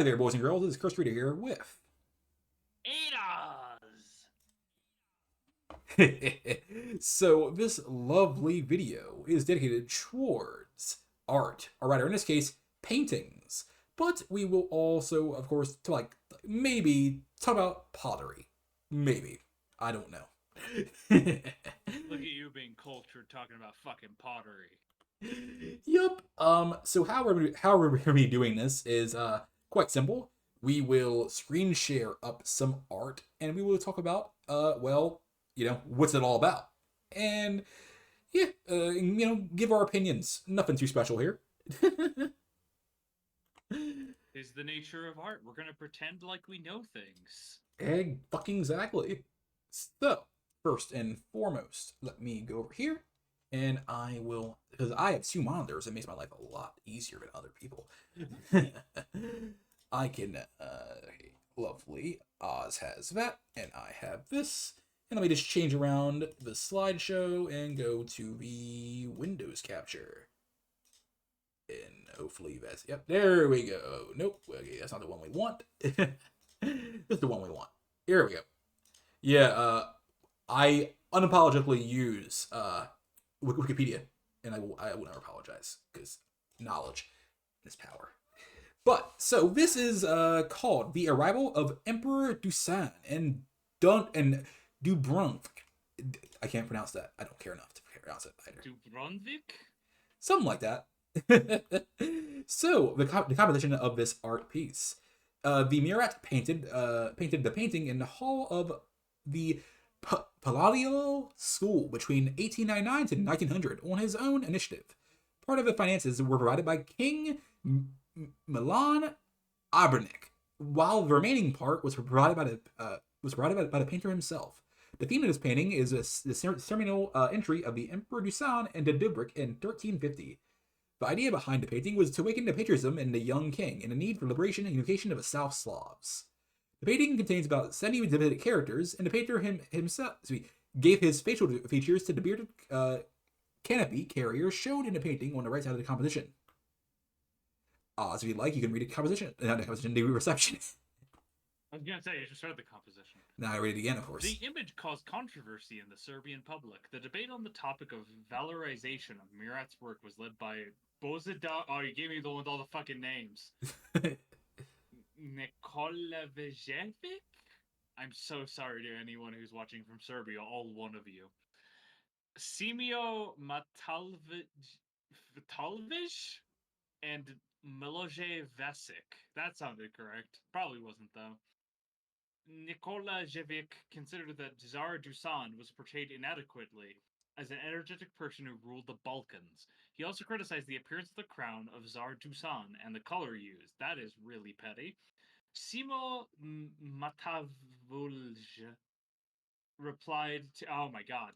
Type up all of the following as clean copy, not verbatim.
Hey there, boys and girls. This is Cursed Curator here with. Adas! So, this lovely video is dedicated towards art, or rather, in this case, paintings. But we will also, of course, maybe talk about pottery. Maybe. I don't know. Look at you being cultured talking about fucking pottery. Yup. So how we're gonna be doing this is quite simple. We will screen share up some art, and we will talk about what's it all about, and yeah, give our opinions. Nothing too special here. Is the nature of art. We're gonna pretend like we know things. Egg fucking exactly. So, first and foremost, let me go over here and I will, because I have two monitors, it makes my life a lot easier than other people. I can, lovely. Oz has that, and I have this. And let me just change around the slideshow and go to the Windows capture. And hopefully that's, yep, there we go. Nope, okay, that's not the one we want. That's the one we want. Here we go. Yeah, I unapologetically use Wikipedia, and I will never apologize because knowledge is power. But so this is called The Arrival of Emperor Dusan and Dubrovnik. I can't pronounce that. I don't care enough to pronounce it either. Dubrovnik? Something like that. So the composition of this art piece. The Murat painted the painting in the hall of the Palladio School between 1899 to 1900 on his own initiative. Part of the finances were provided by King Milan Abernik, while the remaining part was provided by the painter himself. The theme of this painting is the ceremonial entry of the Emperor Dusan into Dubrovnik in 1350. The idea behind the painting was to awaken the patriotism in the young king and the need for liberation and unification of the South Slavs. The painting contains about 70 exhibited characters, and the painter himself gave his facial features to the bearded canopy carrier shown in the painting on the right side of the composition. So if you'd like, you can read the reception. I was gonna say, you should start the composition. Now I read it again, of course. The image caused controversy in the Serbian public. The debate on the topic of valorization of Murat's work was led by Bozida. Oh, you gave me the one with all the fucking names. Nikola Vejevic? I'm so sorry to anyone who's watching from Serbia, all one of you. Simio Matalvic and Miloje Vesic. That sounded correct. Probably wasn't, though. Nikola Jevic considered that Tsar Dusan was portrayed inadequately as an energetic person who ruled the Balkans. He also criticized the appearance of the crown of Tsar Dusan and the color used. That is really petty. Simo Matavulj replied to, oh my god,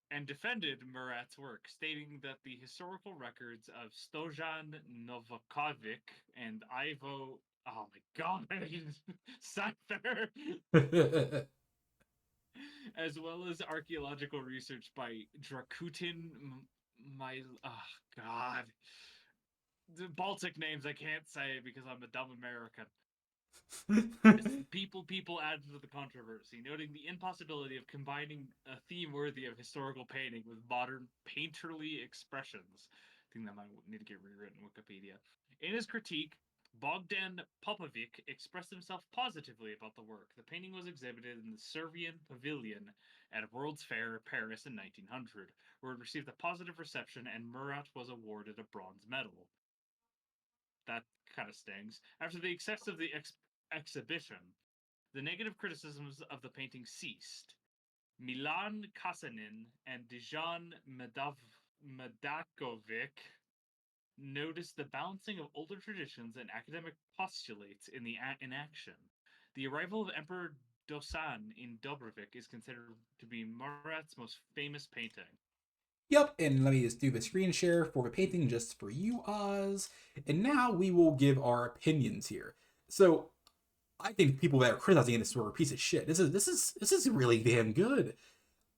and defended Murat's work, stating that the historical records of Stojan Novakovic and Ivo, oh my god, Cypher, as well as archaeological research by Drakutin, my, oh god, the Baltic names I can't say because I'm a dumb American. People added to the controversy, noting the impossibility of combining a theme worthy of historical painting with modern painterly expressions. I think that might need to get rewritten in Wikipedia. In his critique, Bogdan Popovic expressed himself positively about the work. The painting was exhibited in the Servian Pavilion at World's Fair Paris in 1900, where it received a positive reception and Murat was awarded a bronze medal. That kind of stings. After the success of the exhibition, the negative criticisms of the painting ceased. Milan Kasanin and Dejan Medakovic noticed the balancing of older traditions and academic postulates in action. The arrival of Emperor Dosan in Dubrovnik is considered to be Murat's most famous painting. Yep, and let me just do the screen share for the painting just for you, Oz. And now we will give our opinions here. So I think people that are criticizing this were a piece of shit. This is really damn good.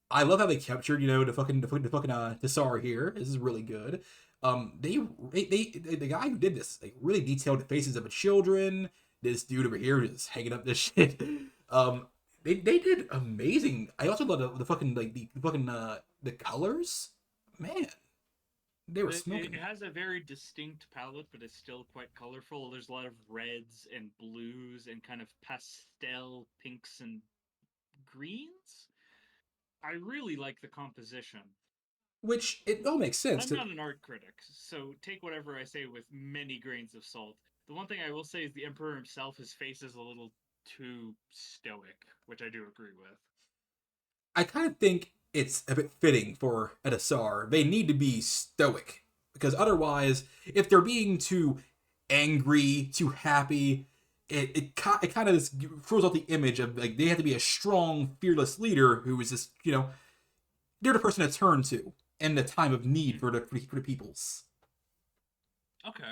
I love how they captured, the Tsar here. This is really good. They the guy who did this, like, really detailed the faces of the children, this dude over here is hanging up this shit. Um, they did amazing. I also love the fucking like the fucking the colors. Man, they were It smoking. has a very distinct palette, but it's still quite colorful. There's a lot of reds and blues and kind of pastel pinks and greens. I really like the composition. Which it all makes sense. I'm not an art critic, so take whatever I say with many grains of salt. The one thing I will say is the Emperor himself, his face is a little too stoic, which I do agree with. I kind of think it's a bit fitting for Edisar. They need to be stoic because otherwise, if they're being too angry, too happy, it kind of just throws out the image of like they have to be a strong, fearless leader who is just they're the person to turn to in the time of need for the peoples. Okay.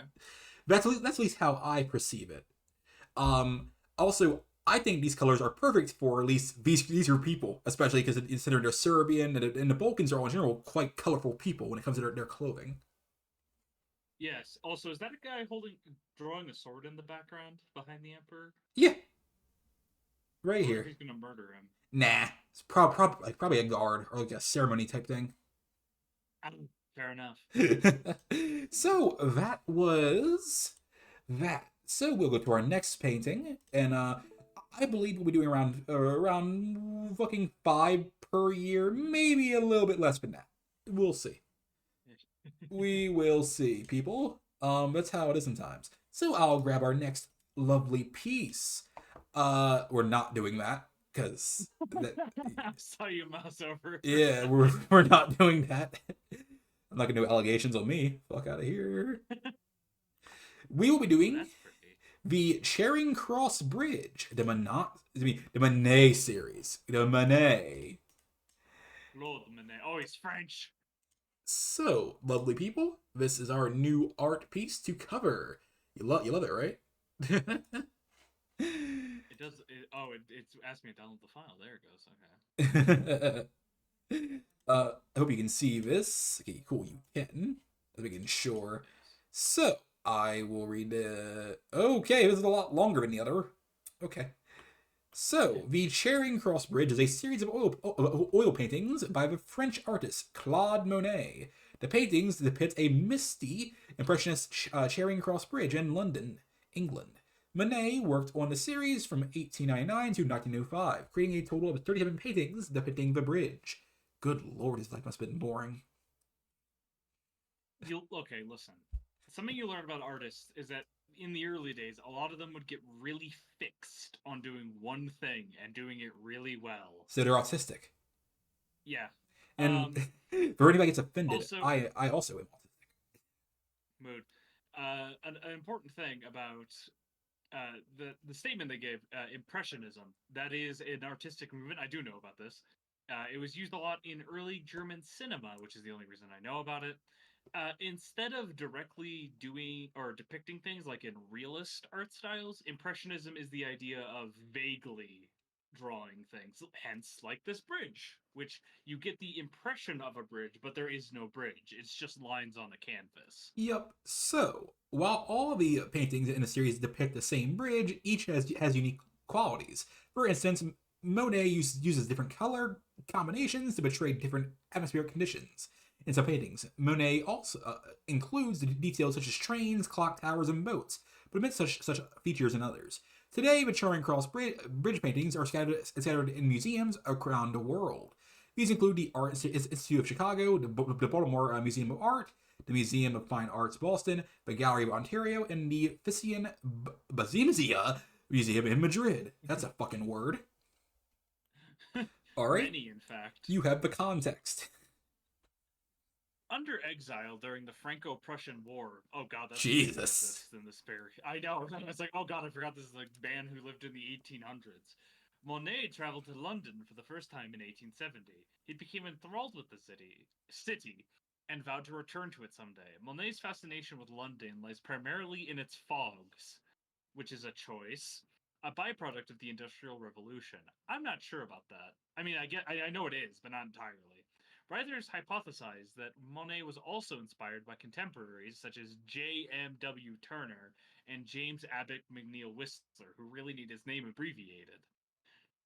That's at least how I perceive it. Also, I think these colors are perfect for at least these are people, especially because considering they're Serbian and the Balkans are all in general quite colorful people when it comes to their clothing. Yes. Also, is that a guy drawing a sword in the background behind the Emperor? Yeah, I right wonder if here. he's gonna murder him. Nah, it's probably a guard or like a ceremony type thing. Oh, fair enough. So that was that. So we'll go to our next painting, and I believe we'll be doing around fucking 5 per year, maybe a little bit less than that. We'll see. We will see, people. That's how it is sometimes. So I'll grab our next lovely piece. We're not doing that because that. I saw you mouse over. Yeah, we're not doing that. I'm not gonna do allegations on me. Fuck out of here. We will be Ooh, doing that's pretty. the Charing Cross Bridge, the Monet series, the Monet. Lord Manet. Oh, he's French. So, lovely people, this is our new art piece to cover. You love it, right? It does. It's asked me to download the file. There it goes. Okay. I hope you can see this. Okay, cool, you can. Let me get sure. Yes. So, I will read it. Okay, this is a lot longer than the other. Okay. So, the Charing Cross Bridge is a series of oil paintings by the French artist Claude Monet. The paintings depict a misty, impressionist Charing Cross Bridge in London, England. Monet worked on the series from 1899 to 1905, creating a total of 37 paintings depicting the bridge. Good lord, his life must have been boring. Okay, listen. Something you learn about artists is that in the early days, a lot of them would get really fixed on doing one thing and doing it really well. So they're autistic. Yeah. And Um. for anybody gets offended, Also, I also am autistic. mood. An important thing about the statement they gave, impressionism. That is an artistic movement. I do know about this. It was used a lot in early German cinema, which is the only reason I know about it. Instead of directly doing or depicting things like in realist art styles, impressionism is the idea of vaguely drawing things. Hence, like this bridge, which you get the impression of a bridge, but there is no bridge. It's just lines on a canvas. Yep. So, while all the paintings in the series depict the same bridge, each has unique qualities. For instance, Monet uses different color combinations to portray different atmospheric conditions. In some paintings, Monet also includes details such as trains, clock towers, and boats, but omits such features in others. Today, the Charing Cross bridge paintings are scattered in museums around the world. These include the Art Institute of Chicago, the Baltimore Museum of Art, the Museum of Fine Arts Boston, the Gallery of Ontario, and the Thyssen Bazimzia Museum in Madrid. That's a fucking word. All right, Many, in fact. you have the context. Under exile during the Franco-Prussian War. Oh god, that's even more Jesus. racist than the spirit. I know. It's like, oh god, I forgot this is a man who lived in the 1800s. Monet traveled to London for the first time in 1870. He became enthralled with the city, and vowed to return to it someday. Monet's fascination with London lies primarily in its fogs, which is a choice, a byproduct of the Industrial Revolution. I'm not sure about that. I mean, I know it is, but not entirely. Writers hypothesize that Monet was also inspired by contemporaries such as J.M.W. Turner and James Abbott McNeill Whistler, who really need his name abbreviated,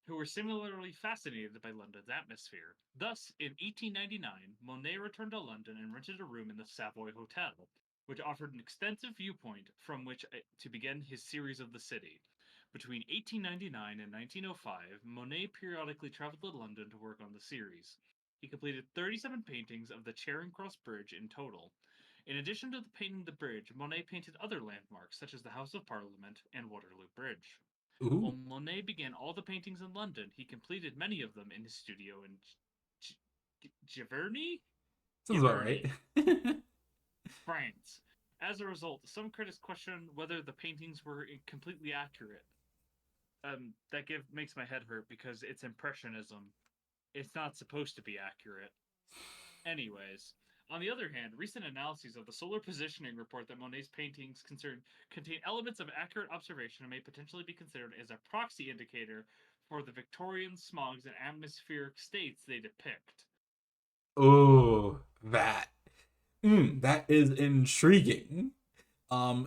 who were similarly fascinated by London's atmosphere. Thus, in 1899, Monet returned to London and rented a room in the Savoy Hotel, which offered an extensive viewpoint from which to begin his series of the city. Between 1899 and 1905, Monet periodically traveled to London to work on the series. He completed 37 paintings of the Charing Cross Bridge in total. In addition to painting the bridge, Monet painted other landmarks such as the House of Parliament and Waterloo Bridge. While Ooh, Monet began all the paintings in London, he completed many of them in his studio in Giverny, sounds about right. France. As a result, some critics question whether the paintings were completely accurate. Makes my head hurt because it's impressionism. It's not supposed to be accurate. Anyways, on the other hand, recent analyses of the solar positioning report that Monet's paintings contain elements of accurate observation and may potentially be considered as a proxy indicator for the Victorian smogs and atmospheric states they depict. Oh, that is intriguing.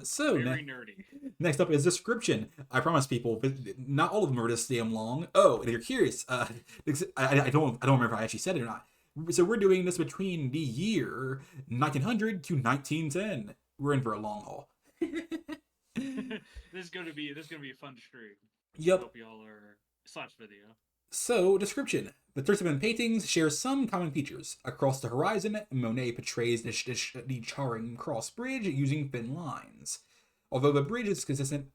So Very nerdy. next up is description. I promise people, not all of them are this damn long. Oh, and if you're curious, I don't remember if I actually said it or not. So we're doing this between the year 1900 to 1910. We're in for a long haul. This is gonna be a fun stream. Yep. Hope y'all are / video. So, description. The 37 paintings share some common features. Across the horizon, Monet portrays the Charing Cross Bridge using thin lines. Although the bridge is consistent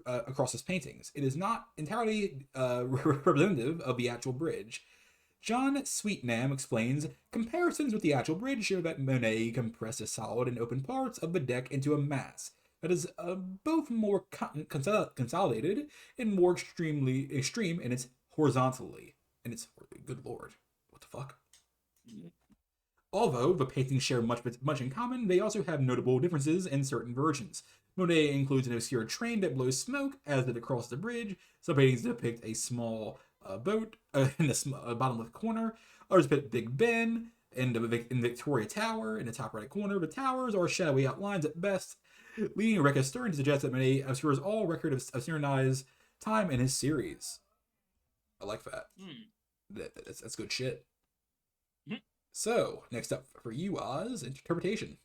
across his paintings, it is not entirely representative of the actual bridge. John Sweetnam explains, comparisons with the actual bridge show that Monet compressed the solid and open parts of the deck into a mass that is both more consolidated and more extreme in its horizontally. And it's, good lord, what the fuck? Although the paintings share much in common, they also have notable differences in certain versions. Monet includes an obscure train that blows smoke as it crosses the bridge. Some paintings depict a small boat in the bottom left corner. Others depict Big Ben in the Victoria Tower in the top right corner. The towers are shadowy outlines at best, leading Rebecca Stern to suggest that Monet obscures all record of synchronized time in his series. I like that. That's good shit. So, next up for you, Oz, interpretation.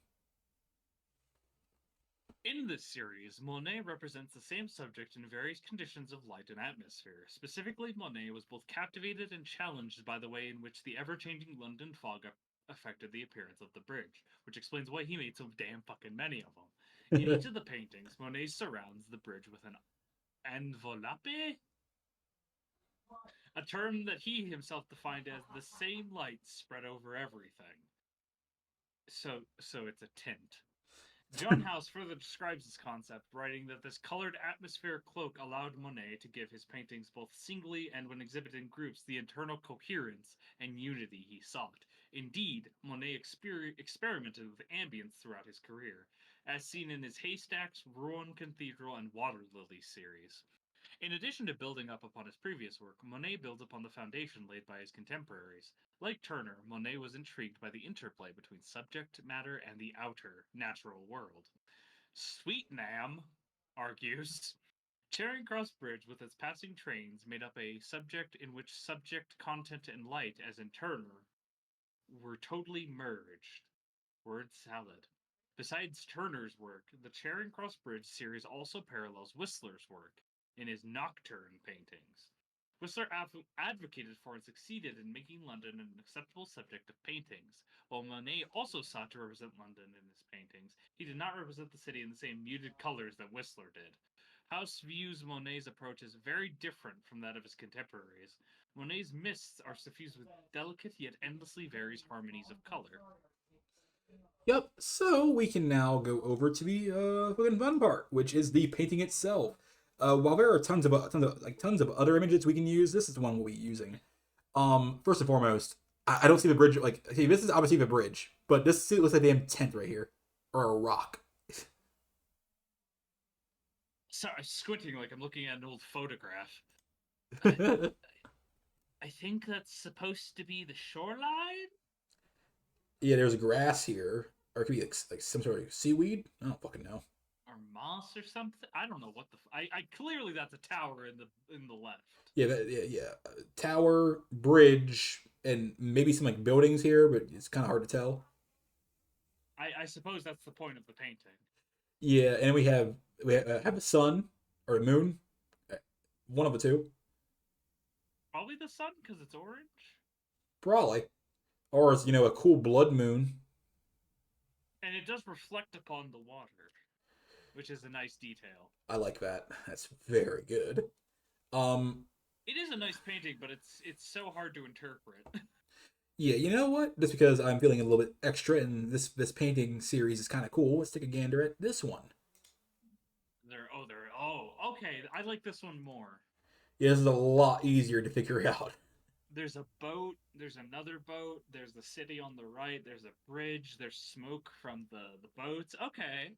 In this series, Monet represents the same subject in various conditions of light and atmosphere. Specifically, Monet was both captivated and challenged by the way in which the ever-changing London fog affected the appearance of the bridge, which explains why he made so damn fucking many of them. In each of the paintings, Monet surrounds the bridge with an enveloppe, a term that he himself defined as the same light spread over everything. So it's a tint. John House further describes this concept, writing that this colored atmospheric cloak allowed Monet to give his paintings both singly and when exhibited in groups the internal coherence and unity he sought. Indeed, Monet experimented with ambience throughout his career, as seen in his Haystacks, Rouen Cathedral, and Water Lily series. In addition to building up upon his previous work, Monet builds upon the foundation laid by his contemporaries. Like Turner, Monet was intrigued by the interplay between subject matter and the outer, natural world. Sweetnam argues Charing Cross Bridge, with its passing trains, made up a subject in which subject, content, and light, as in Turner, were totally merged. Word salad. Besides Turner's work, the Charing Cross Bridge series also parallels Whistler's work in his nocturne paintings. Whistler advocated for and succeeded in making London an acceptable subject of paintings. While Monet also sought to represent London in his paintings, he did not represent the city in the same muted colors that Whistler did. House views Monet's approach as very different from that of his contemporaries. Monet's mists are suffused with delicate yet endlessly various harmonies of color. Yep. So we can now go over to the fucking fun part, which is the painting itself. While there are tons of other images we can use, this is the one we'll be using. First and foremost, I don't see the bridge. Like, okay, this is obviously the bridge, but this looks like a damn tent right here, or a rock. Sorry, squinting like I'm looking at an old photograph. I think that's supposed to be the shoreline? Yeah, there's grass here, or it could be like some sort of seaweed. I don't fucking know. or moss or something. I don't know what the. I clearly that's a tower in the left. Yeah, yeah. Tower, bridge, and maybe some like buildings here, but it's kind of hard to tell. I suppose that's the point of the painting. Yeah, and we have a sun or a moon, one of the two, Probably the sun because it's orange, probably, or it's a cool blood moon. and it does reflect upon the water, which is a nice detail. I like that. That's very good. Um, It is a nice painting, but it's so hard to interpret. yeah, you know what? Just because I'm feeling a little bit extra, and this painting series is kind of cool. Let's take a gander at this one. Okay. I like this one more. Yeah, this is a lot easier to figure out. There's a boat. There's another boat. There's the city on the right. There's a bridge. There's smoke from the boats. Okay,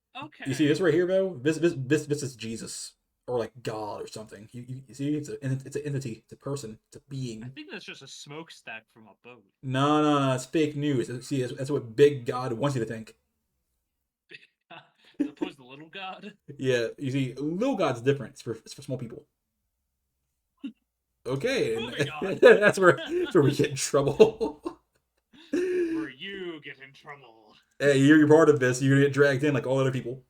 You see this right okay. here, though? This is Jesus or like God or something. You see, it's an entity, it's a person, it's a I being. think that's just a smokestack from a boat. No, no, no, it's fake news. See, that's what big God wants you to think. As opposed to little god. Yeah, you see, little God's different. It's for small people. Okay, Moving and on. that's where we get in trouble. Where you get in trouble. Hey, you're part of this. You're gonna get dragged in like all other people.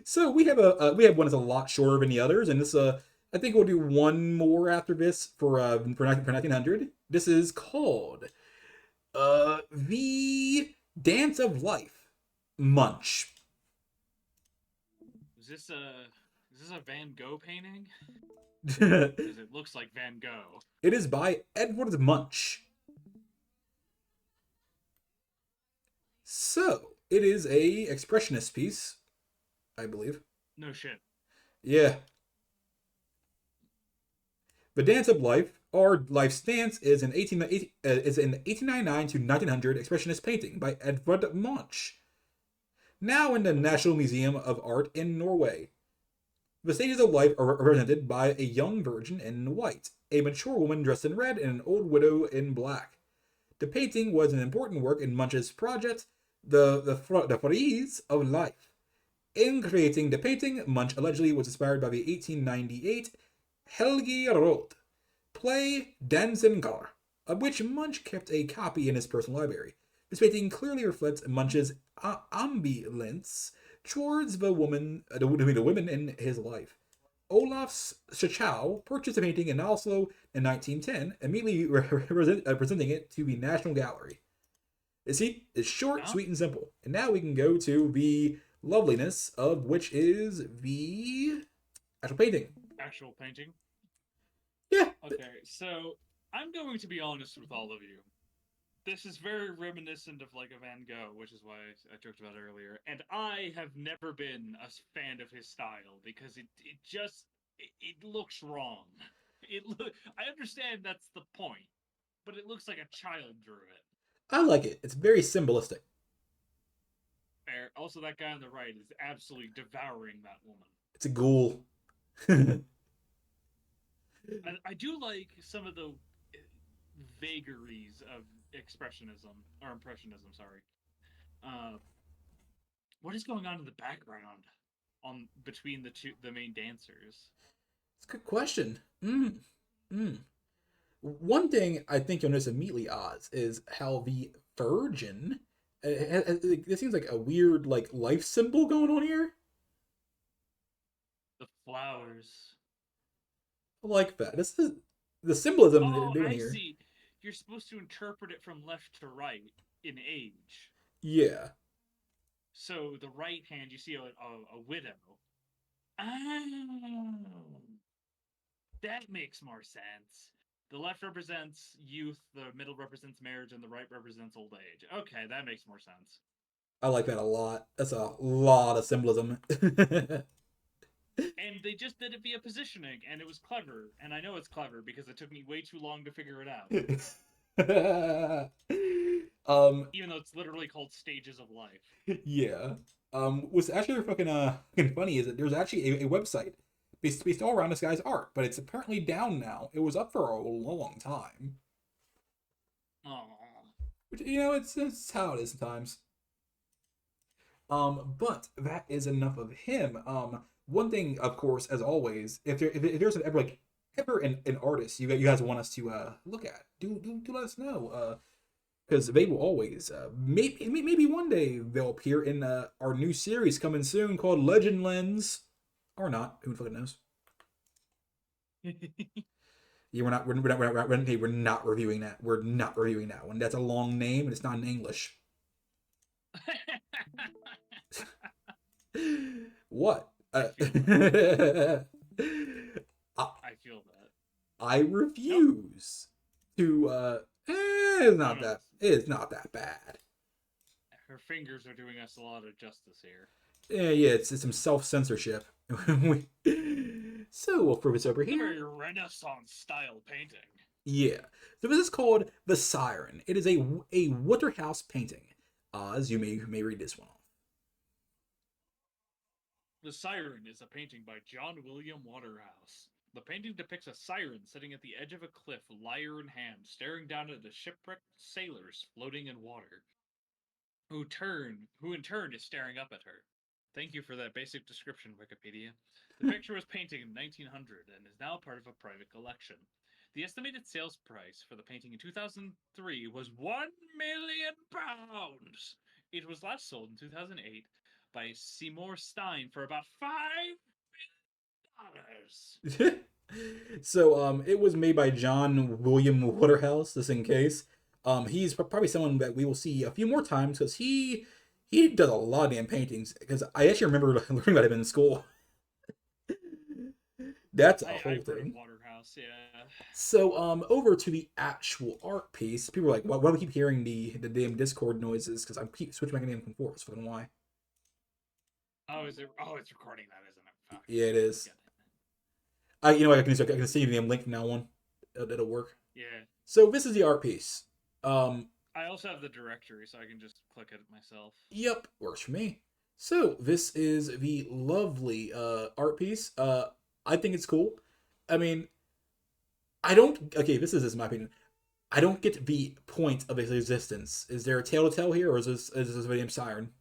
So we have one that's a lot shorter than the others, and this I think we'll do one more after this for 1900. This is called the Dance of Life, Munch. Is this a Van Gogh painting? It Because it looks like Van Gogh. is by Edward Munch. So it is a expressionist piece, I believe. No shit. Yeah, the Dance of Life, or Life's Dance, is an 1899 to 1900 expressionist painting by Edvard Munch, now in the National Museum of Art in Norway. The stages of life are represented by a young virgin in white, a mature woman dressed in red, and an old widow in black. The painting was an important work in Munch's project, the Frieze of Life. In creating the painting, Munch allegedly was inspired by the 1898 Helge Roth play Dansengar, of which Munch kept a copy in his personal library. This painting clearly reflects Munch's ambivalence towards the women in his life. Olaf Schachow purchased the painting in Oslo in 1910, immediately presenting it to the National Gallery. You see, it's short, Yeah. sweet, and simple. And now we can go to the loveliness of which is the actual painting. Actual painting. Yeah. Okay, so I'm going to be honest with all of you. This is very reminiscent of like a Van Gogh, which is why I joked about earlier. And I have never been a fan of his style because it looks wrong. I understand that's the point, but it looks like a child drew it. I like it. It's very symbolistic. Fair. Also, that guy on the right is absolutely devouring that woman. It's a ghoul. Yeah, I do like some of the vagaries of expressionism or impressionism. Sorry. Uh, what is going on in the background on between the main dancers? it's a good question. Mm. One thing I think you'll notice immediately, Oz, is how the Virgin. It seems like a weird like life symbol going on here. The flowers. I like that. This is the symbolism they're Oh, doing I here. see. You're supposed to interpret it from left to right in age. Yeah, So the right hand, you see a widow. Oh, that makes more sense. The left represents youth, the middle represents marriage, and the right represents old age. Okay, that makes more sense. I like that a lot. That's a lot of symbolism. And they just did it via positioning, and it was clever. And I know it's clever because it took me way too long to figure it out. um, Even though it's literally called Stages of Life. yeah. What's actually fucking funny is that there's actually a website based all around this guy's art, but it's apparently down now. It was up for a long time. Oh, Which it's how it is sometimes. But that is enough of him. One thing, of course, as always, if there's ever like ever an artist you guys want us to look at, do let us know. Because they will always maybe one day they'll appear in our new series coming soon called Legend Lens, or not. Who fucking knows? Yeah, we're not reviewing that. We're not reviewing that one. That's a long name and it's not in English. What? I feel that. I, I feel that. I Nope. refuse to. It's Oh not no, that. It's not that bad. her fingers are doing us a lot of justice here. Yeah, yeah. It's some self censorship. So we'll prove it's over It's a here. very Renaissance style painting. Yeah. So this is called the Siren. It is a Waterhouse painting. As you may read this one off. The Siren is a painting by John William Waterhouse. The painting depicts a siren sitting at the edge of a cliff, lyre in hand, staring down at the shipwrecked sailors floating in water, who in turn is staring up at her. Thank you for that basic description, Wikipedia. The picture was painted in 1900 and is now part of a private collection. The estimated sales price for the painting in 2003 was £1 million. It was last sold in 2008 by Seymour Stein for about $5 million. So it was made by John William Waterhouse. Just in case, he's probably someone that we will see a few more times because he does a lot of damn paintings. Because I actually remember learning about him in school. That's a whole I've heard of thing. Waterhouse, yeah. So over to the actual art piece. People are like, why do we keep hearing the damn Discord noises? Because I keep switching back and forth. It's fucking why. Oh, is it? Oh, it's recording that, isn't it? Fuck. Yeah, it is. Get it. I can see the damn link from now on. It'll work. Yeah. So this is the art piece. I also have the directory, so I can just click it myself. Yep, works for me. So this is the lovely art piece. I think it's cool. I mean, I don't. Okay, this my opinion. I don't get the point of its existence. Is there a tale to tell here, or is this a damn siren?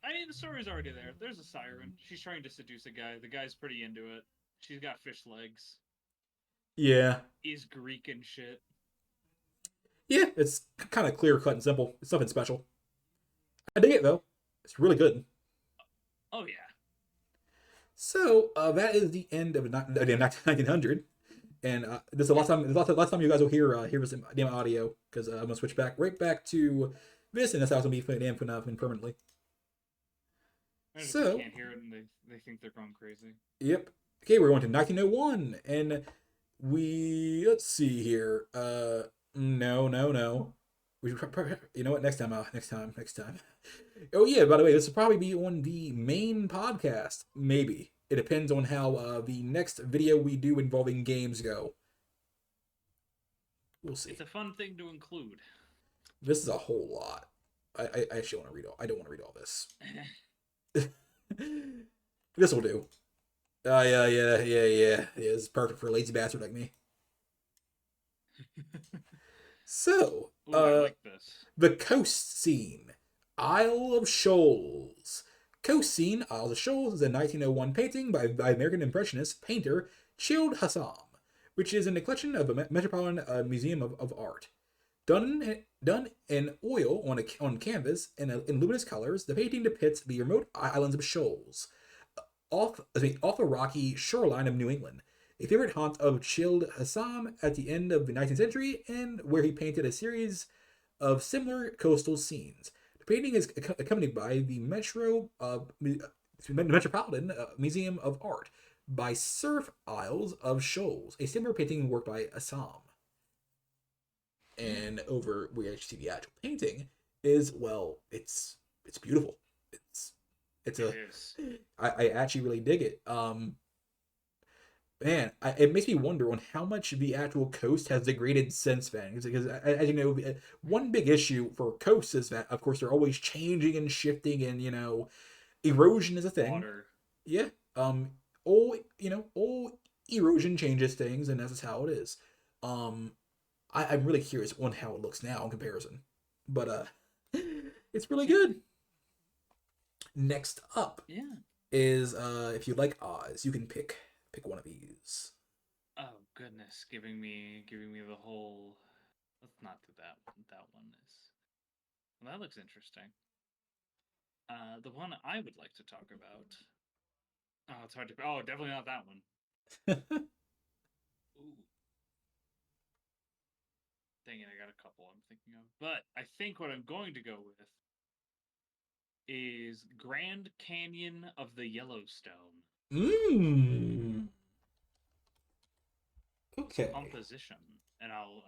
I mean, the story's already there. There's a siren. She's trying to seduce a guy. The guy's pretty into it. She's got fish legs. Yeah, He's Greek and shit. yeah. It's kind of clear cut and simple. It's nothing special. I dig it though. It's really good. Oh yeah. So that is the end of 1900. And this is the last time you guys will hear this damn audio because I'm gonna switch right back to this, and that's how it's gonna be damn permanently. And if they So, can't hear it and they think they're going crazy. yep. Okay, we're going to 1901, and let's see here. No. You know what? Next time. Oh yeah. By the way, this will probably be on the main podcast. Maybe it depends on how the next video we do involving games go. We'll see. It's a fun thing to include. This is a whole lot. I actually want to read all. I don't want to read all this. This will do. Yeah. It's perfect for a lazy bastard like me. So, Ooh, I like this. the coast scene, Isle of Shoals. Coast scene, Isle of Shoals is a 1901 painting by American Impressionist painter Childe Hassam, which is in the collection of the Metropolitan Museum of Art. Done in oil on canvas in luminous colors, the painting depicts the remote islands of Shoals, off a rocky shoreline of New England, a favorite haunt of Childe Hassam at the end of the 19th century, and where he painted a series of similar coastal scenes. The painting is accompanied by the Metropolitan Museum of Art by Surf Isles of Shoals, a similar painting work by Assam. And over where you actually see the actual painting is, well, it's beautiful. It's It a is. I actually really dig it. Man, it makes me wonder on how much the actual coast has degraded since then. Because, as you know, one big issue for coasts is that, of course, they're always changing and shifting, and erosion is a thing. Water. Yeah. All erosion changes things, and that's just how it is. I'm really curious on how it looks now in comparison. But It's really good. Next up Yeah. is if you like Oz, you can pick one of these. Oh goodness, giving me the whole. Let's not do that. That one is. Well, that looks interesting. The one I would like to talk about. Oh, it's hard to. Oh, definitely not that one. Ooh, dang it! I got a couple I'm thinking of, but I think what I'm going to go with is Grand Canyon of the Yellowstone. Mmm. Its Okay. composition, and I'll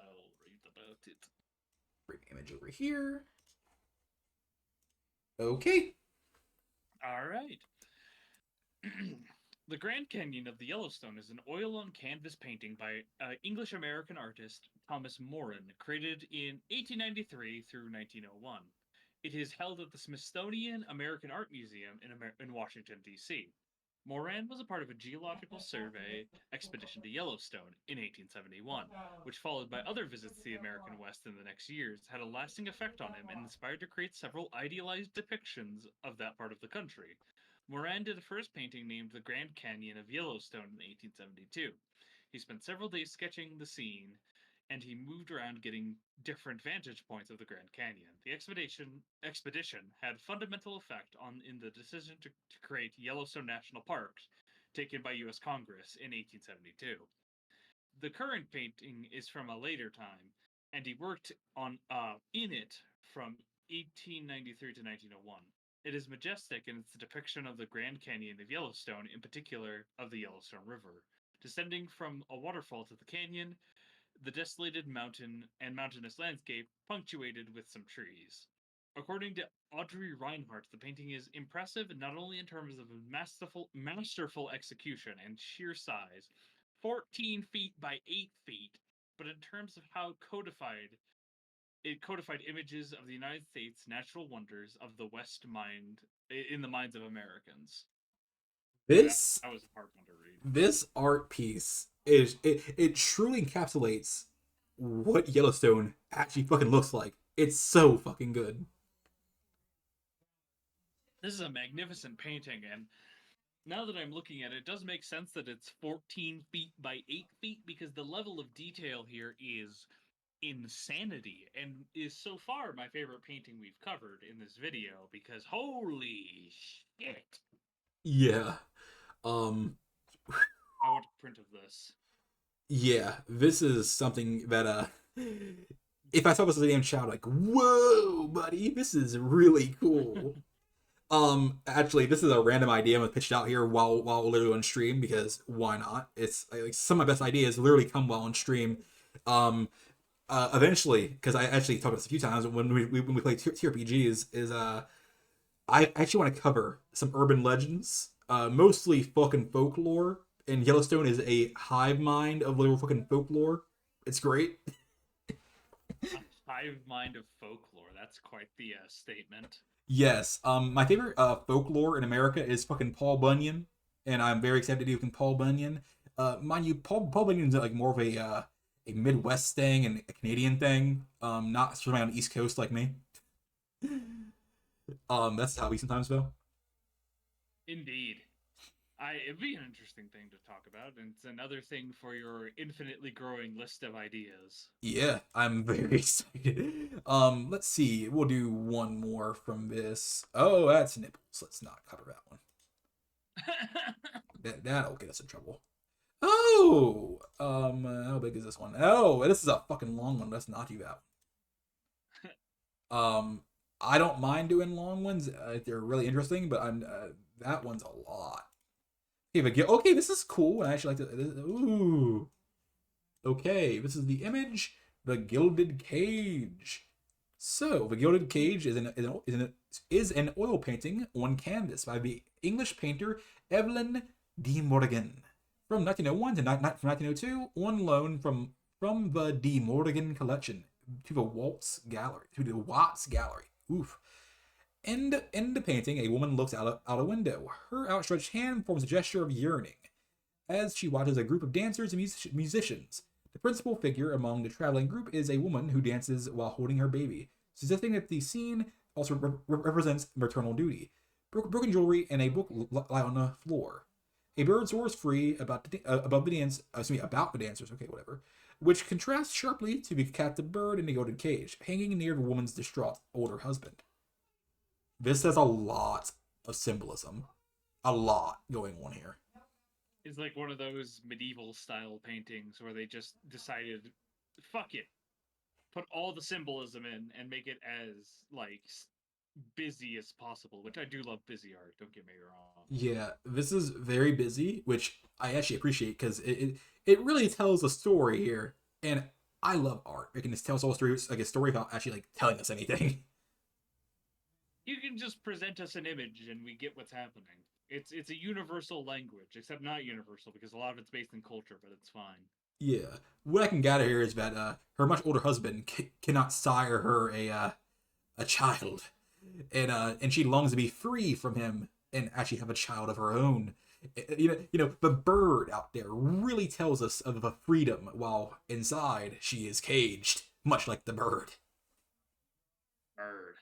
read about it. Bring image over here. Okay. All right. The Grand Canyon of the Yellowstone is an oil on canvas painting by English American artist Thomas Moran, created in 1893 through 1901. It is held at the Smithsonian American Art Museum in Washington, D.C. Moran was a part of a geological survey expedition to Yellowstone in 1871, which, followed by other visits to the American West in the next years, had a lasting effect on him and inspired to create several idealized depictions of that part of the country. Moran did a first painting named The Grand Canyon of Yellowstone in 1872. He spent several days sketching the scene, and he moved around getting different vantage points of the Grand Canyon. The expedition had fundamental effect on in the decision to create Yellowstone National Park, taken by U.S. Congress in 1872. The current painting is from a later time, and he worked on in it from 1893 to 1901. It is majestic in its depiction of the Grand Canyon of Yellowstone, in particular of the Yellowstone River. Descending from a waterfall to the canyon, the desolated mountain and mountainous landscape punctuated with some trees. According to Audrey Reinhardt, the painting is impressive not only in terms of masterful execution and sheer size, 14 feet by 8 feet, but in terms of how it codified images of the United States natural wonders of the West mind in the minds of Americans. Ooh, that, This that was a hard one to read. this art piece it truly encapsulates what Yellowstone actually fucking looks like. It's so fucking good. This is a magnificent painting, and now that I'm looking at it, it does make sense that it's 14 feet by 8 feet because the level of detail here is insanity and is so far my favorite painting we've covered in this video because holy shit. Yeah. Um I want a print of this. yeah, this is something that if I saw this as a damn child, like, whoa, buddy, this is really cool. Actually, this is a random idea I'm pitched out here while literally on stream because why not? It's like some of my best ideas literally come while on stream. Um, Eventually, because I actually talked about this a few times when we play TRPGs, is I actually want to cover some urban legends, mostly fucking folklore. And Yellowstone is a hive mind of literal fucking folklore. It's great. A hive mind of folklore. That's quite the statement. Yes. My favorite folklore in America is fucking Paul Bunyan, and I'm very excited to do fucking Paul Bunyan. Mind you, Paul Bunyan's like more of a Midwest thing and a Canadian thing. Not certainly on the East Coast like me. That's how we sometimes feel. Indeed. It'd be an interesting thing to talk about, and it's another thing for your infinitely growing list of ideas. Yeah, I'm very excited. Let's see. We'll do one more from this. Oh, that's nipples. Let's not cover that one. That'll get us in trouble. Oh, how big is this one? Oh, this is a fucking long one. Let's not do that. I don't mind doing long ones if they're really interesting, but I'm that one's a lot. Okay, but okay, this is cool. I actually like to. Ooh, okay, this is the image, the Gilded Cage. So, the Gilded Cage is an oil painting on canvas by the English painter Evelyn de Morgan from 1901 to 1902 on loan from the De Morgan collection to the Watts Gallery. Oof. In the painting, a woman looks out a window. Her outstretched hand forms a gesture of yearning as she watches a group of dancers and musicians. The principal figure among the traveling group is a woman who dances while holding her baby, suggesting that the scene also represents maternal duty. Broken jewelry and a book lie on the floor. A bird soars free above the about the dancers. Okay, whatever. Which contrasts sharply to the captive bird in the golden cage, hanging near the woman's distraught older husband. This has a lot of symbolism, a lot going on here. It's like one of those medieval style paintings where they just decided, fuck it, put all the symbolism in and make it as like busy as possible. Which I do love busy art. Don't get me wrong. Yeah, this is very busy, which I actually appreciate because it really tells a story here, and I love art. It can just tell us all stories, like a story without actually like telling us anything. You can just present us an image and we get what's happening. It's a universal language, except not universal because a lot of it's based in culture, but it's fine. Yeah, what I can gather here is that her much older husband cannot sire her a child, and she longs to be free from him and actually have a child of her own. The bird out there really tells us of a freedom, while inside she is caged, much like the bird. Bird.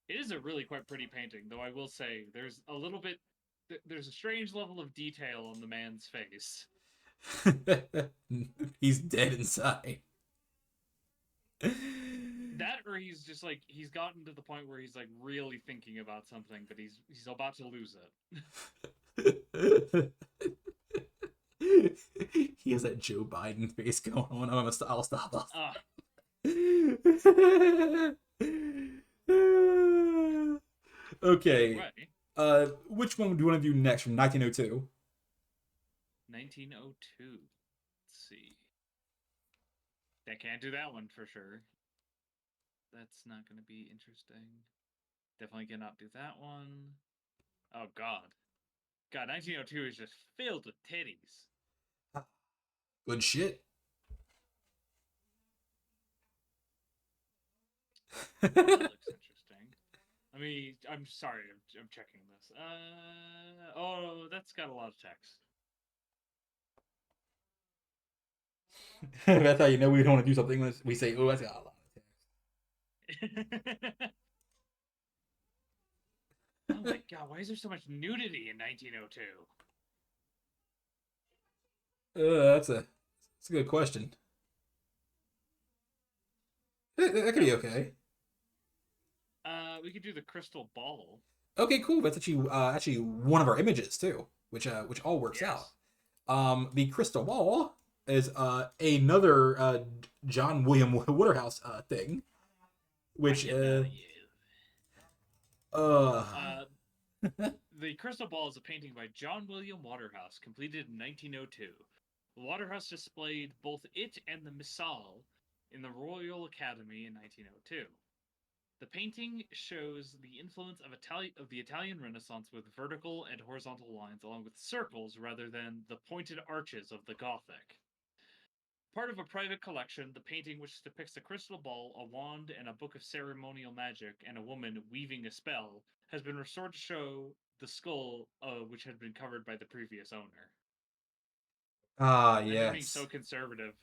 It is a really quite pretty painting, though I will say there's a little bit. There's a strange level of detail on the man's face. He's dead inside. That, or he's just like he's gotten to the point where he's like really thinking about something, but he's about to lose it. He has that Joe Biden face going on. I'll stop. Okay. Which one do you want to do next from 1902? 1902. Let's see. I can't do that one for sure. That's not going to be interesting. Definitely cannot do that one. Oh, God. God, 1902 is just filled with titties. Good shit. That looks interesting. I'm sorry, I'm checking this. Oh, that's got a lot of text. That's how you know we don't want to do something. We say, oh, that's got a lot of text. Oh my God, why is there so much nudity in 1902? That's a good question. That could be okay. We could do the crystal ball. Okay, cool. That's actually one of our images too, which all works out. The crystal ball is another John William Waterhouse thing, which the crystal ball is a painting by John William Waterhouse, completed in 1902. Waterhouse displayed both it and the Missal in the Royal Academy in 1902. The painting shows the influence of the Italian Renaissance with vertical and horizontal lines along with circles rather than the pointed arches of the Gothic. Part of a private collection, the painting, which depicts a crystal ball, a wand, and a book of ceremonial magic, and a woman weaving a spell, has been restored to show the skull, which had been covered by the previous owner. Yes. They're being so conservative.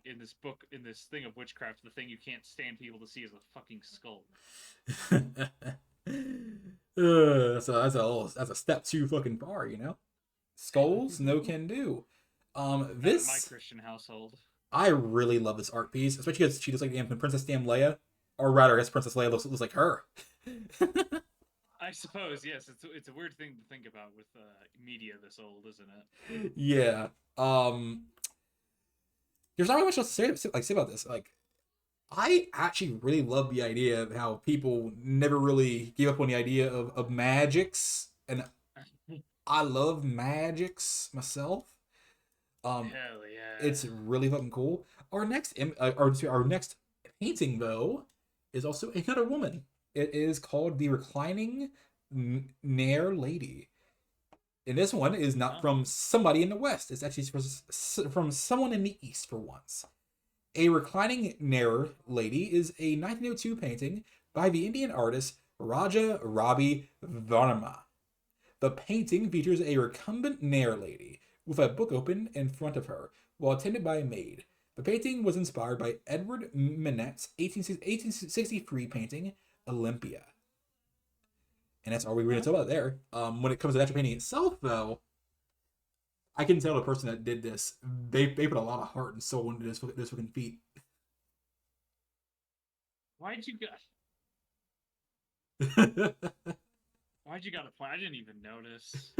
In this book, in this thing of witchcraft, the thing you can't stand people to see is a fucking skull. That's a step too fucking far, you know. Skulls, no can do. This my Christian household. I really love this art piece, especially because she looks like the Princess Damn Leia, or rather, I guess Princess Leia looks like her. I suppose, yes. It's a weird thing to think about with media this old, isn't it? Yeah. There's not really much else to say about this. Like, I actually really love the idea of how people never really gave up on the idea of magics, and I love magics myself. Hell yeah! It's really fucking cool. Our next painting though is also another woman. It is called the Reclining Nair Lady. And this one is not from somebody in the West. It's actually from someone in the East for once. A Reclining Nair Lady is a 1902 painting by the Indian artist Raja Rabi Varma. The painting features a recumbent Nair lady with a book open in front of her while attended by a maid. The painting was inspired by Edward Manette's 1863 painting Olympia. And that's all we were going Huh? to talk about there. When it comes to the actual painting itself, though, I can tell the person that did this, they put a lot of heart and soul into this fucking feat. Why'd you got Why'd you got a point? I didn't even notice.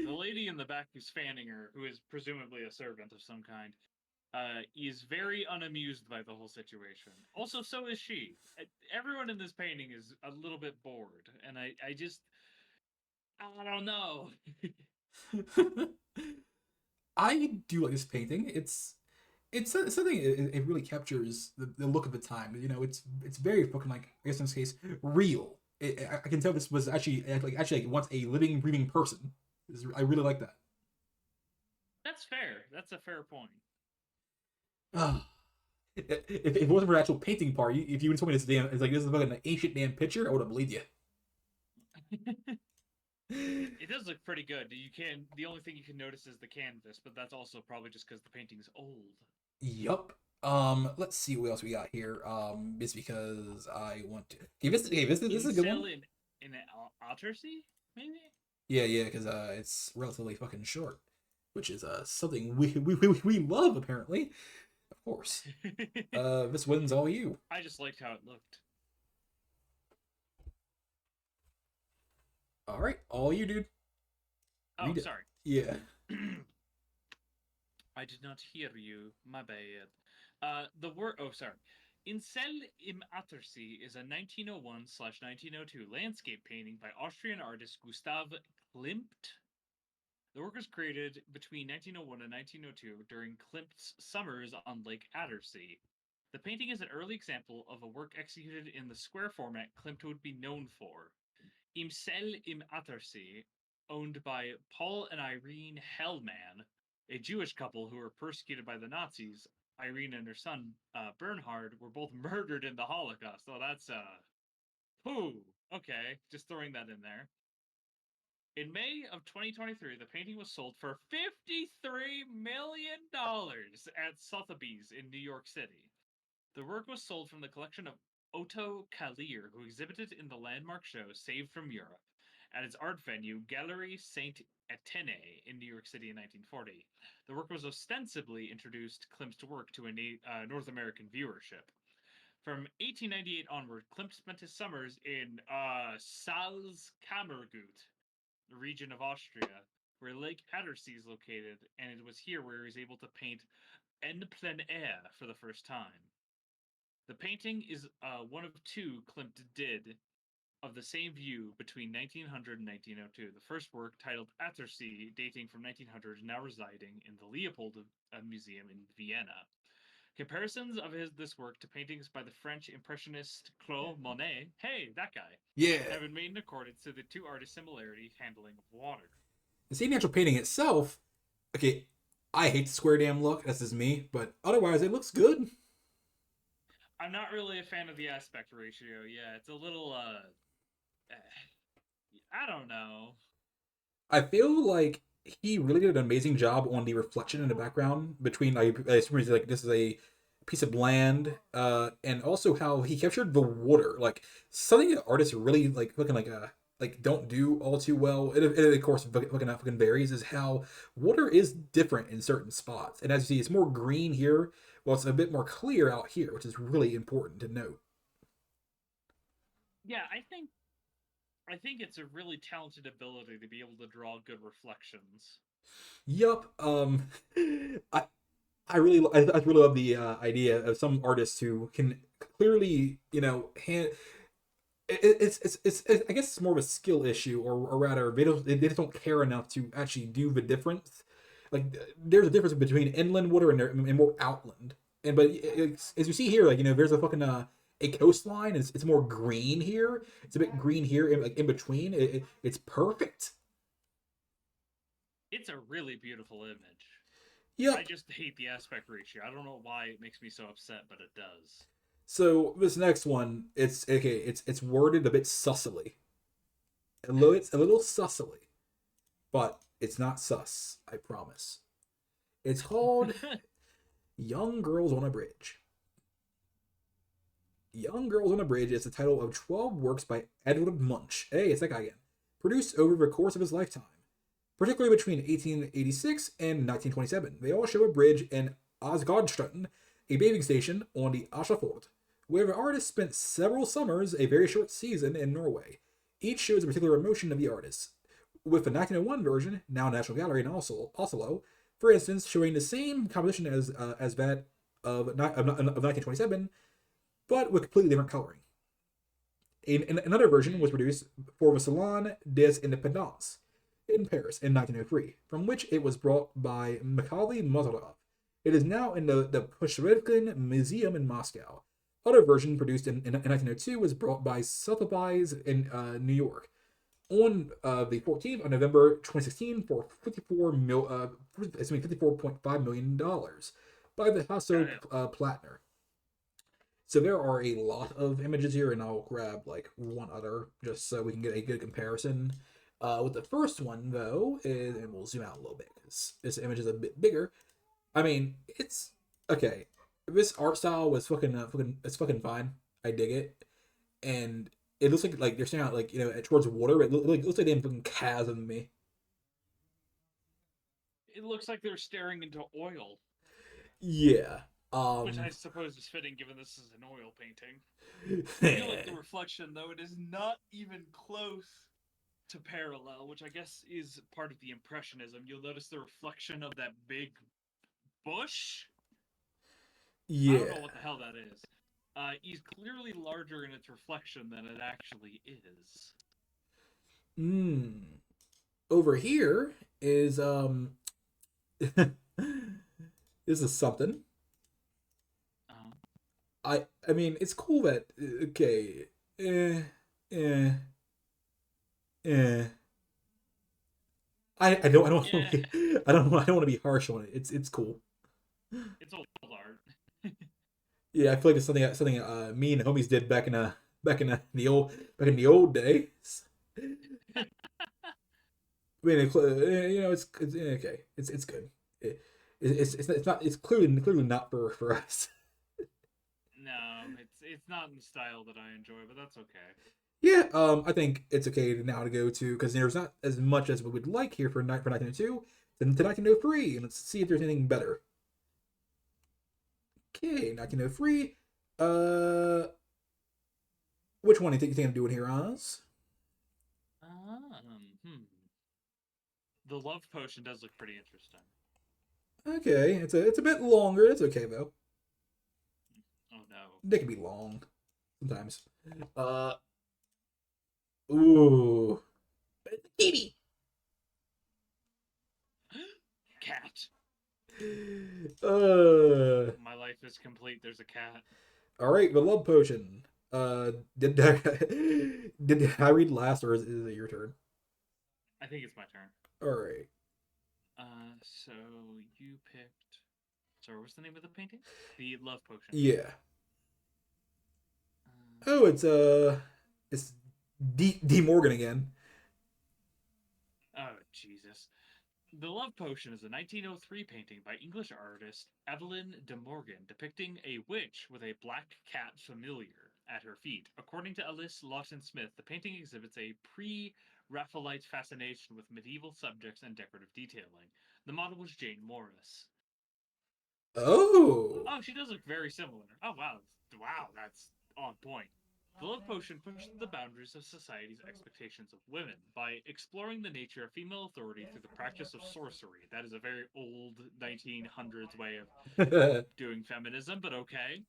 The lady in the back who's fanning her, who is presumably a servant of some kind, is very unamused by the whole situation. Also, so is she. Everyone in this painting is a little bit bored, and I just, I don't know. I do like this painting. It's something. It really captures the look of the time. You know, it's very fucking like, I guess in this case, real. I can tell this was actually once a living, breathing person. I really like that. That's fair. That's a fair point. Ah, if it wasn't for the actual painting part, if you would have told me it's like this is fucking an ancient damn picture, I would have believed you. It does look pretty good. You can. The only thing you can notice is the canvas, but that's also probably just because the painting's old. Yup. Let's see what else we got here. It's because I want to. This is In a good one. cell in Ottersea, maybe. Yeah, because it's relatively fucking short, which is something we love apparently. Of course. This one's all you. I just liked how it looked. All right, all you, dude. Oh, Read it. sorry. Yeah. I did not hear you. My bad. The word. Oh, sorry. Incel im Attersee is a 1901/1902 landscape painting by Austrian artist Gustav Klimt. The work was created between 1901 and 1902 during Klimt's summers on Lake Attersee. The painting is an early example of a work executed in the square format Klimt would be known for. Im Cell im Attersee, owned by Paul and Irene Hellman, a Jewish couple who were persecuted by the Nazis. Irene and her son Bernhard were both murdered in the Holocaust. Oh, that's whew. Okay, just throwing that in there. In May of 2023, the painting was sold for $53 million at Sotheby's in New York City. The work was sold from the collection of Otto Kalir, who exhibited in the landmark show Saved from Europe at its art venue, Galerie Saint Etienne in New York City in 1940. The work was ostensibly introduced Klimt's work to a North American viewership. From 1898 onward, Klimt spent his summers in Salzkammergut, the region of Austria, where Lake Attersee is located, and it was here where he was able to paint en plein air for the first time. The painting is one of two Klimt did of the same view between 1900 and 1902. The first work, titled Attersee, dating from 1900, is now residing in the Leopold Museum in Vienna. Comparisons of this work to paintings by the French Impressionist Claude Monet, hey, that guy, Yeah. have been made in accordance to the two artists' similarity handling of water. The same actual painting itself. Okay, I hate the square damn look. That's just me. But otherwise, it looks good. I'm not really a fan of the aspect ratio. Yeah, it's a little I don't know. I feel like he really did an amazing job on the reflection in the background between like this is a piece of land, and also how he captured the water, like something that artists really like looking like don't do all too well. It of course fucking varies. Is how water is different in certain spots, and as you see, it's more green here, while it's a bit more clear out here, which is really important to note. Yeah, I think it's a really talented ability to be able to draw good reflections. Yup. I I really love the idea of some artists who can clearly, it's I guess it's more of a skill issue, or rather they just don't care enough to actually do the difference. Like there's a difference between inland water and more outland. And but as you see here, like there's a fucking a coastline. It's more green here. It's a bit green here, like in between. It's perfect. It's a really beautiful image. I Yep. just hate the aspect ratio. I don't know why it makes me so upset, but it does. So this next one, it's okay. It's worded a bit sussily. It's a little sussily, but it's not sus. I promise. It's called "Young Girls on a Bridge." Young Girls on a Bridge is the title of 12 works by Edward Munch. Hey, it's that guy again. Produced over the course of his lifetime, particularly between 1886 and 1927. They all show a bridge in Osgodstruten, a bathing station on the Asjafjord, where the artist spent several summers, a very short season, in Norway. Each shows a particular emotion of the artist, with the 1901 version, now National Gallery in Oslo, for instance, showing the same composition as that of 1927, but with completely different coloring. Another version was produced for the Salon des Indépendants in Paris in 1903, from which it was brought by Mikhail Mazarov. It is now in the Pushkin Museum in Moscow. Other version produced in 1902 was brought by Sotheby's in New York on the 14th of November 2016 for 54.5 million dollars by the Hasso Plattner. So there are a lot of images here, and I'll grab like one other just so we can get a good comparison. With the first one though, and we'll zoom out a little bit because this image is a bit bigger. I mean, it's okay. This art style was it's fucking fine. I dig it, and it looks like they're staring out towards water. It looks like they have fucking chasm me. It looks like they're staring into oil, Yeah. which I suppose is fitting given this is an oil painting. I feel like the reflection, though, it is not even close to parallel, which I guess is part of the impressionism. You'll notice the reflection of that big bush. I don't Yeah. know what the hell that is. Is clearly larger in its reflection than it actually is. Hmm. Over here is this is something. Uh, I mean it's cool that okay. Eh, eh, eh. I don't want yeah, to be, I don't want to be harsh on it. It's cool. it's old art. Yeah, I feel like it's something me and homies did back in the old days. I mean, it's okay. It's good. It's not it's clearly not for us. No, it's not in the style that I enjoy, but that's okay. Yeah, I think it's okay now to go to because there's not as much as we would like here for 1902 than to 1903, and let's see if there's anything better. Okay, 1903. Uh, which one do you think I'm doing here, Oz? Hmm. The love potion does look pretty interesting. Okay, it's a bit longer. It's okay though. Oh no. They can be long sometimes. Uh, ooh, kitty. Cat. Uh, My life is complete. There's a cat. all right, the love potion. Did I, did I read last, or is it your turn? I think it's my turn. All right. So you picked. Sorry, what's the name of the painting? The love potion. Yeah. Uh, Oh, it's D Morgan again. oh Jesus. The Love Potion is a 1903 painting by English artist Evelyn de Morgan depicting a witch with a black cat familiar at her feet. According to Alice Lawton Smith, the painting exhibits a pre Raphaelite fascination with medieval subjects and decorative detailing. The model was Jane Morris. Oh. Oh, she does look very similar. Oh, wow. Wow, that's on point. The Love Potion pushed the boundaries of society's expectations of women by exploring the nature of female authority through the practice of sorcery. That is a very old 1900s way of doing feminism, but okay.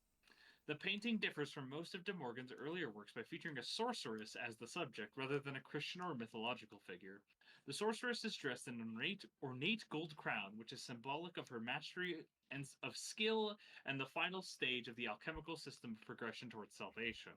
The painting differs from most of De Morgan's earlier works by featuring a sorceress as the subject rather than a Christian or mythological figure. The sorceress is dressed in an ornate gold crown, which is symbolic of her mastery and of skill and the final stage of the alchemical system of progression towards salvation.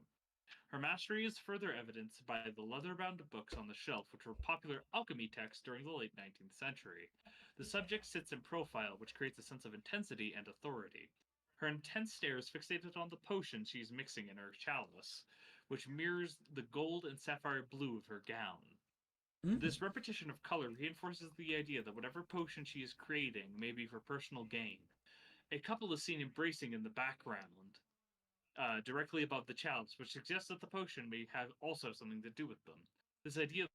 Her mastery is further evidenced by the leather-bound books on the shelf, which were popular alchemy texts during the late 19th century. The subject sits in profile, which creates a sense of intensity and authority. Her intense stare is fixated on the potion she is mixing in her chalice, which mirrors the gold and sapphire blue of her gown. Mm. This repetition of color reinforces the idea that whatever potion she is creating may be for personal gain. A couple is seen embracing in the background, directly above the chalice, which suggests that the potion may have also something to do with them. This idea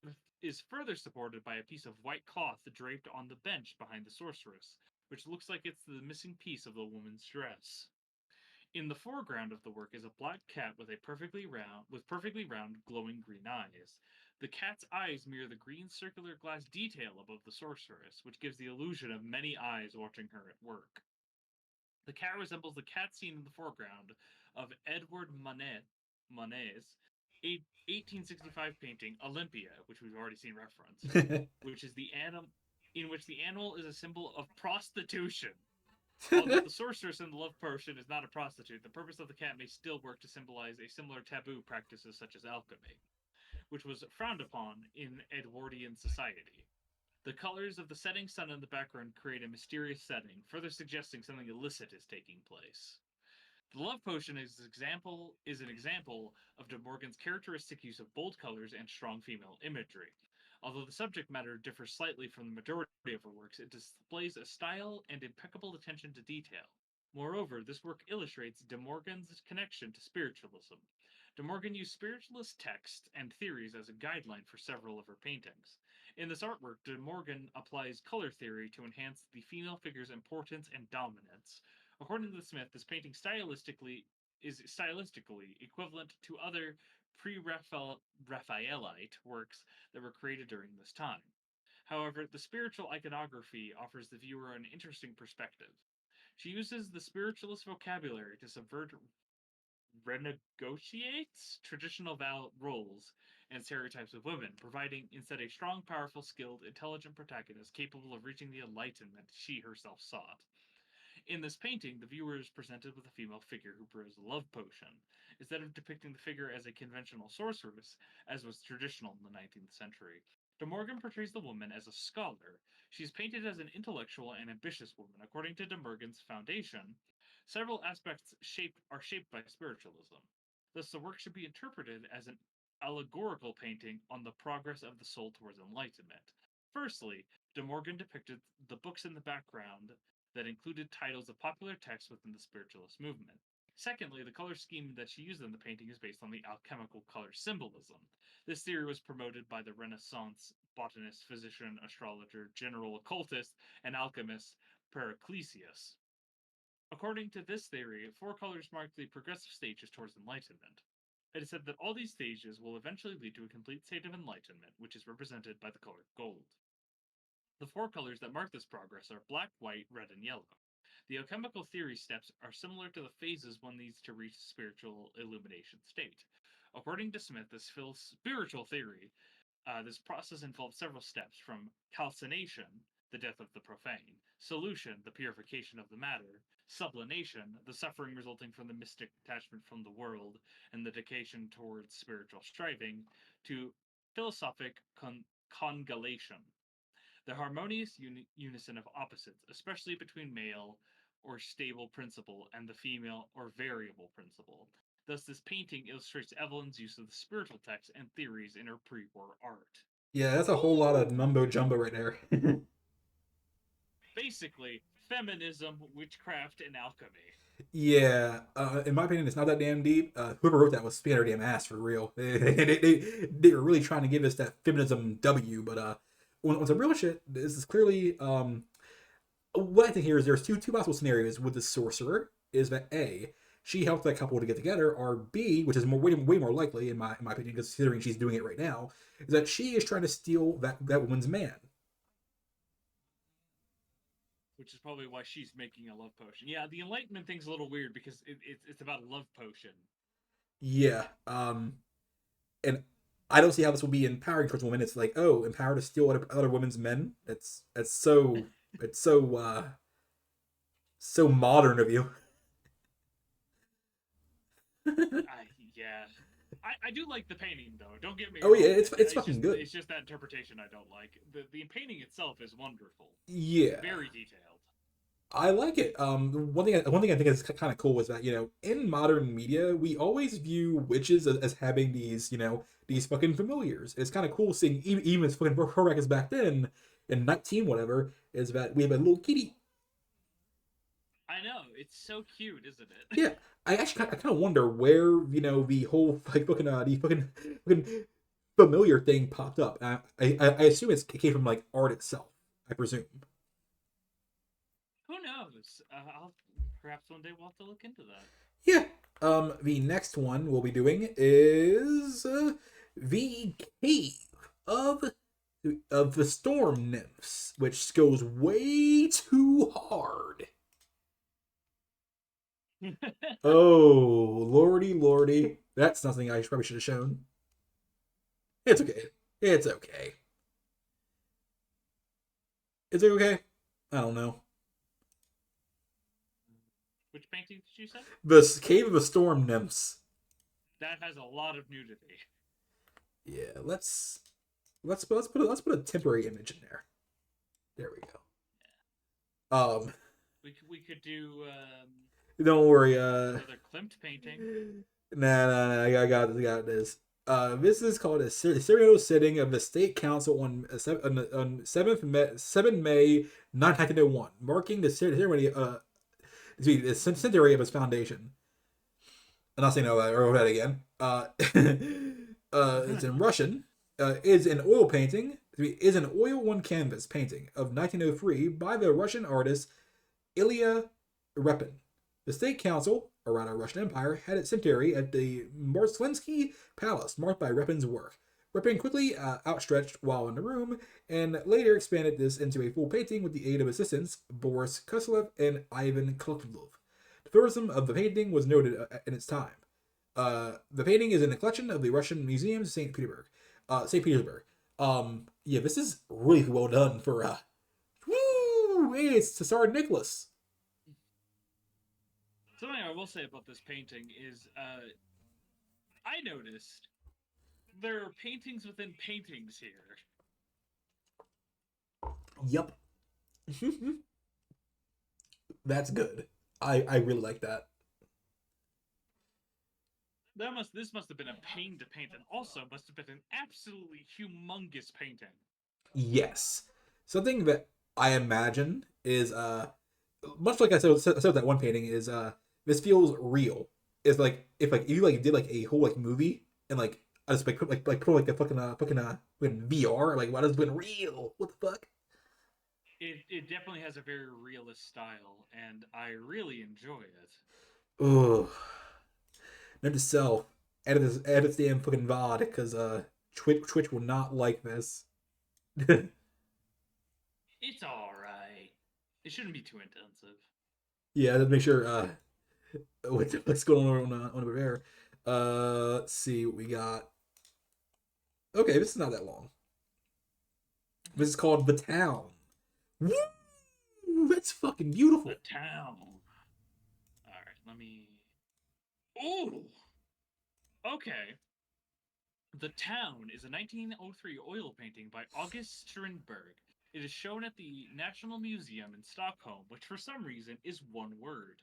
is further supported by a piece of white cloth draped on the bench behind the sorceress, which looks like it's the missing piece of the woman's dress. In the foreground of the work is a black cat with perfectly round, glowing green eyes. The cat's eyes mirror the green circular glass detail above the sorceress, which gives the illusion of many eyes watching her at work. The cat resembles the cat seen in the foreground of Edward Monet's 1865 painting Olympia, which we've already seen referenced, which is in which the animal is a symbol of prostitution. Although the sorceress in the love potion is not a prostitute, the purpose of the cat may still work to symbolize a similar taboo practices such as alchemy, which was frowned upon in Edwardian society. The colors of the setting sun in the background create a mysterious setting, further suggesting something illicit is taking place. The love potion is an example of De Morgan's characteristic use of bold colors and strong female imagery. Although the subject matter differs slightly from the majority of her works, it displays a style and impeccable attention to detail. Moreover, this work illustrates De Morgan's connection to spiritualism. De Morgan used spiritualist texts and theories as a guideline for several of her paintings. In this artwork, De Morgan applies color theory to enhance the female figure's importance and dominance. According to the Smith, this painting stylistically equivalent to other pre-Raphaelite works that were created during this time. However, the spiritual iconography offers the viewer an interesting perspective. She uses the spiritualist vocabulary to subvert renegotiates traditional roles and stereotypes of women, providing instead a strong, powerful, skilled, intelligent protagonist capable of reaching the enlightenment she herself sought. In this painting, the viewer is presented with a female figure who brews a love potion, instead of depicting the figure as a conventional sorceress, as was traditional in the 19th century. De Morgan portrays the woman as a scholar. She is painted as an intellectual and ambitious woman. According to De Morgan's foundation, several aspects are shaped by spiritualism. Thus, the work should be interpreted as an allegorical painting on the progress of the soul towards enlightenment. Firstly, De Morgan depicted the books in the background that included titles of popular texts within the spiritualist movement. Secondly, the color scheme that she used in the painting is based on the alchemical color symbolism. This theory was promoted by the Renaissance botanist, physician, astrologer, general occultist, and alchemist Paracelsus. According to this theory, four colors mark the progressive stages towards enlightenment. It is said that all these stages will eventually lead to a complete state of enlightenment, which is represented by the color gold. The four colors that mark this progress are black, white, red, and yellow. The alchemical theory steps are similar to the phases one needs to reach the spiritual illumination state. According to Smith, this spiritual theory, this process involves several steps from calcination, the death of the profane, solution, the purification of the matter, sublimation, the suffering resulting from the mystic detachment from the world and the dedication towards spiritual striving, to philosophic congelation, the harmonious unison of opposites, especially between male or stable principle and the female or variable principle. Thus, this painting illustrates Evelyn's use of the spiritual texts and theories in her pre war art. Yeah, that's a whole lot of Woo! mumbo jumbo right there. Basically, feminism, witchcraft, and alchemy. Yeah, in my opinion, it's not that damn deep. Whoever wrote that was spinning their damn ass for real. They were really trying to give us that feminism W, but on some real shit, this is clearly what I think here is there's two possible scenarios with the sorcerer. Is that A, she helped that couple to get together, or B, which is way more likely in my opinion, considering she's doing it right now, is that she is trying to steal that woman's man. Which is probably why she's making a love potion. Yeah, the enlightenment thing's a little weird because it's about a love potion. Yeah, and I don't see how this will be empowering towards women. It's like, oh, empower to steal other women's men. It's so modern of you. Yeah. I do like the painting though. Don't get me Oh wrong. yeah, it's fucking good. It's just that interpretation I don't like. The painting itself is wonderful. Yeah, Very detailed. I like it. One thing I think is kind of cool is that in modern media we always view witches as having these fucking familiars. It's kind of cool seeing even as fucking horror records back then in 19 whatever is that we have a little kitty. I know, it's so cute, isn't it? Yeah, I kind of wonder where the whole like fucking familiar thing popped up. I assume it came from like art itself. I presume. Who knows? I'll perhaps one day we'll have to look into that. Yeah. The next one we'll be doing is the cave of the storm nymphs, which goes way too hard. Oh, lordy, lordy. That's something I probably should have shown. It's okay. It's okay. Is it okay? I don't know. Which painting did you say? The Cave of the Storm Nymphs. That has a lot of nudity. Yeah, let's put a temporary image in there. There we go. We could do Don't worry. another Klimt painting. Nah. I got this. This is called a ceremonial sitting of the State Council on 7 May 1901, marking the ceremony the centenary of its foundation. I'm not saying that again. It's in Russian. Is an oil painting. Is an oil on canvas painting of 1903 by the Russian artist Ilya Repin. The State Council around our Russian Empire had its centenary at the Marslinsky Palace, marked by Repin's work. Repin quickly outstretched while in the room, and later expanded this into a full painting with the aid of assistants Boris Kuslev and Ivan Kolokov. The tourism of the painting was noted in its time. The painting is in the collection of the Russian Museum St. Petersburg. Yeah, this is really well done for woo! Hey, it's Tsar Nicholas. Something I will say about this painting is I noticed there are paintings within paintings here. Yep. That's good. I really like that. This must have been a pain to paint, and also must have been an absolutely humongous painting. Yes. Something that I imagine is much like I said that one painting is this feels real. It's like if like you like did like a whole like movie and like I just like put like a fucking in VR, like why does it been real? What the fuck? It definitely has a very realist style, and I really enjoy it. Ugh. Note to self, edit this damn fucking VOD because Twitch will not like this. It's all right. It shouldn't be too intensive. Yeah, let's make sure what's going on over there. Let's see what we got. Okay, this is not that long. This is called The Town. Woo! That's fucking beautiful. The town. All right, let me. Ooh. Okay. The Town is a 1903 oil painting by August Strindberg. It is shown at the National Museum in Stockholm, which for some reason is one word.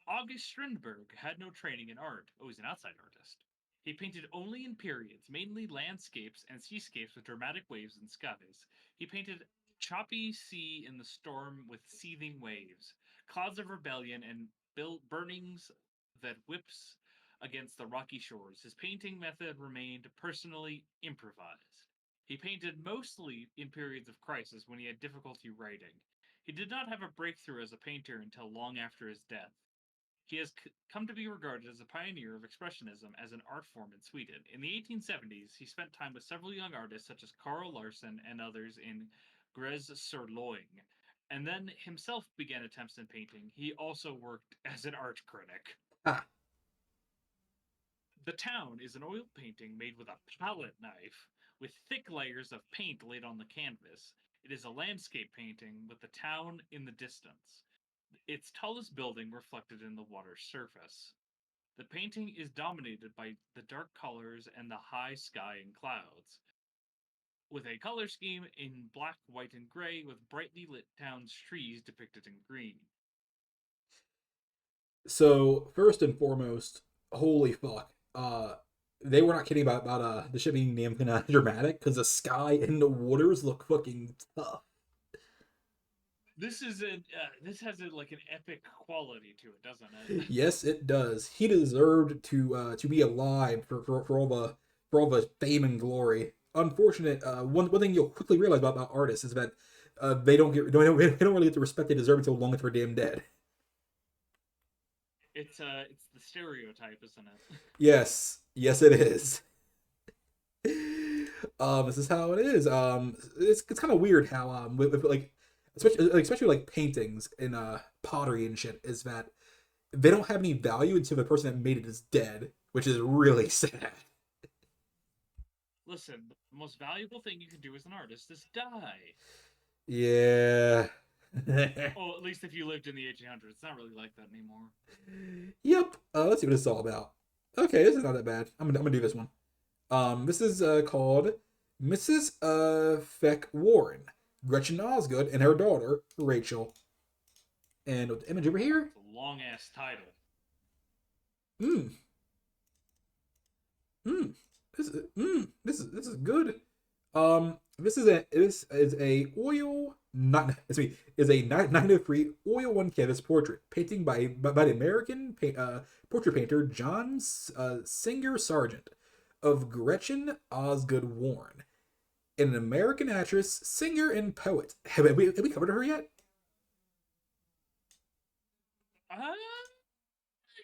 August Strindberg had no training in art. Oh, he's an outside artist. He painted only in periods, mainly landscapes and seascapes with dramatic waves and skies. He painted choppy sea in the storm with seething waves, clouds of rebellion, and burnings that whips against the rocky shores. His painting method remained personally improvised. He painted mostly in periods of crisis when he had difficulty writing. He did not have a breakthrough as a painter until long after his death. He has come to be regarded as a pioneer of Expressionism as an art form in Sweden. In the 1870s, he spent time with several young artists such as Carl Larsson and others in Gräs sur Loing, and then himself began attempts in painting. He also worked as an art critic. Ah, The Town is an oil painting made with a palette knife, with thick layers of paint laid on the canvas. It is a landscape painting with the town in the distance, its tallest building reflected in the water's surface. The painting is dominated by the dark colors and the high sky and clouds, with a color scheme in black, white, and gray, with brightly lit town's trees depicted in green. so first and foremost, holy fuck. They were not kidding about the ship being damn dramatic because the sky and the waters look fucking tough. This has like an epic quality to it, doesn't it? Yes, it does. He deserved to be alive for all the fame and glory. Unfortunate. One thing you'll quickly realize about artists is that they don't really get the respect they deserve until long after they're damn dead. It's the stereotype, isn't it? Yes, yes, it is. This is how it is. It's kind of weird how with like especially like paintings and pottery and shit is that they don't have any value until the person that made it is dead, which is really sad. Listen, the most valuable thing you can do as an artist is die. Yeah. Oh, at least if you lived in the 1800s. It's not really like that anymore. Yep. Let's see what this is all about. Okay, this is not that bad. I'm gonna do this one. This is called Mrs. Feck Warren, Gretchen Osgood, and her daughter Rachel. And with the image over here, It's a long ass title. mm, mm, this is good. This is a oil not excuse me is a 903 oil on canvas portrait painting by the American portrait painter John Singer Sargent of Gretchen Osgood Warren, an American actress, singer, and poet. Have we covered her yet? I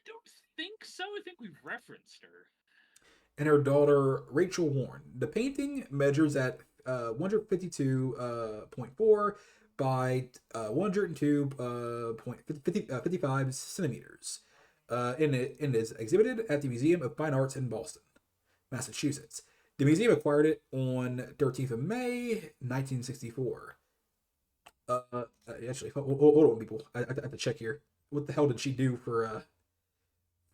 don't think so. I think we've referenced her. And her daughter Rachel Warren. The painting measures at 152.4 by 102.55 centimeters. And it is exhibited at the Museum of Fine Arts in Boston, Massachusetts. The museum acquired it on 13th of May, 1964. Actually, hold on, people. I have to check here. What the hell did she do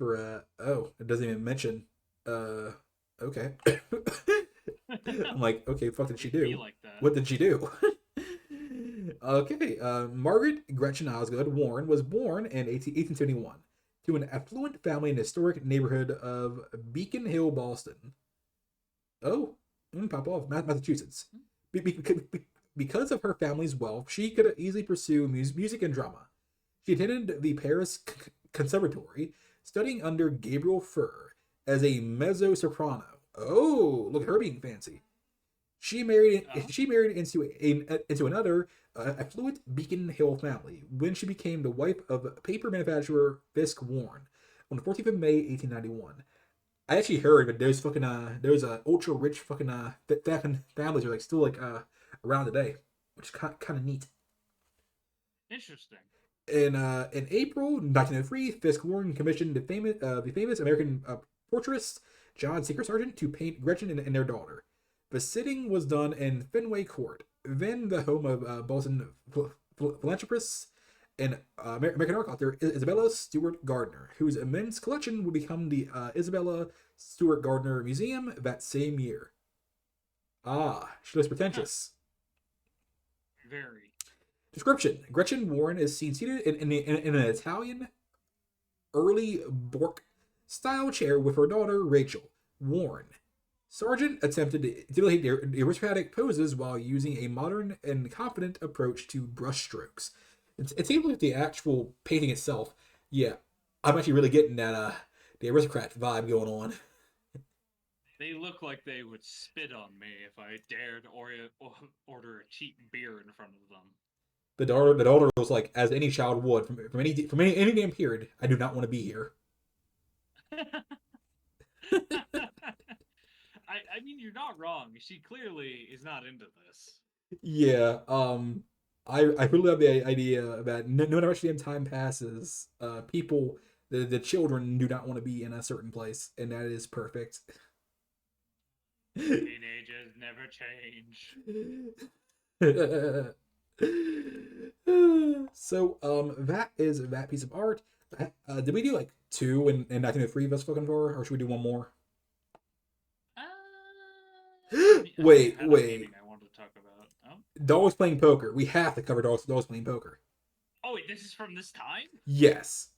oh, it doesn't even mention okay. I'm like, okay, fuck did she Be do? like that. What did she do? Okay, Margaret Gretchen Osgood Warren was born in 1871 to an affluent family in the historic neighborhood of Beacon Hill, Boston. Oh, pop off, Massachusetts. Because of her family's wealth, she could easily pursue music and drama. She attended the Paris Conservatory, studying under Gabriel Furr as a mezzo soprano. Oh, look at her being fancy. She married. Oh. She married into another affluent Beacon Hill family when she became the wife of paper manufacturer Fisk Warren on the 14th of May, 1891. I actually heard that there's ultra rich fucking families are like still like around today, which is kind of neat. Interesting. In April 1903, Fisk Warren commissioned the famous American portraitist John Singer Sargent to paint Gretchen and their daughter. The sitting was done in Fenway Court, then the home of Boston philanthropist and American art author Isabella Stewart Gardner, whose immense collection would become the Isabella Stewart Gardner Museum that same year. Ah, she looks pretentious. Very. Description: Gretchen Warren is seen seated in an Italian early Baroque style chair with her daughter Rachel Warren. Sargent attempted to emulate the aristocratic poses while using a modern and confident approach to brushstrokes. It seems like the actual painting itself, yeah, I'm actually really getting that the aristocrat vibe going on. They look like they would spit on me if I dared order a cheap beer in front of them. The daughter was like, as any child would from any damn period. I do not want to be here. I mean, you're not wrong. She clearly is not into this. Yeah. I really love the idea that no matter how much damn time passes, people the children do not want to be in a certain place, and that is perfect. Teenagers never change. So that is that piece of art. Did we do like two and 1903 best fucking for, or should we do one more? Wait, I had a wait. painting I wanted to talk about. Oh, Dogs playing poker. We have to cover dogs playing poker. oh wait, this is from this time? Yes.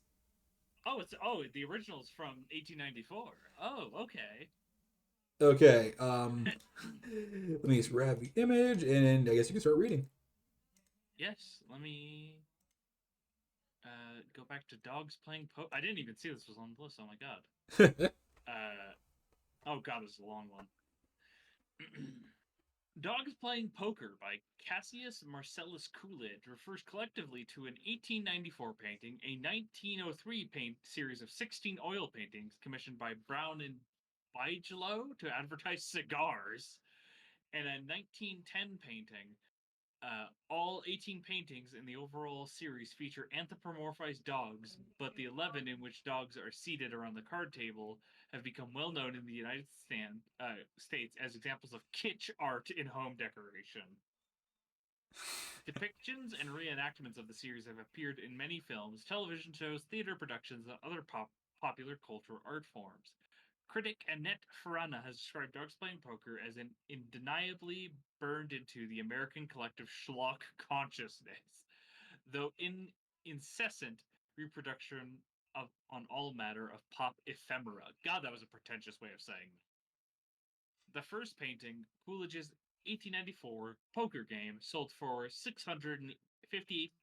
The original's from 1894. Oh, okay. Okay. Let me just grab the image, and I guess you can start reading. Yes, let me go back to dogs playing poker. I didn't even see this was on the list. Oh my god. Uh, oh god, this is a long one. Dogs Playing Poker by Cassius Marcellus Coolidge refers collectively to an 1894 painting, a 1903 paint series of 16 oil paintings commissioned by Brown and Bigelow to advertise cigars, and a 1910 painting. All 18 paintings in the overall series feature anthropomorphized dogs, but the 11 in which dogs are seated around the card table have become well known in the States as examples of kitsch art in home decoration. Depictions and reenactments of the series have appeared in many films, television shows, theater productions, and other popular cultural art forms. Critic Annette Farana has described Dogs Playing Poker as an undeniably burned into the American collective schlock consciousness, though incessant reproduction of on all matter of pop ephemera. God, that was a pretentious way of saying that. The first painting, Coolidge's 1894 poker game, sold for $658,000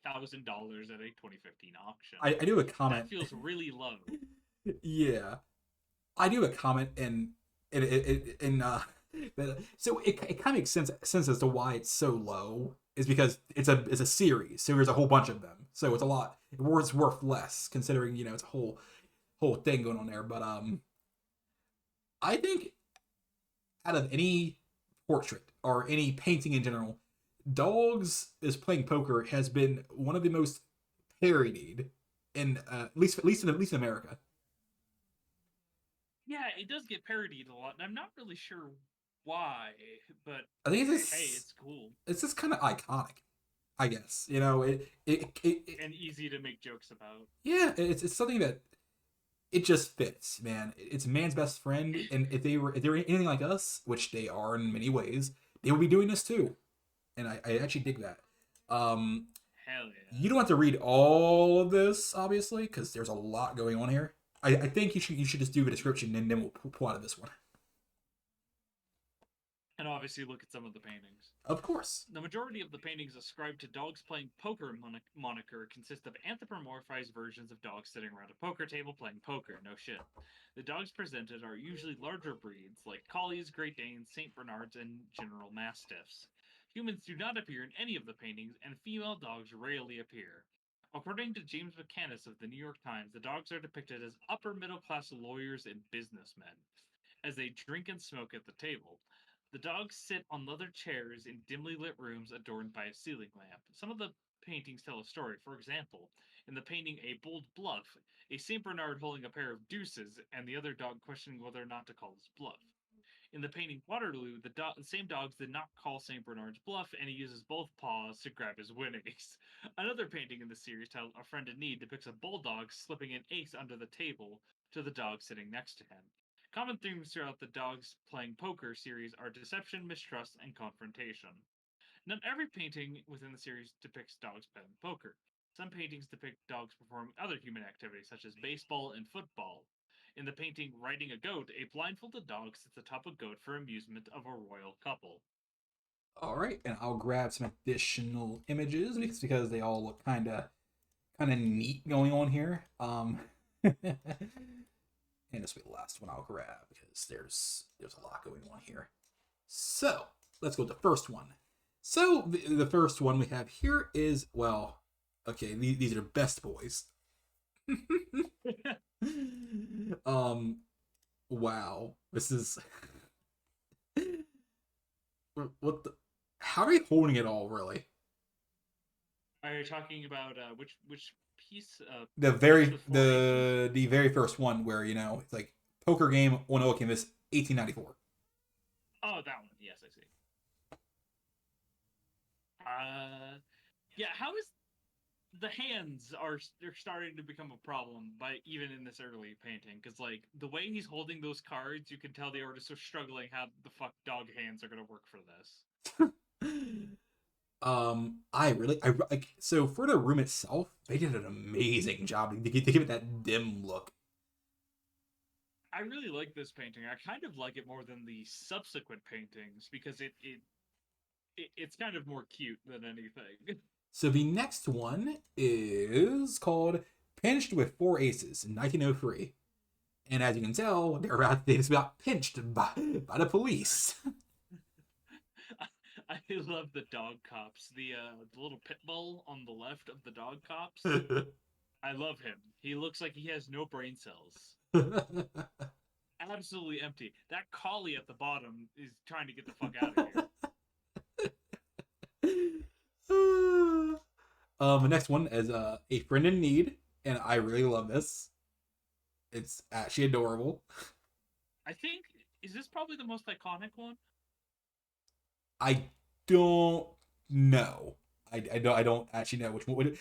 at a 2015 auction. I do a That comment. feels really low. Yeah, I do a comment so it kind of makes sense as to why it's so low is because it's a series, so there's a whole bunch of them, so it's a lot. It's worth less considering it's a whole thing going on there. But I think out of any portrait or any painting in general, dogs is playing poker has been one of the most parodied in at least in America. Yeah, it does get parodied a lot, and I'm not really sure why, but I think hey, it's it's cool it's just kind of iconic. I guess it and easy to make jokes about. yeah, it's something that it just fits, man. It's man's best friend, and if they were anything like us, which they are in many ways, they would be doing this too, and I actually dig that. Um, Hell yeah. you don't have to read all of this, obviously, because there's a lot going on here. I think you should just do a description, and then we'll pull out of this one. And obviously, look at some of the paintings. Of course. The majority of the paintings ascribed to Dogs Playing Poker moniker consist of anthropomorphized versions of dogs sitting around a poker table playing poker. No shit. The dogs presented are usually larger breeds like Collies, Great Danes, St. Bernards, and General Mastiffs. Humans do not appear in any of the paintings, and female dogs rarely appear. According to James McCannis of the New York Times, the dogs are depicted as upper middle class lawyers and businessmen as they drink and smoke at the table. The dogs sit on leather chairs in dimly lit rooms adorned by a ceiling lamp. Some of the paintings tell a story. For example, in the painting A Bold Bluff, a St. Bernard holding a pair of deuces and the other dog questioning whether or not to call his bluff. In the painting Waterloo, the same dogs did not call St. Bernard's bluff, and he uses both paws to grab his winnings. Another painting in the series, titled A Friend in Need, depicts a bulldog slipping an ace under the table to the dog sitting next to him. Common themes throughout the Dogs Playing Poker series are deception, mistrust, and confrontation. Not every painting within the series depicts dogs playing poker. Some paintings depict dogs performing other human activities, such as baseball and football. In the painting Riding a Goat, a blindfolded dog sits atop a goat for amusement of a royal couple. All right, and I'll grab some additional images because they all look kind of neat going on here. And this will be the last one I'll grab because there's a lot going on here. So let's go to the first one. So the first one we have here is okay. These are best boys. um, wow, this is what the. How are you holding it all, really? Are you talking about which piece? The Peach very with four aces? the very first one where it's like poker game on Oil Canvas 1894. Oh, that one. Yes, I see. Yeah. How is the hands are they're starting to become a problem by even in this early painting because like the way he's holding those cards you can tell the artists are struggling how the fuck dog hands are going to work for this. I like so for the room itself, they did an amazing job to give it that dim look. I really like this painting. I kind of like it more than the subsequent paintings because it's kind of more cute than anything. So the next one is called Pinched with Four Aces in 1903. And as you can tell, they just got pinched by the police. I love the dog cops. The little pit bull on the left of the dog cops. I love him. He looks like he has no brain cells. Absolutely empty. That collie at the bottom is trying to get the fuck out of here. The next one is A Friend in Need, and I really love this. It's actually adorable. I think is this probably the most iconic one? I don't know. I don't actually know which one would.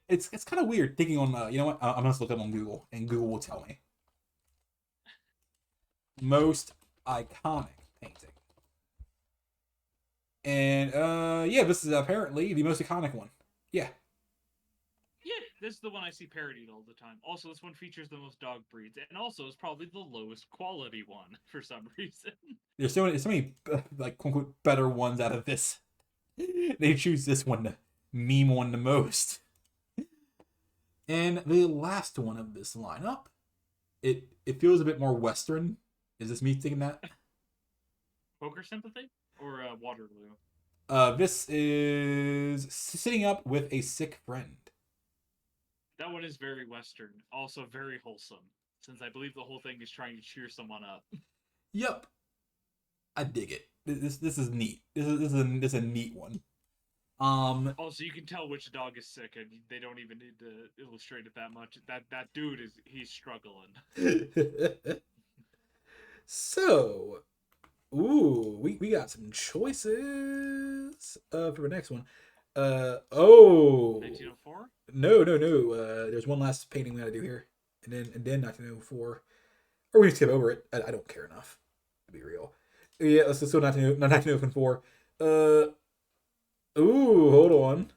It's kind of weird thinking on. You know what? I'm gonna look up on Google, and Google will tell me. Most iconic painting. And yeah, this is apparently the most iconic one. Yeah. Yeah, this is the one I see parodied all the time. Also, this one features the most dog breeds, and also is probably the lowest quality one for some reason. There's so many like quote unquote better ones out of this. They choose this one to meme one the most. And the last one of this lineup, it feels a bit more Western. Is this me thinking that? Poker sympathy or Waterloo? This is sitting up with a sick friend. That one is very Western, also very wholesome, since I believe the whole thing is trying to cheer someone up. Yep, I dig it. This is neat. This is a neat one. Also, you can tell which dog is sick, and they don't even need to illustrate it that much. That dude he's struggling. So, ooh, we got some choices for the next one. Oh, 1904. no. There's one last painting we gotta do here, and then 1904, or we can skip over it. I don't care enough to be real. Yeah, let's go 1904. Ooh, hold on.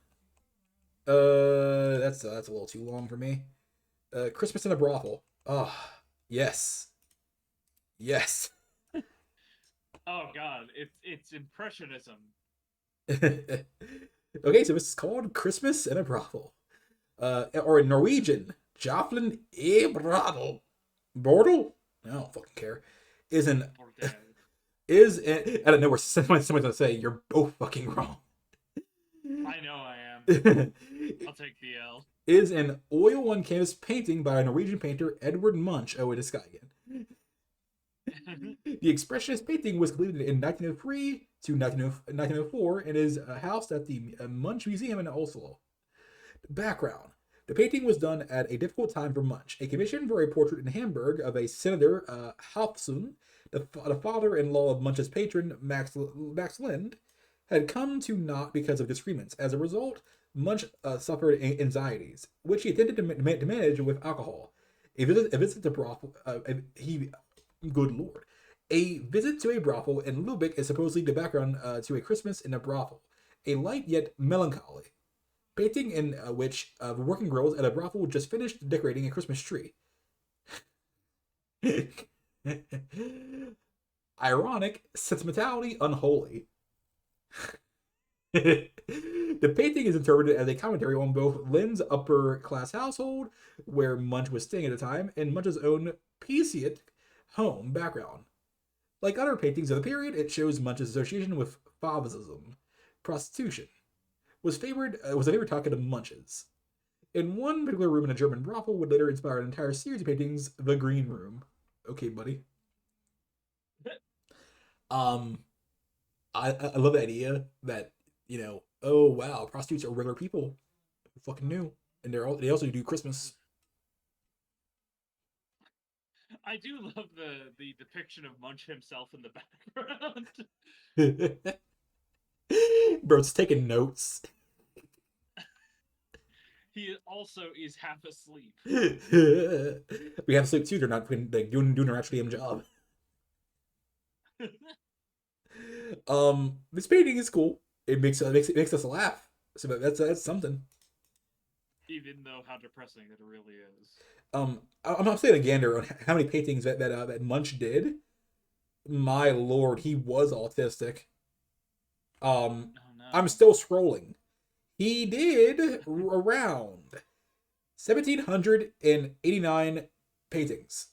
That's a little too long for me. Christmas in a brothel. Oh, yes. Yes. Oh God, it's impressionism. Okay, so this is called Christmas in a brothel. Or in Norwegian, Joplin e brothel. Bordel? I don't fucking care. Is an Or dead. I don't know where someone's gonna say you're both fucking wrong. I know I am. I'll take the L. Is an oil on canvas painting by a Norwegian painter Edward Munch. Oh, it is Sky again. The Expressionist painting was completed in 1903 to 1904 and is housed at the Munch Museum in Oslo. Background. The painting was done at a difficult time for Munch. A commission for a portrait in Hamburg of a Senator Halfsun, the father-in-law of Munch's patron Max Lind, had come to naught because of disagreements. As a result, Munch suffered anxieties, which he attempted to manage with alcohol. A visit to brothel. Good lord. A visit to a brothel in Lübeck is supposedly the background to A Christmas in a Brothel, a light yet melancholy painting in which working girls at a brothel just finished decorating a Christmas tree. Ironic, sentimentality unholy. The painting is interpreted as a commentary on both Lynn's upper class household, where Munch was staying at the time, and Munch's own peasant home background. Like other paintings of the period, it shows Munch's association with Fauvism, prostitution. Was a favorite topic of Munch's. In one particular room in a German brothel would later inspire an entire series of paintings, The Green Room. Okay, buddy. I love the idea that, oh wow, prostitutes are regular people. Who fucking knew? And they also do Christmas. I do love the depiction of Munch himself in the background. Bro's taking notes. He also is half asleep. We have sleep too. They're not doing their actual damn job. This painting is cool. It makes us laugh. So that's something. Even though how depressing it really is. I'm not saying a gander on how many paintings that Munch did. My lord, he was autistic. Oh no. I'm still scrolling. He did around 1,789 paintings.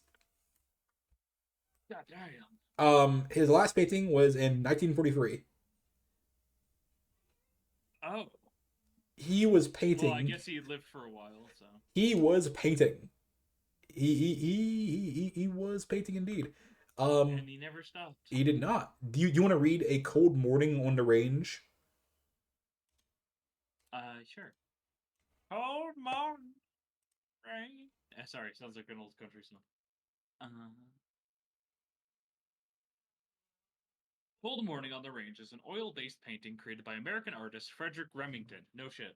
God damn. His last painting was in 1943. Oh. He was Well, I painting. guess he lived for a while, so. He was painting. He was painting indeed. Um, And he never stopped. he did not. Do you want to read A Cold Morning on the Range? Sure. Cold morning rain. Sorry, sounds like an old country song. Uh, Cold Morning on the Range is an oil-based painting created by American artist Frederick Remington. No shit.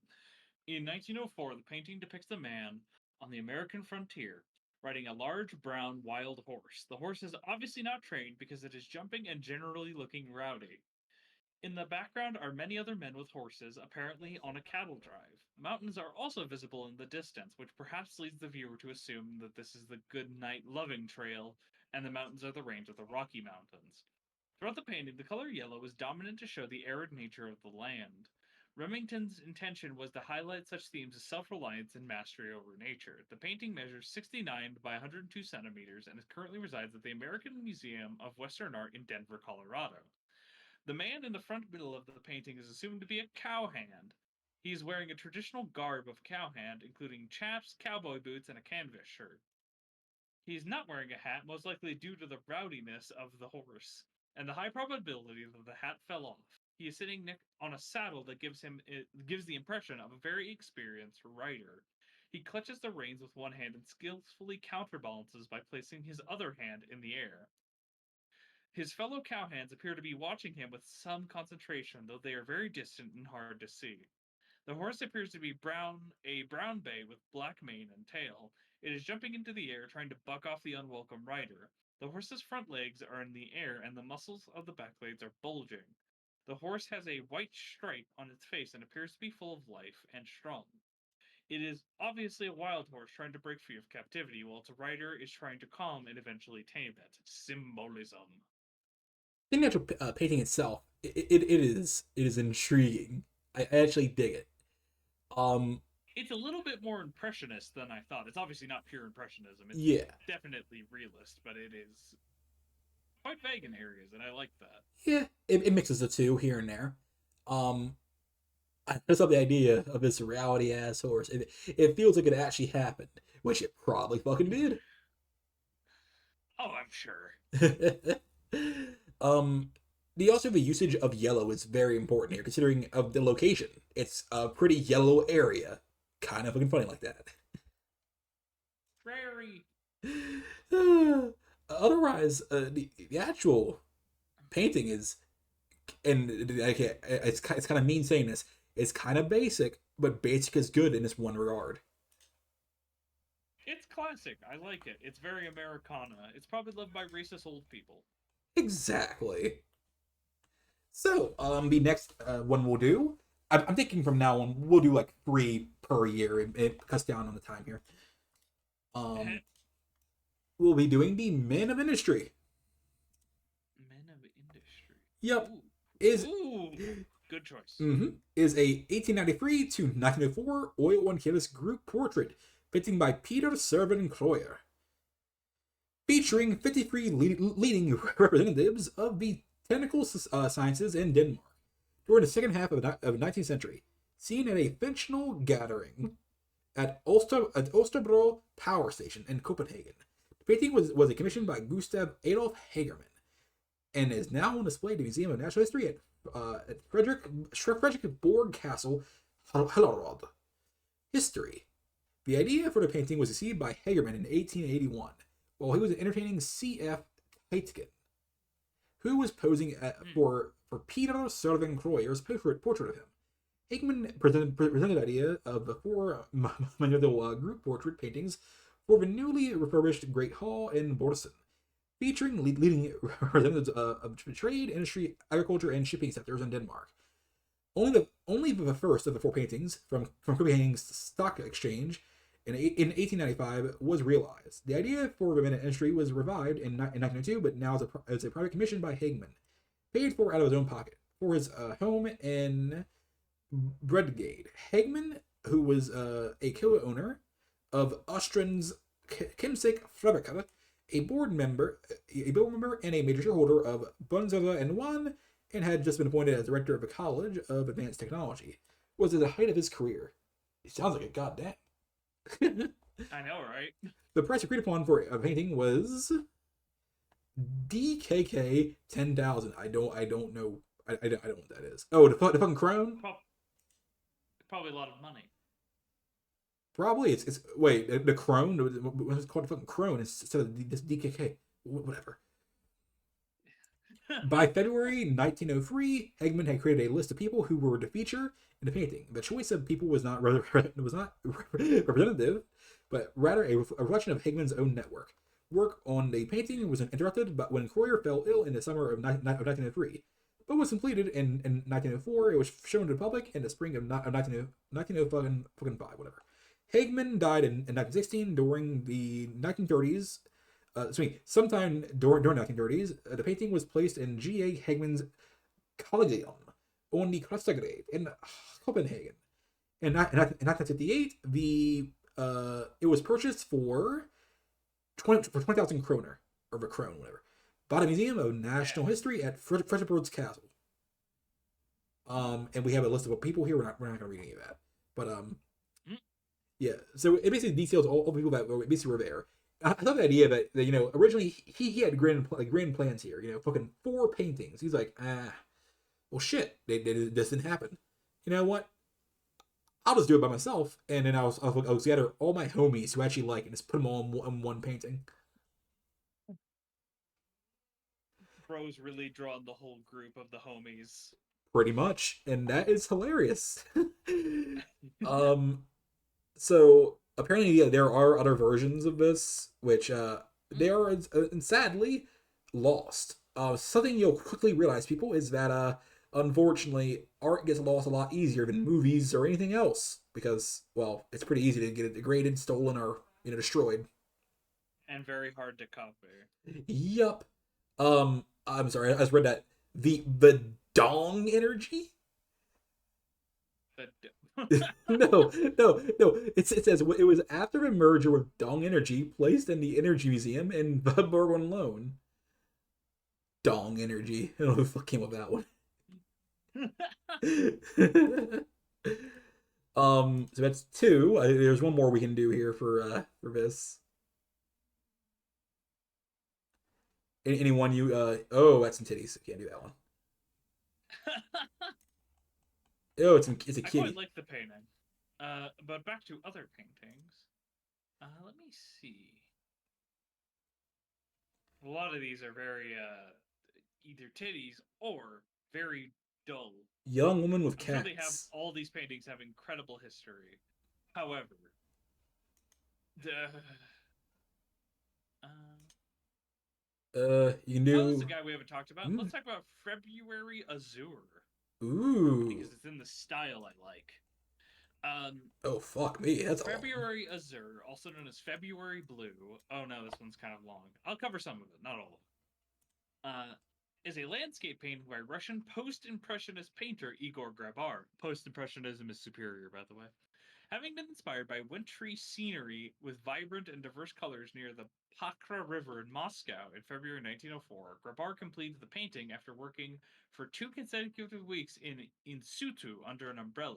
In 1904, the painting depicts a man on the American frontier riding a large brown wild horse. The horse is obviously not trained because it is jumping and generally looking rowdy. In the background are many other men with horses, apparently on a cattle drive. Mountains are also visible in the distance, which perhaps leads the viewer to assume that this is the Good Night Loving Trail, and the mountains are the range of the Rocky Mountains. Throughout the painting, the color yellow is dominant to show the arid nature of the land. Remington's intention was to highlight such themes as self reliance and mastery over nature. The painting measures 69 by 102 centimeters and currently resides at the American Museum of Western Art in Denver, Colorado. The man in the front middle of the painting is assumed to be a cowhand. He is wearing a traditional garb of cowhand, including chaps, cowboy boots, and a canvas shirt. He is not wearing a hat, most likely due to the rowdiness of the horse, and the high probability that the hat fell off. He is sitting on a saddle that gives the impression of a very experienced rider. He clutches the reins with one hand and skillfully counterbalances by placing his other hand in the air. His fellow cowhands appear to be watching him with some concentration, though they are very distant and hard to see. The horse appears to be a brown bay with black mane and tail. It is jumping into the air, trying to buck off the unwelcome rider. The horse's front legs are in the air, and the muscles of the back legs are bulging. The horse has a white stripe on its face and appears to be full of life and strong. It is obviously a wild horse trying to break free of captivity, while its rider is trying to calm and eventually tame it. Symbolism. The actual painting itself, it is intriguing. I actually dig it. Um, It's a little bit more impressionist than I thought. It's obviously not pure impressionism. It's yeah, definitely realist, but it is quite vague in areas, and I like that. yeah, it mixes the two here and there. Um, I just love the idea of this reality ass horse. It feels like it actually happened, which it probably fucking did. Oh, I'm sure. um, the usage of yellow is very important here, considering of the location. It's a pretty yellow area, kind of fucking funny like that. Prairie. Otherwise, the actual painting is, and okay, it's kind of mean saying this. It's kind of basic, but basic is good in this one regard. It's classic. I like it. It's very Americana. It's probably loved by racist old people. Exactly. So, the next one we'll do, I'm thinking from now on we'll do like three per year. It cuts down on the time here. Um, we'll be doing the Men of Industry. Men of Industry. Yep, Ooh. is Ooh. Good choice. is a 1893 to 1904 oil and canvas group portrait painting by Peter Servan-Kroyer, featuring 53 leading representatives of the technical sciences in Denmark during the second half of the 19th century, seen at a fictional gathering at Osterbro Power Station in Copenhagen. The painting was commissioned by Gustav Adolf Hagerman and is now on display at the Museum of Natural History at Frederick Borg Castle, Hellerod. History. The idea for the painting was conceived by Hagerman in 1881, while he was entertaining C.F. Heitgen, who was posing for Peter Servan-Kroyer's portrait of him. Hagerman presented the idea of the four monumental group portrait paintings for the newly refurbished Great Hall in Borsen, featuring leading representatives of trade, industry, agriculture, and shipping sectors in Denmark. Only the first of the four paintings from Copenhagen's stock exchange in 1895 was realized. The idea for the Men of Industry was revived in 1992, but now as a private commission by Hageman, paid for out of his own pocket, for his home in Bredgade. Hagman, who was a co-owner of Ostrands Kimsik Fabrica, a board member and a major shareholder of Bunzilla and One, and had just been appointed as director of a college of advanced technology, was at the height of his career. He sounds like a goddamn. I know, right? The price agreed upon for a painting was DKK 10,000. I don't know. I don't know what that is. Oh, the fucking crown. Prob- Probably a lot of money. Probably it's wait the crone. What's it called? The fucking crone instead of this DKK. Whatever. By February 1903, Hegman had created a list of people who were to feature in the painting. The choice of people was not rather was not representative, but rather a reflection of Hegman's own network. Work on the painting was interrupted, but when Croyer fell ill in the summer of 1903, but was completed in 1904. It was shown to the public in the spring of 1905, whatever. Hagman died in 1916 during the 1930s. Sometime during 1930s, the painting was placed in G.A. Hagman's Collegium on the Klostergrave in Copenhagen. In 1958, it was purchased for 20,000 kroner, or a krone, whatever, by the Museum of National History at Frederiksborg Castle. And we have a list of people here. We're not gonna read any of that, but yeah. So it basically details all the people that basically were there. I love the idea that originally he had grand plans here. Fucking 4 paintings. He's like, well, shit, this didn't happen. You know what? I'll just do it by myself, and then I'll gather all my homies who actually like it and just put them all in one painting. Bro's really drawn the whole group of the homies. Pretty much, and that is hilarious. um, so apparently, yeah, there are other versions of this, which they are sadly lost. Something you'll quickly realize, people, is that unfortunately, art gets lost a lot easier than movies or anything else because, well, it's pretty easy to get it degraded, stolen, or destroyed. And very hard to copy. Yup. I'm sorry, I just read that the dong energy. But No, no, no. It says it was after a merger with Dong Energy, placed in the Energy Museum in Berwyn Loan. Dong Energy. I don't know who the fuck came up with that one. So that's two. There's one more we can do here for this. Anyone you oh, that's some titties. Can't do that one. Oh, it's a I quite kitty. like the painting. But back to other paintings. Let me see. A lot of these are very either titties or very dull. Young woman with I'm sure they have cats. all these paintings have incredible history. However, the You can oh, this is do. a guy we haven't talked about. Mm, Let's talk about February Azure ooh. because it's in the style I like. Um, Oh fuck me, that's all. February Azure, also known as February Blue. Oh no, this one's kind of long. I'll cover some of it, not all of it. Is a landscape painting by Russian post-impressionist painter Igor Grabar. Post-impressionism is superior, by the way. Having been inspired by wintry scenery with vibrant and diverse colors near the Pakra River in Moscow in February 1904, Grabar completed the painting after working for 2 consecutive weeks in situ under an umbrella,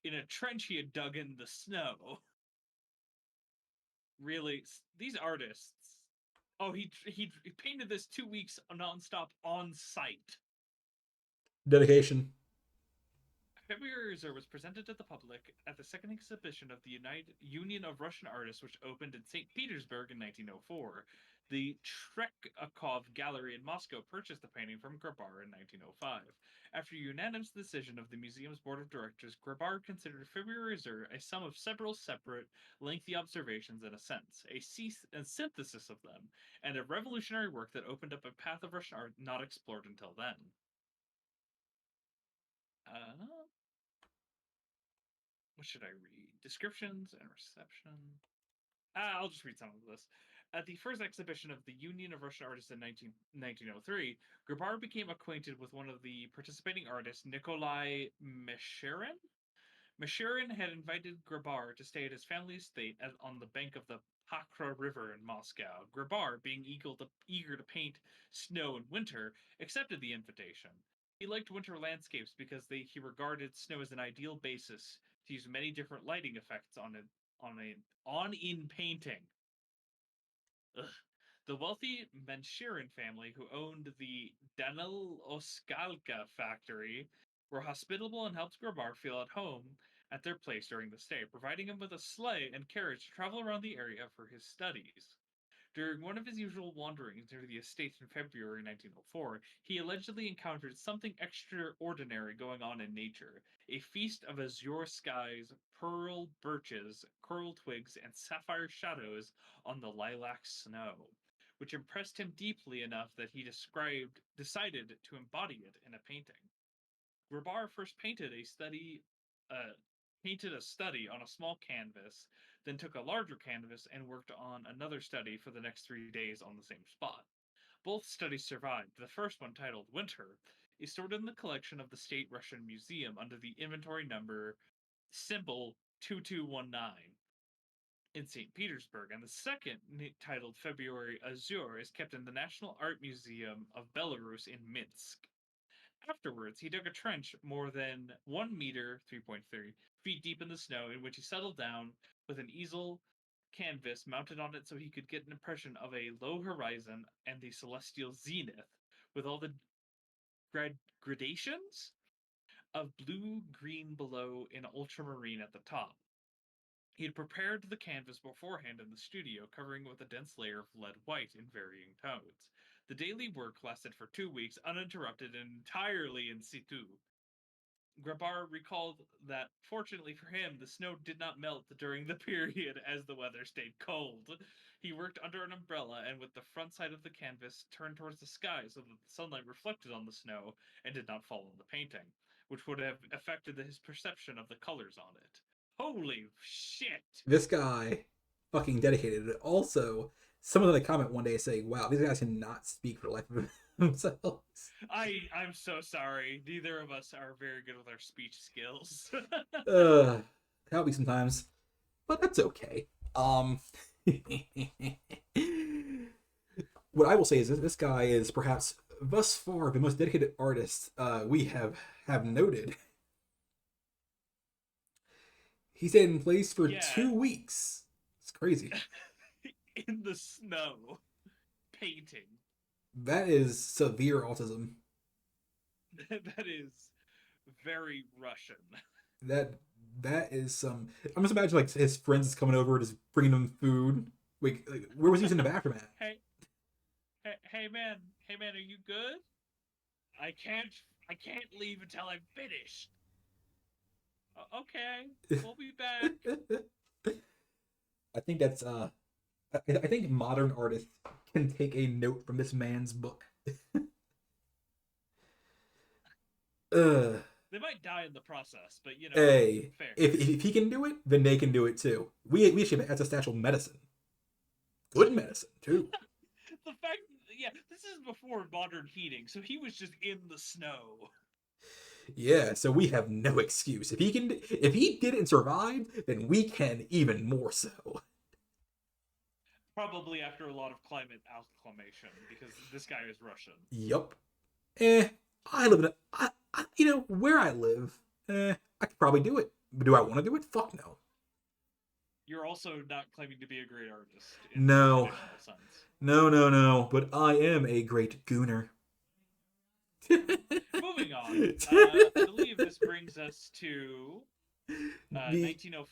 in a trench he had dug in the snow. Really, these artists. Oh, he painted this 2 weeks nonstop on site. Dedication. February Reserve was presented to the public at the second exhibition of the United Union of Russian Artists, which opened in St. Petersburg in 1904. The Trekhakov Gallery in Moscow purchased the painting from Grabar in 1905. After a unanimous decision of the museum's board of directors, Grabar considered February Reserve a sum of several separate, lengthy observations in a sense, a synthesis of them, and a revolutionary work that opened up a path of Russian art not explored until then. Uh, what should I read? Descriptions and reception. I'll just read some of this. At the first exhibition of the Union of Russian Artists in 1903, Grabar became acquainted with one of the participating artists, Nikolai Mesherin. Mesherin had invited Grabar to stay at his family estate on the bank of the Pakra River in Moscow. Grabar, being eager to paint snow in winter, accepted the invitation. He liked winter landscapes because he regarded snow as an ideal basis to use many different lighting effects on in painting. Ugh. The wealthy Mensherian family who owned the Daniloskalka factory were hospitable and helped Grabar feel at home at their place during the stay, providing him with a sleigh and carriage to travel around the area for his studies. During one of his usual wanderings near the estate in February 1904, he allegedly encountered something extraordinary going on in nature, a feast of azure skies, pearl birches, coral twigs, and sapphire shadows on the lilac snow, which impressed him deeply enough that he decided to embody it in a painting. Grabar first uh, painted a study on a small canvas, then took a larger canvas and worked on another study for the next 3 days on the same spot. Both studies survived. The first one, titled Winter, is stored in the collection of the State Russian Museum under the inventory number symbol 2219 in St. Petersburg, and the second, titled February Azure, is kept in the National Art Museum of Belarus in Minsk. Afterwards, he dug a trench more than 1 meter (3.3 feet) deep in the snow, in which he settled down with an easel canvas mounted on it so he could get an impression of a low horizon and the celestial zenith, with all the gradations of blue green below and ultramarine at the top. He had prepared the canvas beforehand in the studio, covering it with a dense layer of lead white in varying tones. The daily work lasted for 2 weeks, uninterrupted and entirely in situ. Grabar recalled that, fortunately for him, the snow did not melt during the period as the weather stayed cold. He worked under an umbrella and with the front side of the canvas turned towards the sky so that the sunlight reflected on the snow and did not fall on the painting, which would have affected his perception of the colors on it. Holy shit! This guy, fucking dedicated. Also, someone in the comment one day saying, "Wow, these guys cannot speak for the life of themselves." I'm so sorry. Neither of us are very good with our speech skills. Uh, help me sometimes, but that's okay. Um, what I will say is this guy is perhaps thus far the most dedicated artist we have noted. He stayed in place for Yeah, 2 weeks. It's crazy. in the snow, painting. That is severe autism. That is very Russian. That that is some. I'm just imagining like his friends is coming over, just bringing him food. Like where was he in the bathroom at? Hey, hey man, are you good? I can't, I can't leave until I'm finished. Okay, we'll be back. I think that's I think modern artists can take a note from this man's book. uh, They might die in the process, but hey, fair. if he can do it, then they can do it too. We should have ancestral medicine, good medicine too. The fact, yeah, this is before modern heating, so he was just in the snow. Yeah, so we have no excuse. If he did it and survived, then we can even more so. Probably after a lot of climate acclimation, because this guy is Russian. Yup. Eh, I live in where I live. I could probably do it. But do I want to do it? Fuck no. You're also not claiming to be a great artist in the No, traditional sense. no. But I am a great gooner. Moving on, I believe this brings us to The 1905.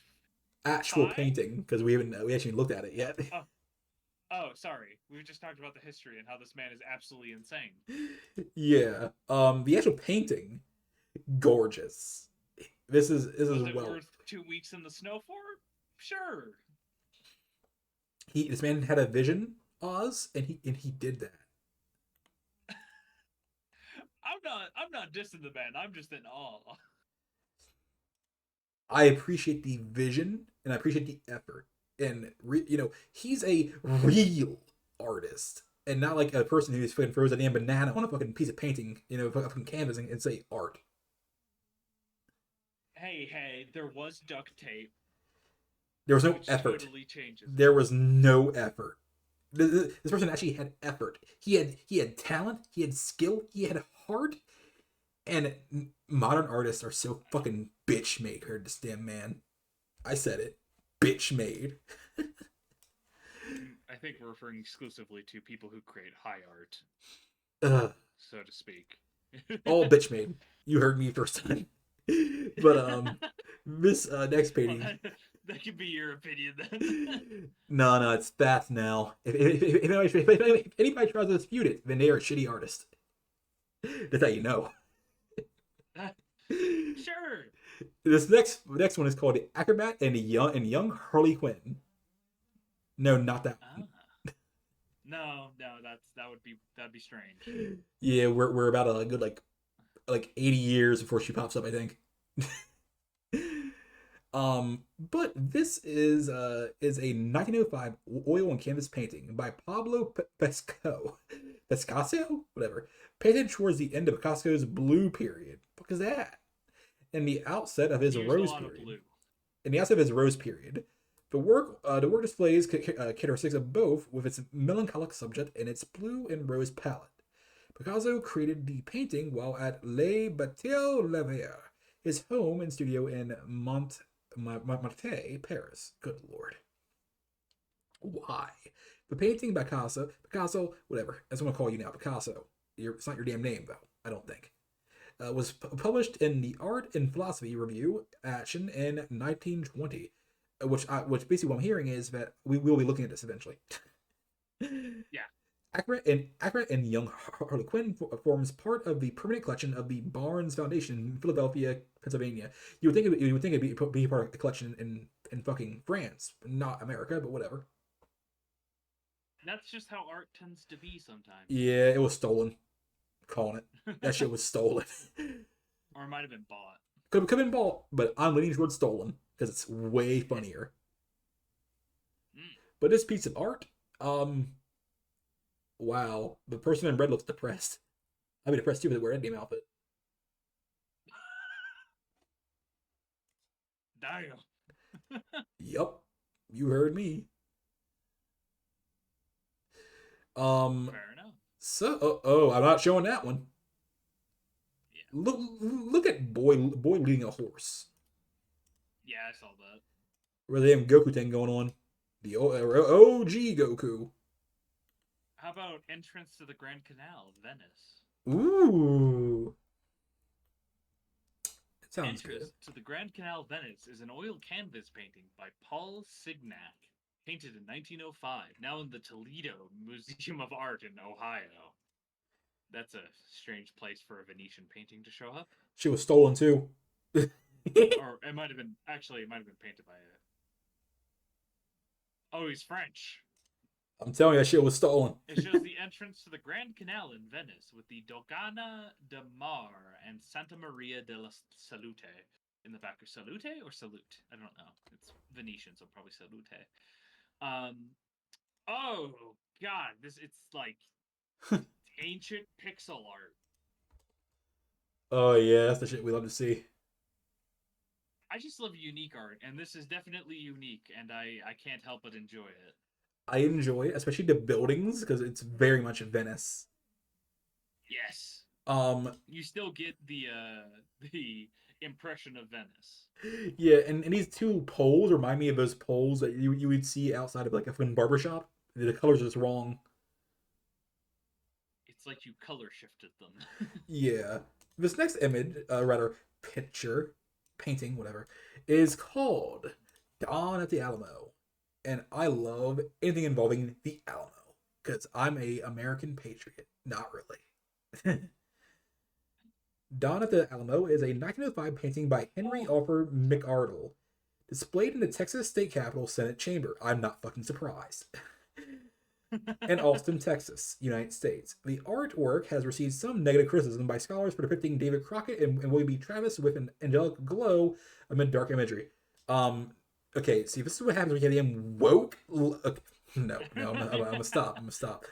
actual painting, because we actually looked at it yet. Oh, oh, sorry. We just talked about the history and how this man is absolutely insane. Yeah. The actual painting, gorgeous. This is Was it well. worth 2 weeks in the snow for? Sure. This man had a vision, Oz, and he did that. I'm not dissing the man. I'm just in awe. I appreciate the vision and I appreciate the effort. and he's a real artist, and not like a person who's fucking throws a damn banana on a fucking piece of painting, fucking canvas and say art. Hey, there was duct tape, There was no which effort. totally changes it. There was no effort. This person actually had effort. He had talent. He had skill. He had heart. And modern artists are so fucking bitch made. Heard this damn man. I said it. Bitch made. I think we're referring exclusively to people who create high art, Ugh. so to speak. All bitch made. You heard me first time. But this next Well, painting. that could be your opinion then. No, it's that now. If anybody tries to dispute it, then they are a shitty artist. That's how you know. Sure. This next one is called the Acrobat and young Harley Quinn. No, not that one. No, that'd be strange. Yeah, we're about a good like 80 years before she pops up, I think. But this is a 1905 oil and canvas painting by Pablo Picasso, whatever, painted towards the end of Picasso's blue period. What is that? And the outset of his He used a rose lot of period. blue. In the outset of his rose period. The work displays characteristics of both, with its melancholic subject and its blue and rose palette. Picasso created the painting while at Les Bateaux Laver, his home and studio in Montmartre, Paris. Good lord. Why? The painting by Picasso, whatever. That's what I'm gonna call you now, Picasso. It's not your damn name, though. I don't think. Was published in the Art and Philosophy Review Action in 1920, which basically what I'm hearing is that we will be looking at this eventually. Yeah. Accurate and Young Harley Quinn forms part of the permanent collection of the Barnes Foundation in Philadelphia, Pennsylvania. You would think it'd be part of the collection in fucking France, not America, but whatever. That's just how art tends to be sometimes. Yeah, it was stolen. I'm calling it. That shit was stolen. Or it might have been bought. Could have been bought, but I'm leaning towards stolen because it's way funnier. But this piece of art, wow, the person in red looks depressed. I'd be depressed too if they wear a endgame outfit. Damn. Yup, you heard me. Fair enough. So, I'm not showing that one. Yeah. Look at boy leading a horse. Yeah, I saw that. Where they have Goku thing going on. The OG Goku. How about entrance to the Grand Canal, Venice? Ooh. That sounds Entrance good. to the Grand Canal, Venice is an oil canvas painting by Paul Signac, painted in 1905, now in the Toledo Museum of Art in Ohio. That's a strange place for a Venetian painting to show up. She was stolen too. Or it might have been painted by a. Oh, he's French. I'm telling you, that shit was stolen. It shows the entrance to the Grand Canal in Venice with the Dogana de Mar and Santa Maria della Salute in the back. Or Salute or Salute? I don't know. It's Venetian, so probably Salute. Oh god, it's like ancient pixel art. Oh yeah, that's the shit we love to see. I just love unique art, and this is definitely unique, and I can't help but enjoy it. I enjoy it, especially the buildings, because it's very much Venice. Yes. You still get the impression of Venice. Yeah, and these two poles remind me of those poles that you would see outside of like a fucking barbershop. The colors are just wrong. It's like you color shifted them. Yeah. This next image, rather picture, painting, whatever, is called Dawn at the Alamo. And I love anything involving the Alamo. Because I'm a American patriot. Not really. Dawn at the Alamo is a 1905 painting by Henry Arthur McArdle, displayed in the Texas State Capitol Senate chamber. I'm not fucking surprised. In Austin, Texas, United States. The artwork has received some negative criticism by scholars for depicting David Crockett and William B. Travis with an angelic glow amid dark imagery. Okay, see, this is what happens when you get damn woke. Okay, no, I'm gonna stop. I'm gonna stop.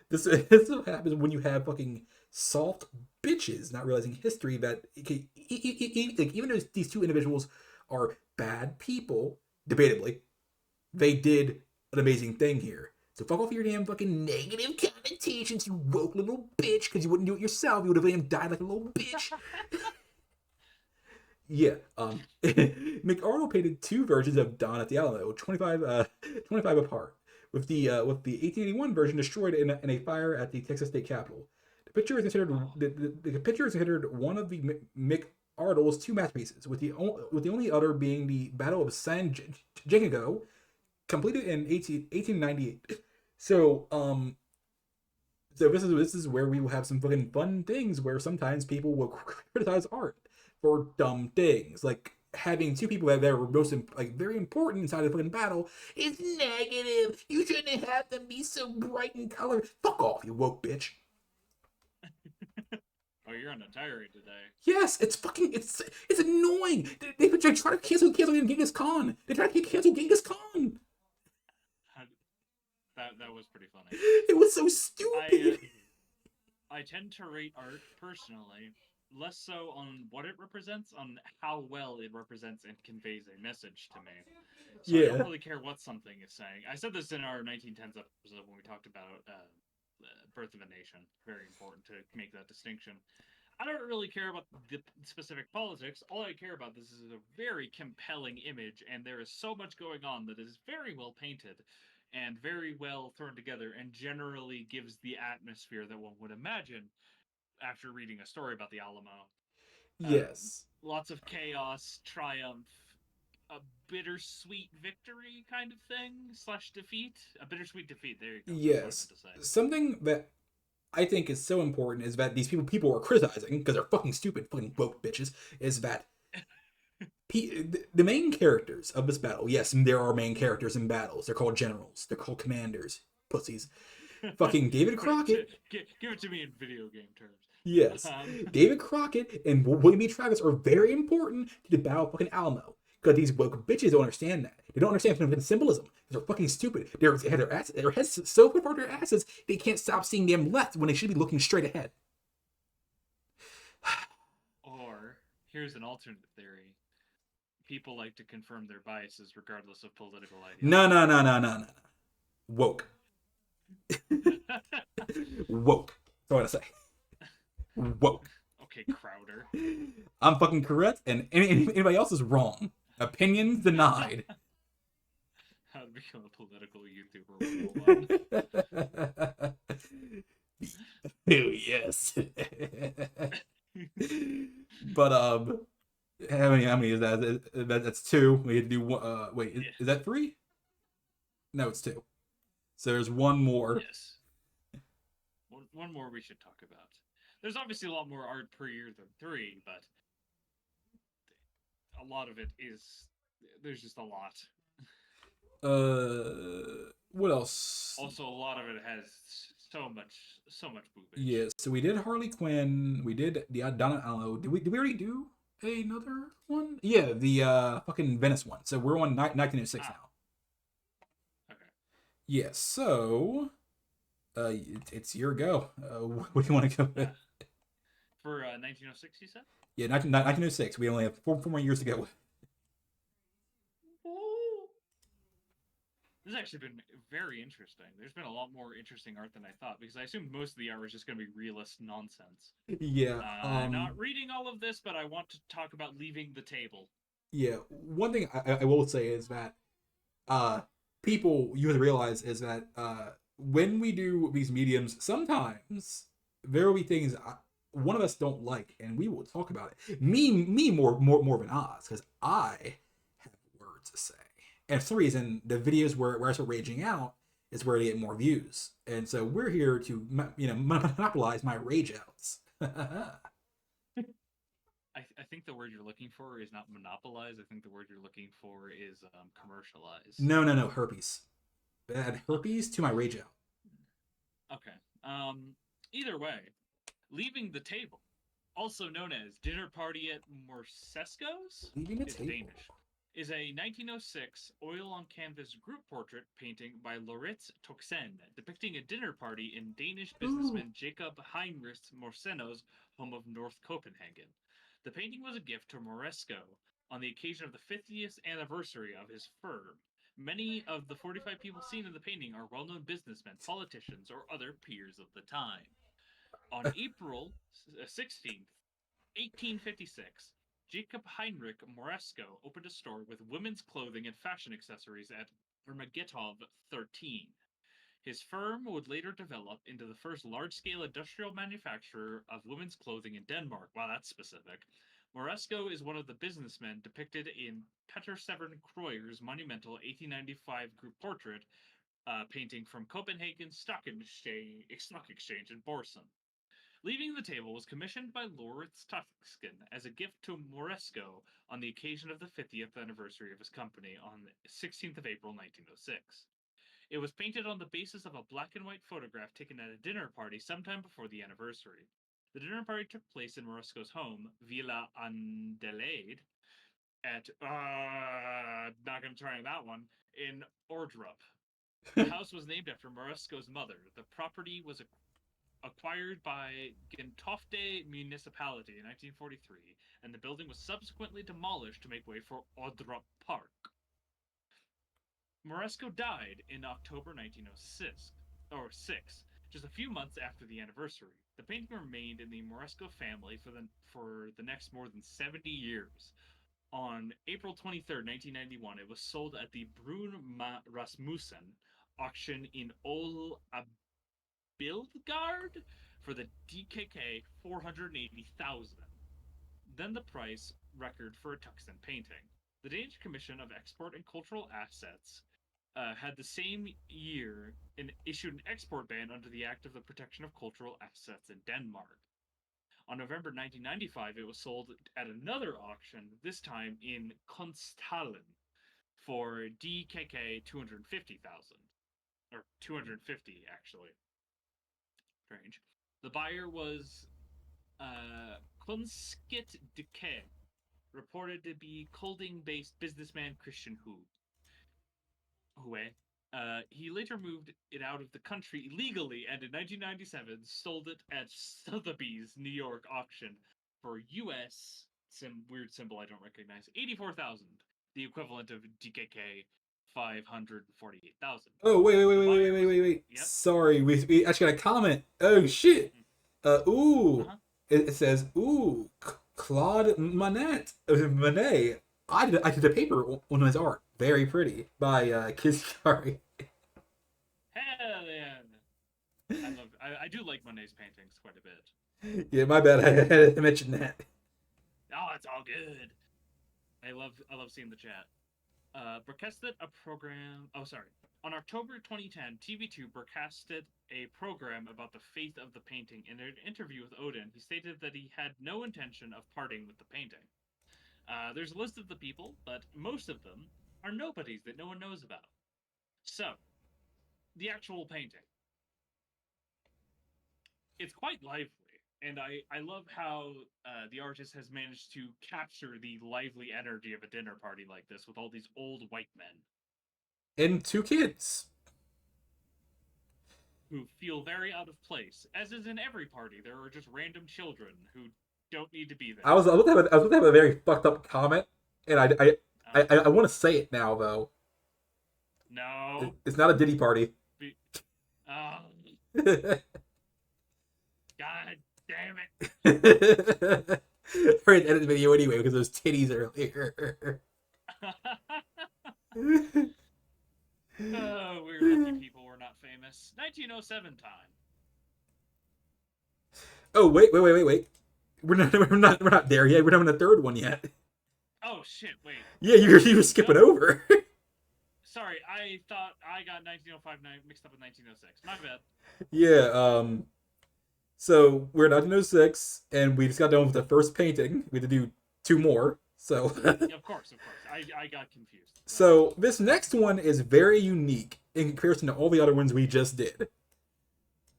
This is what happens when you have fucking soft bitches not realizing history that okay, like even though these two individuals are bad people, debatably, they did an amazing thing here. So fuck off your damn fucking negative connotations, you woke little bitch, because you wouldn't do it yourself. You would have died like a little bitch. Yeah. McArdle painted two versions of Dawn at the Alamo, 25 apart, with the 1881 version destroyed in a fire at the Texas State Capitol. The picture is considered Oh, the picture is considered one of the McArdle's two masterpieces, with the only other being the Battle of San Jacinto, completed in 1898. So so this is where we will have some fucking fun things where sometimes people will criticize art for dumb things like having two people that are most like very important inside of the fucking battle is negative. You shouldn't have them be so bright in color. Fuck off, you woke bitch. oh, you're on a tirade today. Yes, it's fucking it's annoying. They try to cancel Genghis Khan. They try to cancel Genghis Khan. That was pretty funny. It was so I stupid. I tend to rate art personally less so on what it represents, on how well it represents and conveys a message to me. So I don't Yeah. really care what something is saying. I said this in our 1910s episode when we talked about Birth of a Nation. Very important to make that distinction. I don't really care about the specific politics. All I care about this is a very compelling image, and there is so much going on that is very well painted and very well thrown together, and generally gives the atmosphere that one would imagine after reading a story about the Alamo. Yes. Lots of chaos, triumph, a bittersweet victory kind of thing slash defeat. A bittersweet defeat. There you go. That's what I Yes. meant to say. Something that I think is so important is that these people are criticizing because they're fucking stupid, fucking woke bitches. Is that the main characters of this battle? Yes, there are main characters in battles. They're called generals. They're called commanders. Pussies. Fucking David Crockett. Give it to me in video game terms. Yes, Um, David Crockett and William B. Travis are very important to the Battle of fucking Alamo. Because these woke bitches don't understand that. They don't understand fucking symbolism. They're fucking stupid. Their heads so far their asses they can't stop seeing them left when they should be looking straight ahead. or here's an alternate theory: people like to confirm their biases regardless of political No, ideology. no, no, no, no, no. Woke. Woke. That's what I say. Woke. Okay, Crowder. I'm fucking correct, and anybody else is wrong. Opinions denied. How to become a political YouTuber 101. Oh yes. But how many is that? That's two. We had to do one. Wait, Yeah. is that three? No, it's two. So there's one more. Yes. One more we should talk about. There's obviously a lot more art per year than three, but a lot of it is there's just a lot. What else? Also, a lot of it has so much boobage. Yeah, so we did Harley Quinn. We did the Donna Allo. Did we already do another one? Yeah, the fucking Venice one. So we're on 1906 Ah, now. okay. Yeah, so it's your go. What do you want to go with? For 1906, you said? Yeah, 1906. We only have four more years to go. Ooh. This has actually been very interesting. There's been a lot more interesting art than I thought because I assumed most of the art was just going to be realist nonsense. Yeah. I'm not reading all of this, but I want to talk about leaving the table. Yeah. One thing I will say is that people you have to realize is that when we do these mediums, sometimes there will be things one of us don't like, and we will talk about it. Me more of an Oz because I have words to say, and for some reason the videos where I start raging out is where they get more views, and so we're here to monopolize my rage outs. I think the word you're looking for is not monopolize. I think the word you're looking for is commercialize. No, herpes. Bad Oh, herpes to my rage out. okay. Either way, leaving the table, also known as dinner party at Morsesco's, Leaving the is table. Danish. is a 1906 oil on canvas group portrait painting by Lauritz Toxen depicting a dinner party in Danish Ooh. businessman Jacob Heinrich Morseno's home of North Copenhagen. The painting was a gift to Moresco on the occasion of the 50th anniversary of his firm. Many of the 45 people seen in the painting are well known businessmen, politicians, or other peers of the time. On April 16th, 1856, Jacob Heinrich Moresco opened a store with women's clothing and fashion accessories at Ermagetov 13. His firm would later develop into the first large scale industrial manufacturer of women's clothing in Denmark. Wow, that's specific. Moresco is one of the businessmen depicted in Peter Severn Kroyer's monumental 1895 group portrait painting from Copenhagen Stock Exchange in Borsen. Leaving the table was commissioned by Lauritz Tusken as a gift to Moresco on the occasion of the 50th anniversary of his company on the 16th of April 1906. It was painted on the basis of a black and white photograph taken at a dinner party sometime before the anniversary. The dinner party took place in Moresco's home, Villa Andelaide, at not gonna try that one, in Ordrup. The house was named after Moresco's mother. The property was acquired by Gentofte Municipality in 1943, and the building was subsequently demolished to make way for Ordrup Park. Moresco died in October 1906, just a few months after the anniversary. The painting remained in the Moresco family for the next more than 70 years. On April 23rd, 1991, it was sold at the Brun Rasmussen auction in Ol Bildgard for the DKK 480,000. Then the price record for a Tuxen painting. The Danish Commission of Export and Cultural Assets had the same year issued an export ban under the Act of the Protection of Cultural Assets in Denmark. On November 1995, it was sold at another auction, this time in Kunsthallen, for DKK 250,000. Or 250, actually. Strange. The buyer was Kunskit Dike, reported to be Kolding-based businessman Christian Hue. He later moved it out of the country illegally and in 1997 sold it at Sotheby's New York auction for US, some weird symbol I don't recognize, 84,000, the equivalent of DKK 548,000. Oh, wait, wait, wait, The wait, wait, buyer wait, wait, was wait, wait. yep. Sorry, we actually got a comment. Oh, shit. Ooh. Uh-huh. It says, ooh, Claude Monet. I did a paper on his art. Very pretty. By Kizkari. Hell yeah. I do like Monet's paintings quite a bit. Yeah, my bad. I had to mention that. Oh, it's all good. I love seeing the chat. Broadcasted a program. Oh, sorry. On October 2010, TV2 broadcasted a program about the fate of the painting. In an interview with Odin, he stated that he had no intention of parting with the painting. There's a list of the people, but most of them are nobodies that no one knows about. So, the actual painting. It's quite lively. And I love how the artist has managed to capture the lively energy of a dinner party like this with all these old white men And two kids. who feel very out of place. As is in every party, there are just random children who don't need to be there. I was going to have a very fucked up comment, and I want to say it now though. No. It's not a Diddy party. Oh, God damn it. I had to edit the video anyway because those titties earlier. Oh, we're lucky people we're not famous. 1907 time. Oh wait. We're not there yet. We're not on the third one yet. Oh shit! Wait. Yeah, you were skipping over. Sorry, I thought I got 1905 mixed up with 1906. My bad. Yeah. So we're in 1906, and we just got done with the first painting. We had to do two more. So. Of course. I got confused. So this next one is very unique in comparison to all the other ones we just did.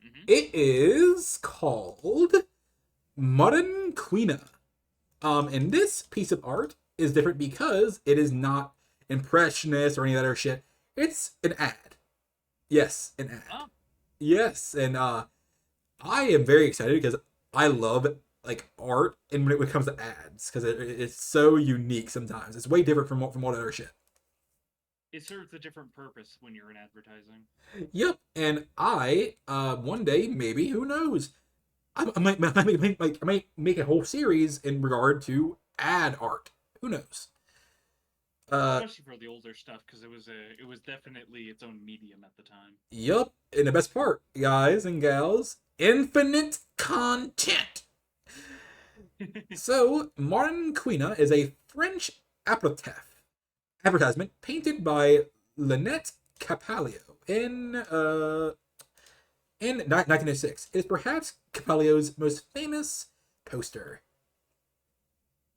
Mm-hmm. It is called Mudden Queena. And this piece of art is different because it is not impressionist or any other shit. It's an ad. Yes, an ad. Oh, Yes, and I am very excited because I love like art and when it comes to ads because it's so unique. Sometimes it's way different from all other shit. it serves a different purpose when you're in advertising. Yep, and I one day maybe who knows I might make a whole series in regard to ad art. Who knows? Uh, Especially for the older stuff, because it was definitely its own medium at the time. yep, and the best part, guys and gals, infinite content. So, Martin Quina is a French aperitif advertisement painted by Lynette Capalio in 1906. It is perhaps Capalio's most famous poster.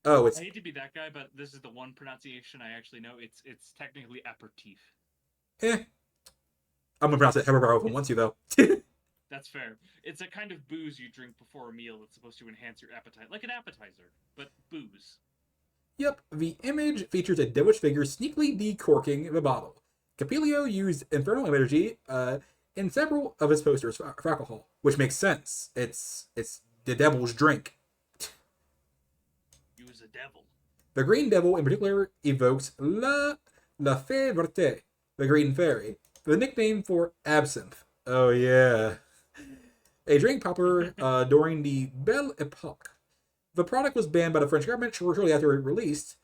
Oh, I it's hate to be that guy, but this is the one pronunciation I actually know. It's technically aperitif. eh. I'm gonna pronounce it however I want It's to though. That's fair. It's a kind of booze you drink before a meal that's supposed to enhance your appetite, like an appetizer, but booze. Yep, the image features a devilish figure sneakily decorking the bottle. Capilio used infernal energy in several of his posters for alcohol, which makes sense. It's the devil's drink. Use a devil. The Green Devil in particular evokes La Fée Verte, the Green Fairy, the nickname for absinthe. Oh yeah, a drink popular during the Belle Epoque. The product was banned by the French government shortly after it released.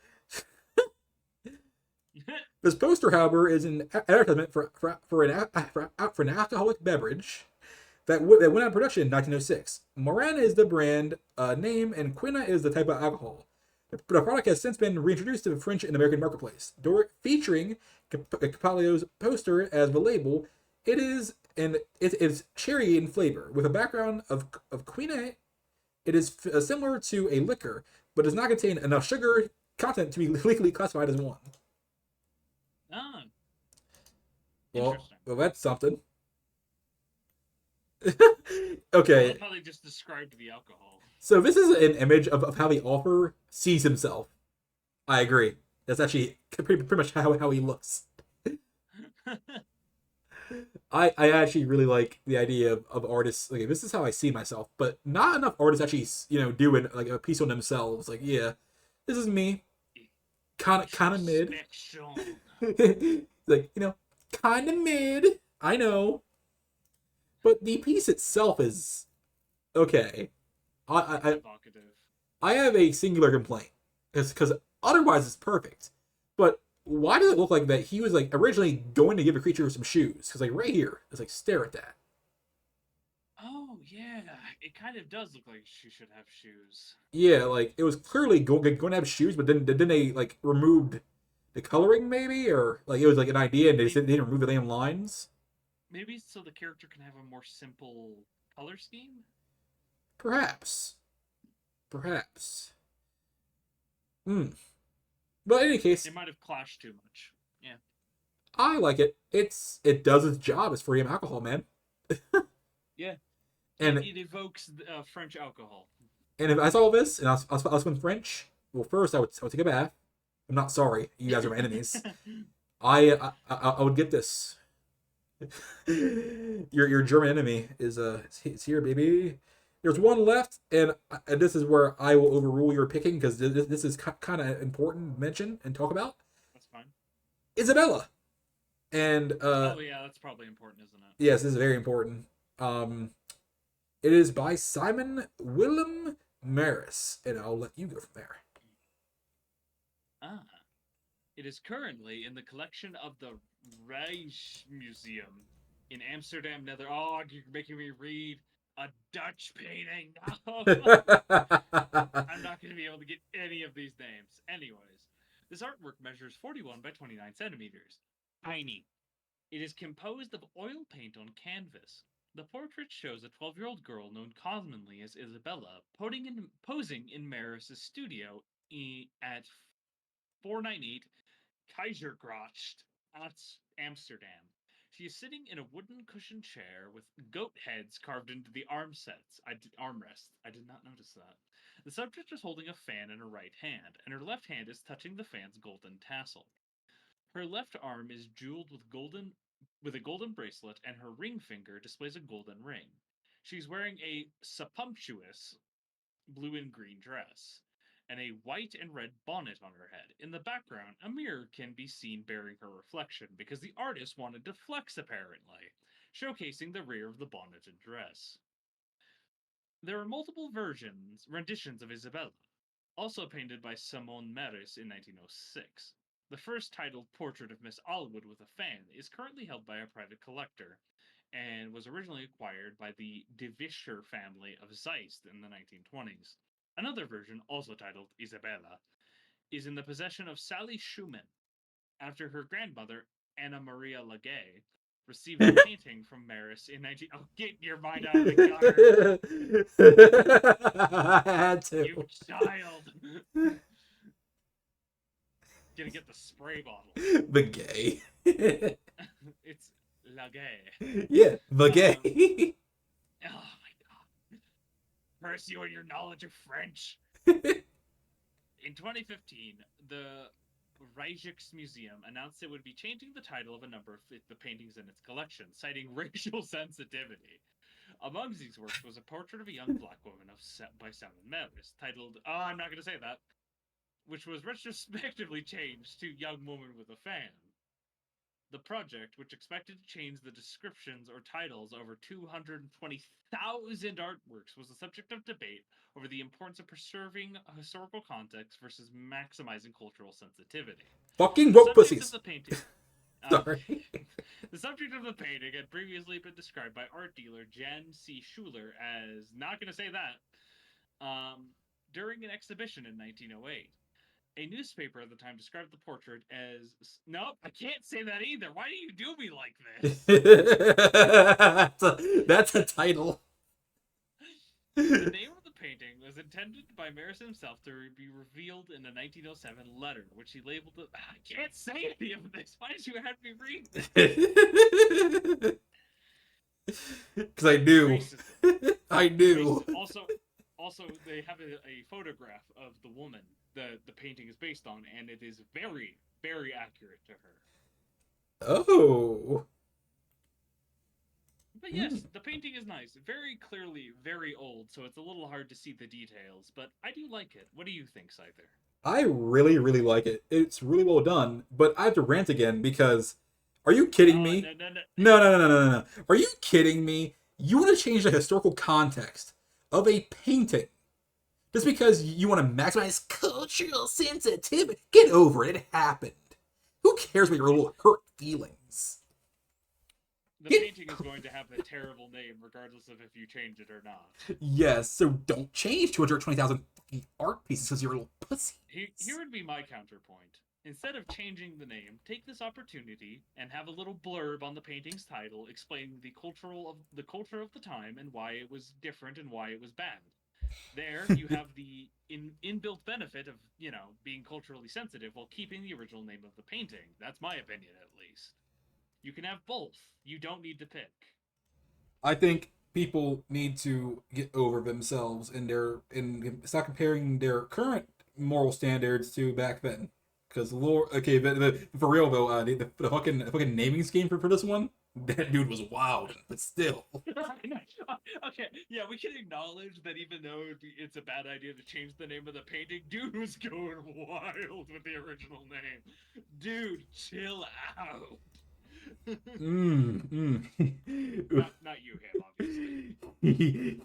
This poster, however, is an advertisement for an alcoholic beverage that went out of production in 1906. Morin is the brand name, and Quina is the type of alcohol. The product has since been reintroduced to the French and American marketplace. Featuring Capalio's poster as the label, it is cherry in flavor with a background of Quina. It is similar to a liquor, but does not contain enough sugar content to be legally classified as one. Ah, Well, interesting. well, that's something. I Okay, love how they just described the alcohol. so this is an image of how the author sees himself. I agree. That's actually pretty much how he looks. I actually really like the idea of artists. Like, this is how I see myself, but not enough artists actually, do it like a piece on themselves. Like, yeah, this is me. Kind of mid. Introspection. Like, kind of mid. I know, but the piece itself is okay. It's I evocative. I have a singular complaint because otherwise it's perfect, but why does it look like that he was like originally going to give a creature some shoes? Because like right here, it's like stare at that. Oh yeah, it kind of does look like she should have shoes. Yeah, like it was clearly going to have shoes, but then they like removed the coloring maybe, or like it was like an idea and Maybe, they didn't remove the damn lines. maybe so the character can have a more simple color scheme. Perhaps, perhaps. Hmm. But in any case, It might have clashed too much. Yeah. I like it. It does its job as free of alcohol, man. Yeah. And It evokes French alcohol. and if I saw this and I was speaking French, well, first I would take a bath. I'm not sorry, you guys are my enemies. I would get this. Your German enemy is here, baby. There's one left, and this is where I will overrule your picking because this is kind of important to mention and talk about. That's fine. Isabella, and Oh yeah, that's probably important, isn't it? yes, this is very important. Um, it is by Simon Willem Maris, and I'll let you go from there. Ah. It is currently in the collection of the Rijksmuseum in Amsterdam, Nether. Oh, you're making me read a Dutch painting. No, I'm not going to be able to get any of these names. Anyways, this artwork measures 41 by 29 centimeters. Tiny. It is composed of oil paint on canvas. The portrait shows a 12-year-old girl known commonly as Isabella posing in Maris's studio at 498 Keizersgracht at Amsterdam. She is sitting in a wooden cushioned chair with goat heads carved into the armrests. I did not notice that. The subject is holding a fan in her right hand, and her left hand is touching the fan's golden tassel. Her left arm is jeweled with a golden bracelet, and her ring finger displays a golden ring. She's wearing a sumptuous blue and green dress, and a white and red bonnet on her head. In the background, a mirror can be seen bearing her reflection because the artist wanted to flex apparently, showcasing the rear of the bonnet and dress. There are multiple renditions of Isabella, also painted by Simone Meres in 1906. The first, titled Portrait of Miss Allwood with a Fan, is currently held by a private collector and was originally acquired by the de Visscher family of Zeist in the 1920s. Another version, also titled Isabella, is in the possession of Sally Schumann, after her grandmother, Anna Maria Legay, received the painting from Maris in 19... Oh, get your mind out of the gutter! I had to. You child! Gonna get the spray bottle. The gay. It's Legay. Yeah, the gay. Oh my god. Curse you and your knowledge of French. In 2015, the Rijksmuseum announced it would be changing the title of a number of the paintings in its collection, citing racial sensitivity. Among these works was a portrait of a young black woman by Simon Meres, titled, I'm not going to say that, which was retrospectively changed to Young Woman with a Fan. The project, which expected to change the descriptions or titles over 220,000 artworks, was the subject of debate over the importance of preserving historical context versus maximizing cultural sensitivity. Fucking woke pussies. The painting. Sorry. The subject of the painting had previously been described by art dealer Jan C. Schuler as, not going to say that, during an exhibition in 1908. A newspaper at the time described the portrait as... Nope, I can't say that either. Why do you do me like this? That's a title. The name of the painting was intended by Maris himself to be revealed in a 1907 letter, which he labeled it... I can't say any of this. Why did you have me read this? Because I knew. I knew. Also, they have a photograph of the woman the painting is based on, and it is very, very accurate to her. Oh. But yes, the painting is nice. Very clearly very old, so it's a little hard to see the details, but I do like it. What do you think, Scyther? I really, really like it. It's really well done, but I have to rant again because... Are you kidding me? No. Are you kidding me? You want to change the historical context of a painting just because you want to maximize cultural sensitivity? Get over it. It happened. Who cares about your little hurt feelings? The painting is going to have a terrible name regardless of if you change it or not. Yes, so don't change 220,000 art pieces because you're a little pussy. Here would be my counterpoint. Instead of changing the name, take this opportunity and have a little blurb on the painting's title explaining the culture of the time and why it was different and why it was bad. There, you have the inbuilt benefit of, being culturally sensitive while keeping the original name of the painting. That's my opinion, at least. You can have both. You don't need to pick. I think people need to get over themselves and stop comparing their current moral standards to back then. Because for real though, the fucking naming scheme for this one, that dude was wild, but still. Okay, yeah, we can acknowledge that even though it's a bad idea to change the name of the painting, dude was going wild with the original name. Dude, chill out. Not you, him, obviously.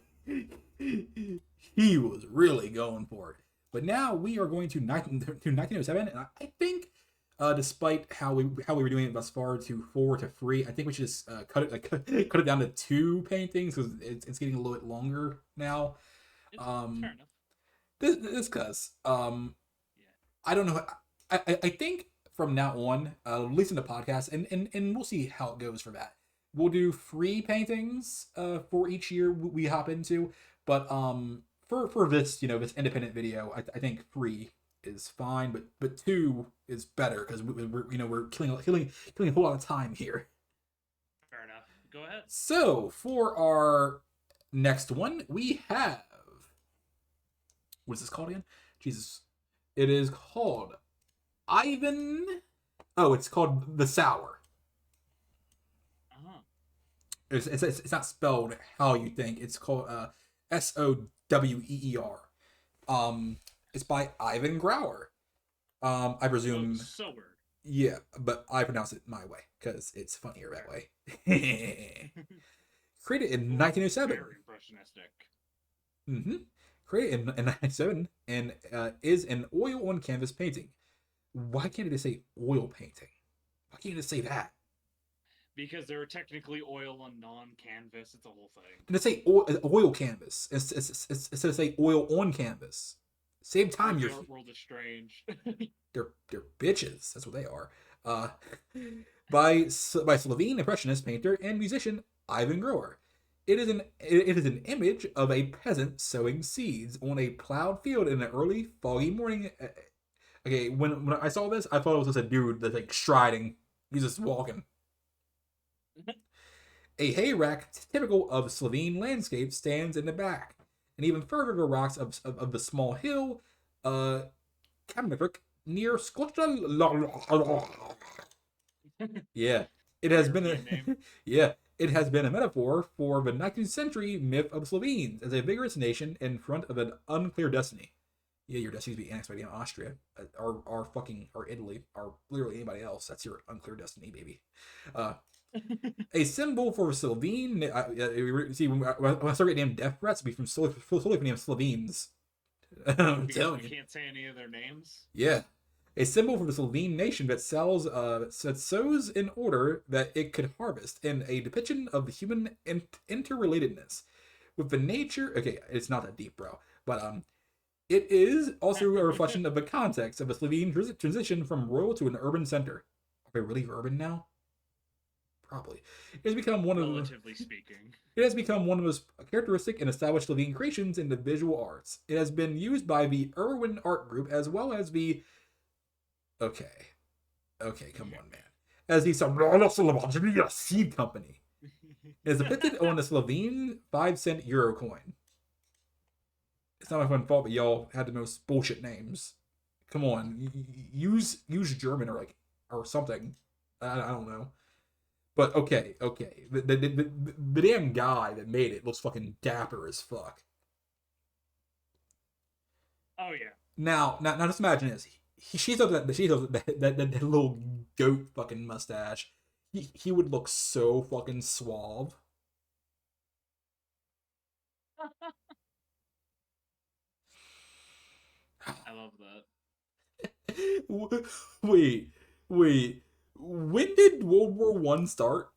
He was really going for it. But now we are going to 1907, and I think, despite how we were doing it thus far to 4 to 3, I think we should just cut it down to 2 paintings because it's getting a little bit longer now. Fair enough. This because I don't know. I think from now on, at least in the podcast, and we'll see how it goes for that. We'll do 3 paintings for each year we hop into, but for this this independent video, I think 3 is fine, but 2 is better because we're killing a whole lot of time here. Fair enough. Go ahead. So for our next one, we have What's this called again? Jesus. It is called Ivan. Oh, it's called The Sour. Uh-huh. It's not spelled how you think. It's called Soweer. Um, it's by Ivan Grauer. I So presume, sower. yeah, but I pronounce it my way because it's funnier that Fair. way. Created in Ooh, 1907. very impressionistic. Mm-hmm. Created in 1907 and is an oil on canvas painting. Why can't it just say oil painting? Why can't it just say that? Because they're technically oil on non-canvas. It's a whole thing. And to say oil canvas, instead of say oil on canvas. Same time, Like you're the art world is strange. they're bitches. That's what they are. Uh, by Slovene impressionist painter and musician Ivan Groer. It is an image of a peasant sowing seeds on a plowed field in an early foggy morning. Okay, when I saw this, I thought it was just a dude that's like striding. He's just walking. A hay rack typical of Slovene landscape stands in the back, and even further the rocks of the small hill, uh, Kamnivik, near Scotland. Yeah, it has been a European name. yeah, it has been a metaphor for the 19th century myth of Slovenes as a vigorous nation in front of an unclear destiny. Yeah, your destiny to be annexed by Austria, or Italy, or literally anybody else. That's your unclear destiny, baby. Uh, a symbol for Slovene. See, when I start getting named death threats, it'll be from solely from named Slovenes. I'm Because telling we you. can't say any of their names. Yeah. A symbol for the Slovene nation that sows in order that it could harvest, and a depiction of the human interrelatedness with the nature. Okay, it's not that deep, bro, but it is also a reflection of the context of a Slovene transition from rural to an urban center. Are they really urban now? Probably. It has become one of the Relatively speaking. It has become one of the most characteristic and established Slovene creations in the visual arts. It has been used by the Irwin Art Group as well as the okay, come on, man, as the Sabrina Seed Company. It is depicted on the Slovene 5-cent euro coin. It's not my fun fault, but y'all had the most bullshit names. Come on, use German or something. I don't know. But okay. The damn guy that made it looks fucking dapper as fuck. Oh yeah. Now, just imagine this. She's up that little goat fucking mustache. He would look so fucking suave. I love that. Wait, wait. When did World War One start?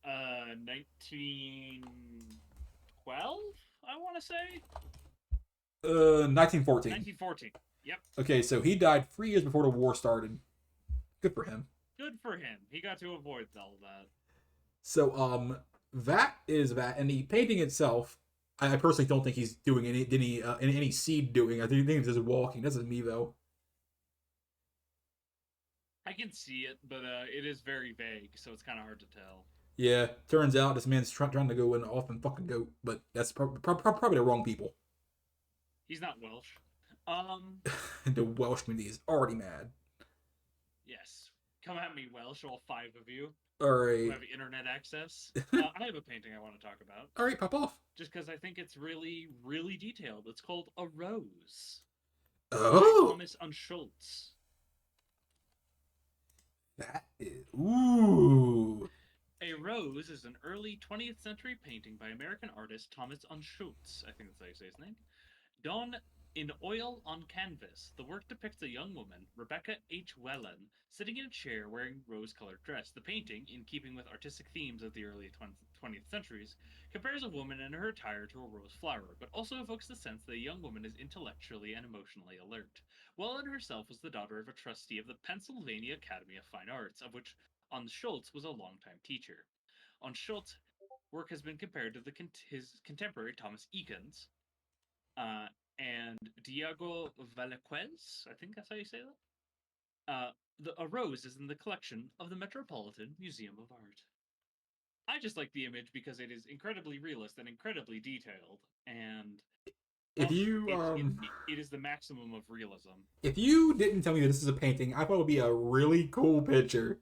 1912, I want to say. 1914. 1914. Yep. Okay, so he died 3 years before the war started. Good for him. Good for him. He got to avoid all that. So that is that, and the painting itself, I personally don't think he's doing any seed doing. I think he's just walking. That's just me though. I can see it, but it is very vague, so it's kind of hard to tell. Yeah, turns out this man's trying to go in off and fucking goat, but that's probably the wrong people. He's not Welsh. Um, The Welsh community is already mad. yes. Come at me, Welsh, all 5 of you All who right, have internet access. I have a painting I want to talk about, all right, pop off. just because I think it's really, really detailed. It's called A Rose by Oh, Thomas Unschultz. that is ooh. A Rose is an early 20th century painting by American artist Thomas Unschultz. I think that's how you say his name. Done in oil on canvas, the work depicts a young woman, Rebecca H. Wellen, sitting in a chair wearing rose-colored dress. The painting, in keeping with artistic themes of the early 20th centuries, compares a woman in her attire to a rose flower, but also evokes the sense that a young woman is intellectually and emotionally alert. Wellen herself was the daughter of a trustee of the Pennsylvania Academy of Fine Arts, of which Schultz was a longtime teacher. Schultz' work has been compared to his contemporary Thomas Eakins, uh, and Diego Velázquez. I think that's how you say that. A rose is in the collection of the Metropolitan Museum of Art. I just like the image because it is incredibly realist and incredibly detailed, and If you it is the maximum of realism. if you didn't tell me that this is a painting, I thought it would be a really cool picture.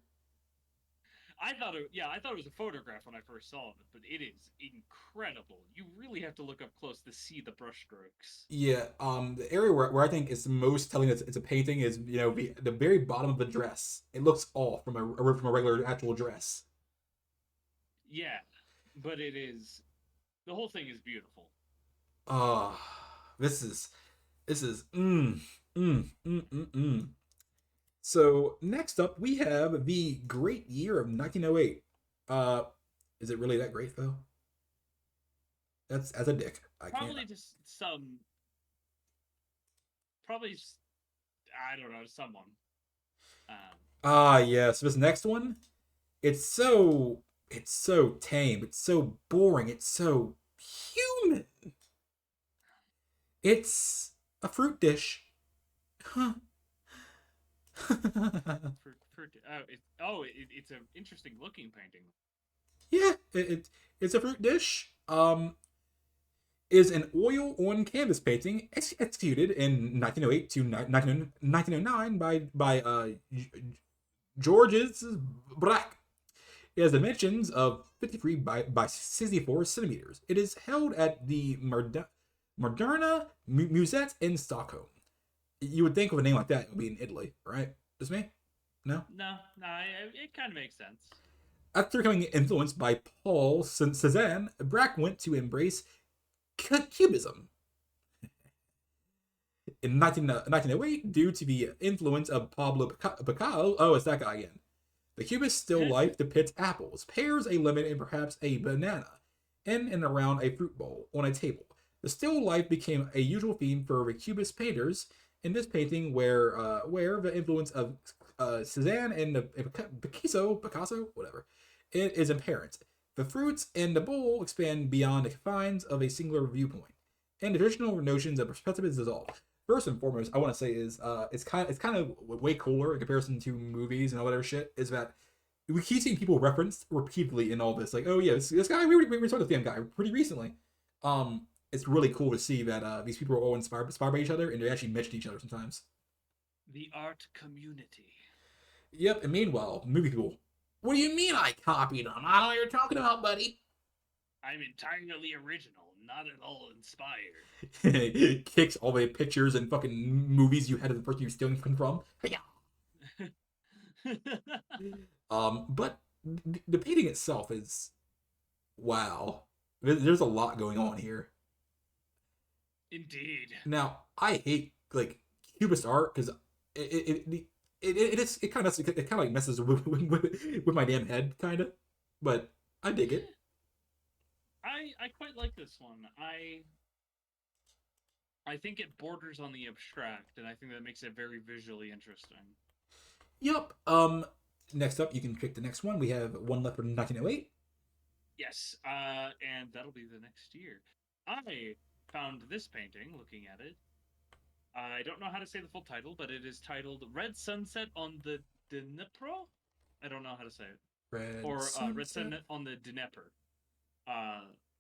I thought it was a photograph when I first saw it, but it is incredible. You really have to look up close to see the brushstrokes. Yeah, the area where I think is most telling that it's a painting is the very bottom of the dress. It looks off from a regular actual dress. Yeah, but it is the whole thing is beautiful. Ah, this is mm. So next up we have the great year of 1908. Uh, is it really that great though? That's as a dick. I can't. Probably just some, probably I don't know, someone. Um, Ah, yes. This next one, it's so tame. It's so boring. It's so human. It's a fruit dish. Huh. it's an interesting looking painting. Yeah, it's a fruit dish. Is an oil on canvas painting executed in 1908 to 1909 by Georges Braque. It has dimensions of 53 by 64 centimeters. It is held at the Moderna Musette in Stockholm. You would think of a name like that, it would be in Italy, right? Just me? No? No, it kind of makes sense. After becoming influenced by Paul Cézanne, Braque went to embrace Cubism. In 1908, due to the influence of Pablo Picasso, oh, it's that guy again. The Cubist still life depicts apples, pears, a lemon, and perhaps a banana in and around a fruit bowl on a table. The still life became a usual theme for the Cubist painters in this painting, where the influence of Cezanne and Picasso, whatever, it is apparent. The fruits in the bowl expand beyond the confines of a singular viewpoint, and the traditional notions of perspective is dissolved. First and foremost, I want to say is it's kind of way cooler in comparison to movies and all that other shit. Is that we keep seeing people referenced repeatedly in all this, like, oh yeah, this guy we saw this damn guy pretty recently. It's really cool to see that these people are all inspired by each other and they actually mention each other sometimes. The art community. Yep. And meanwhile, movie people, what do you mean I copied them? I don't know what you're talking about, buddy. I'm entirely original, not at all inspired. Kicks all the pictures and fucking movies you had of the person you're stealing from. But the painting itself is wow. There's a lot going on here. Indeed. Now I hate like cubist art because it kind of like messes with my damn head kind of, but I dig it. I quite like this one. I think it borders on the abstract, and I think that makes it very visually interesting. Yep. Next up, you can pick the next one. We have one left for 1908. Yes, and that'll be the next year. I found this painting looking at it. I don't know how to say the full title, but it is titled Red Sunset on the Dnipro? I don't know how to say it. Red Or Red sunset. Sunset on the Dnieper.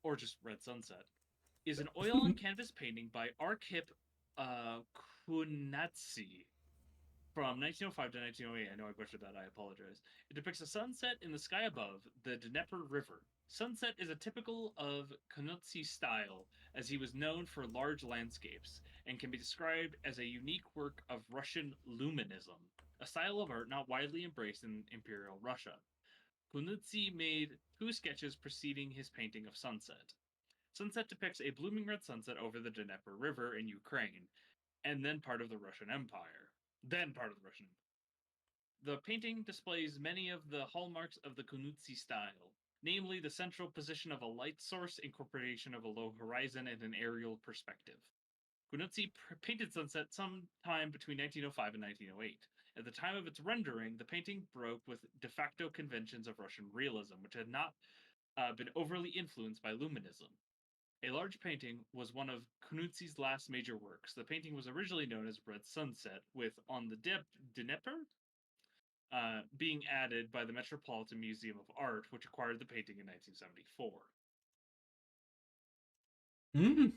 Or just Red Sunset. Is an oil on canvas painting by Arkhip Kunatsi from 1905 to 1908. I know I butchered that. I apologize. It depicts a sunset in the sky above the Dnieper River. Sunset is a typical of Kunutsi style, as he was known for large landscapes, and can be described as a unique work of Russian luminism, a style of art not widely embraced in Imperial Russia. Kunutsi made two sketches preceding his painting of Sunset. Sunset depicts a blooming red sunset over the Dnieper River in Ukraine, and then part of the Russian Empire. Then part of the Russian Empire. The painting displays many of the hallmarks of the Kunutsi style, namely the central position of a light source, incorporation of a low horizon, and an aerial perspective. Kunutsi painted Sunset sometime between 1905 and 1908. At the time of its rendering, the painting broke with de facto conventions of Russian realism, which had not been overly influenced by luminism. A large painting was one of Kunutsi's last major works. The painting was originally known as Red Sunset, with On the Dnieper being added by the Metropolitan Museum of Art, which acquired the painting in 1974. Mm.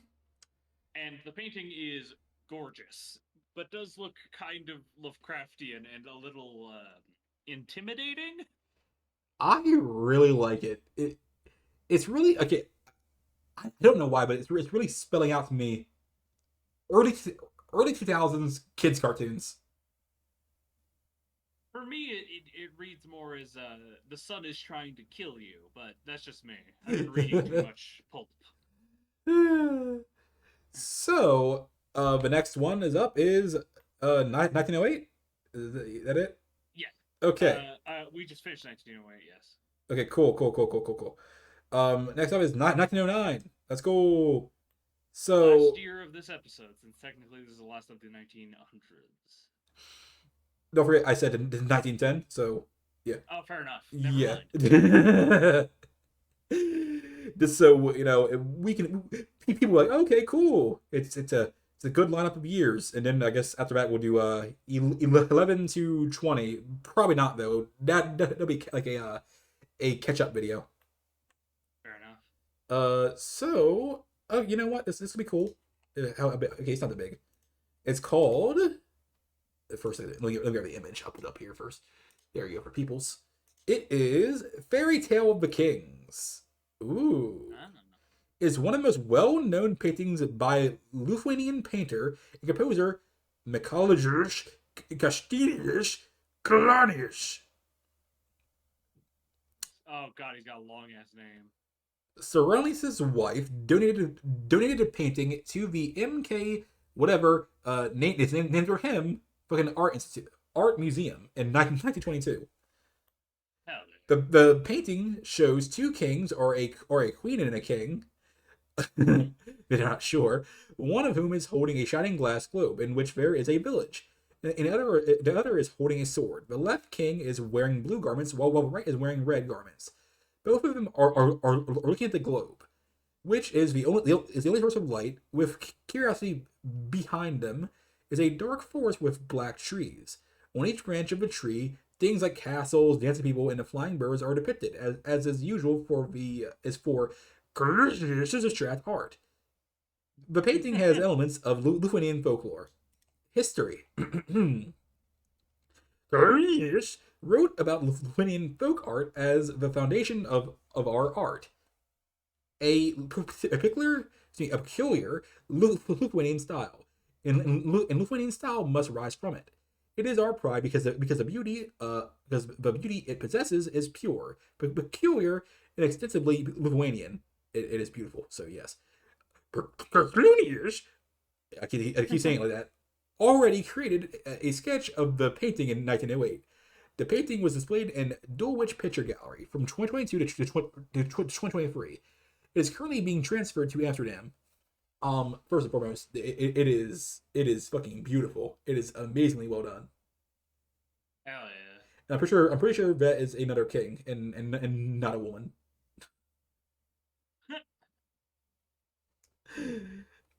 and the painting is gorgeous, but does look kind of Lovecraftian and a little intimidating. I really like it. It's really okay. I don't know why, but it's really spelling out to me early early 2000s kids cartoons. For me, it reads more as the sun is trying to kill you, but that's just me. I've been reading too much pulp. So, the next one is up is 1908. Is that it? Yeah, Okay. we just finished 1908. Yes, Okay, cool. Next up is 1909. Let's go. last So, year of this episode, since technically this is the last of the 1900s. don't forget I said in 1910, so yeah. Oh, fair enough. Never Yeah. mind. Just so we can people are like, okay, cool. It's a good lineup of years, and then I guess after that we'll do 11 to 20. Probably not though. That'll be like a catch up video. Fair enough. So oh, you know what? This will be cool. Okay, it's not that big. It's called. First, let me grab the image. I'll put it up here first. There you go for peoples. It is Fairy Tale of the Kings. Ooh. I don't know. Is one of the most well-known paintings by Lithuanian painter and composer Mikolajus Kastylius Kalanius. Oh god, he's got a long ass name. Cyrillius' wife donated a painting to the MK whatever it's named for him fucking art museum in 1922. Hell The painting shows two kings or a queen and a king. They're not sure. One of whom is holding a shining glass globe in which there is a village. The other is holding a sword. The left king is wearing blue garments, while the right is wearing red garments. Both of them are looking at the globe, which is the only source of light. With curiosity behind them is a dark forest with black trees. On each branch of a tree, things like castles, dancing people, and the flying birds are depicted, as is usual for Strat art. The painting has yeah. elements of Lithuanian folklore. History. Cornelius wrote about Lithuanian folk art as the foundation of our art. A peculiar Lithuanian style. And Lithuanian style must rise from it. It is our pride because the beauty it possesses is pure, but peculiar and extensively Lithuanian. It is beautiful. So yes, Cornelius, I keep saying it like that, already created a sketch of the painting in 1908. The painting was displayed in Dulwich Picture Gallery from 2022 to 2023. It is currently being transferred to Amsterdam. First and foremost, it is fucking beautiful. It is amazingly well done. Hell yeah. And I'm pretty sure that is another king and not a woman.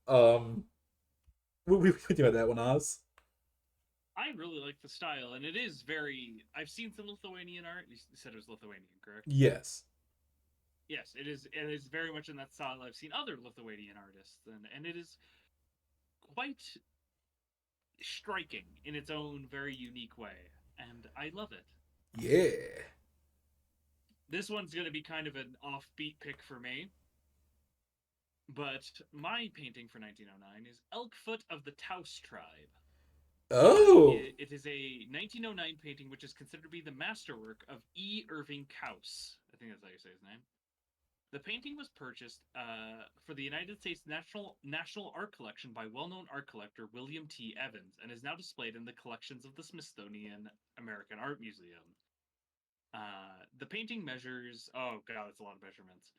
Um, we think about that one, Oz. I really like the style, and it is very. I've seen some Lithuanian art. You said it was Lithuanian, correct? Yes. Yes, it is. It is very much in that style. I've seen other Lithuanian artists, and it is quite striking in its own very unique way, and I love it. Yeah. This one's going to be kind of an offbeat pick for me, but my painting for 1909 is Elkfoot of the Taos tribe. Oh. It is a 1909 painting which is considered to be the masterwork of E. Irving Kaus. I think that's how you say his name. The painting was purchased for the United States National Art Collection by well-known art collector William T. Evans and is now displayed in the collections of the Smithsonian American Art Museum. The painting measures, oh god, that's a lot of measurements.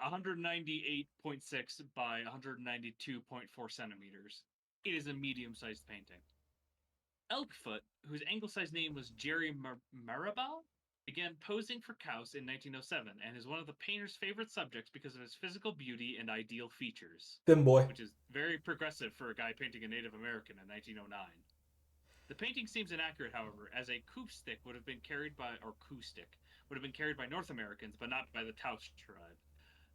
198.6 by 192.4 centimeters. It is a medium-sized painting. Elkfoot, whose anglicized name was Jerry Marabal, began posing for Kaus in 1907 and is one of the painter's favorite subjects because of his physical beauty and ideal features, Them boy. which is very progressive for a guy painting a Native American in 1909. The painting seems inaccurate, however, as a coup stick would have been carried by North Americans, but not by the Taos tribe.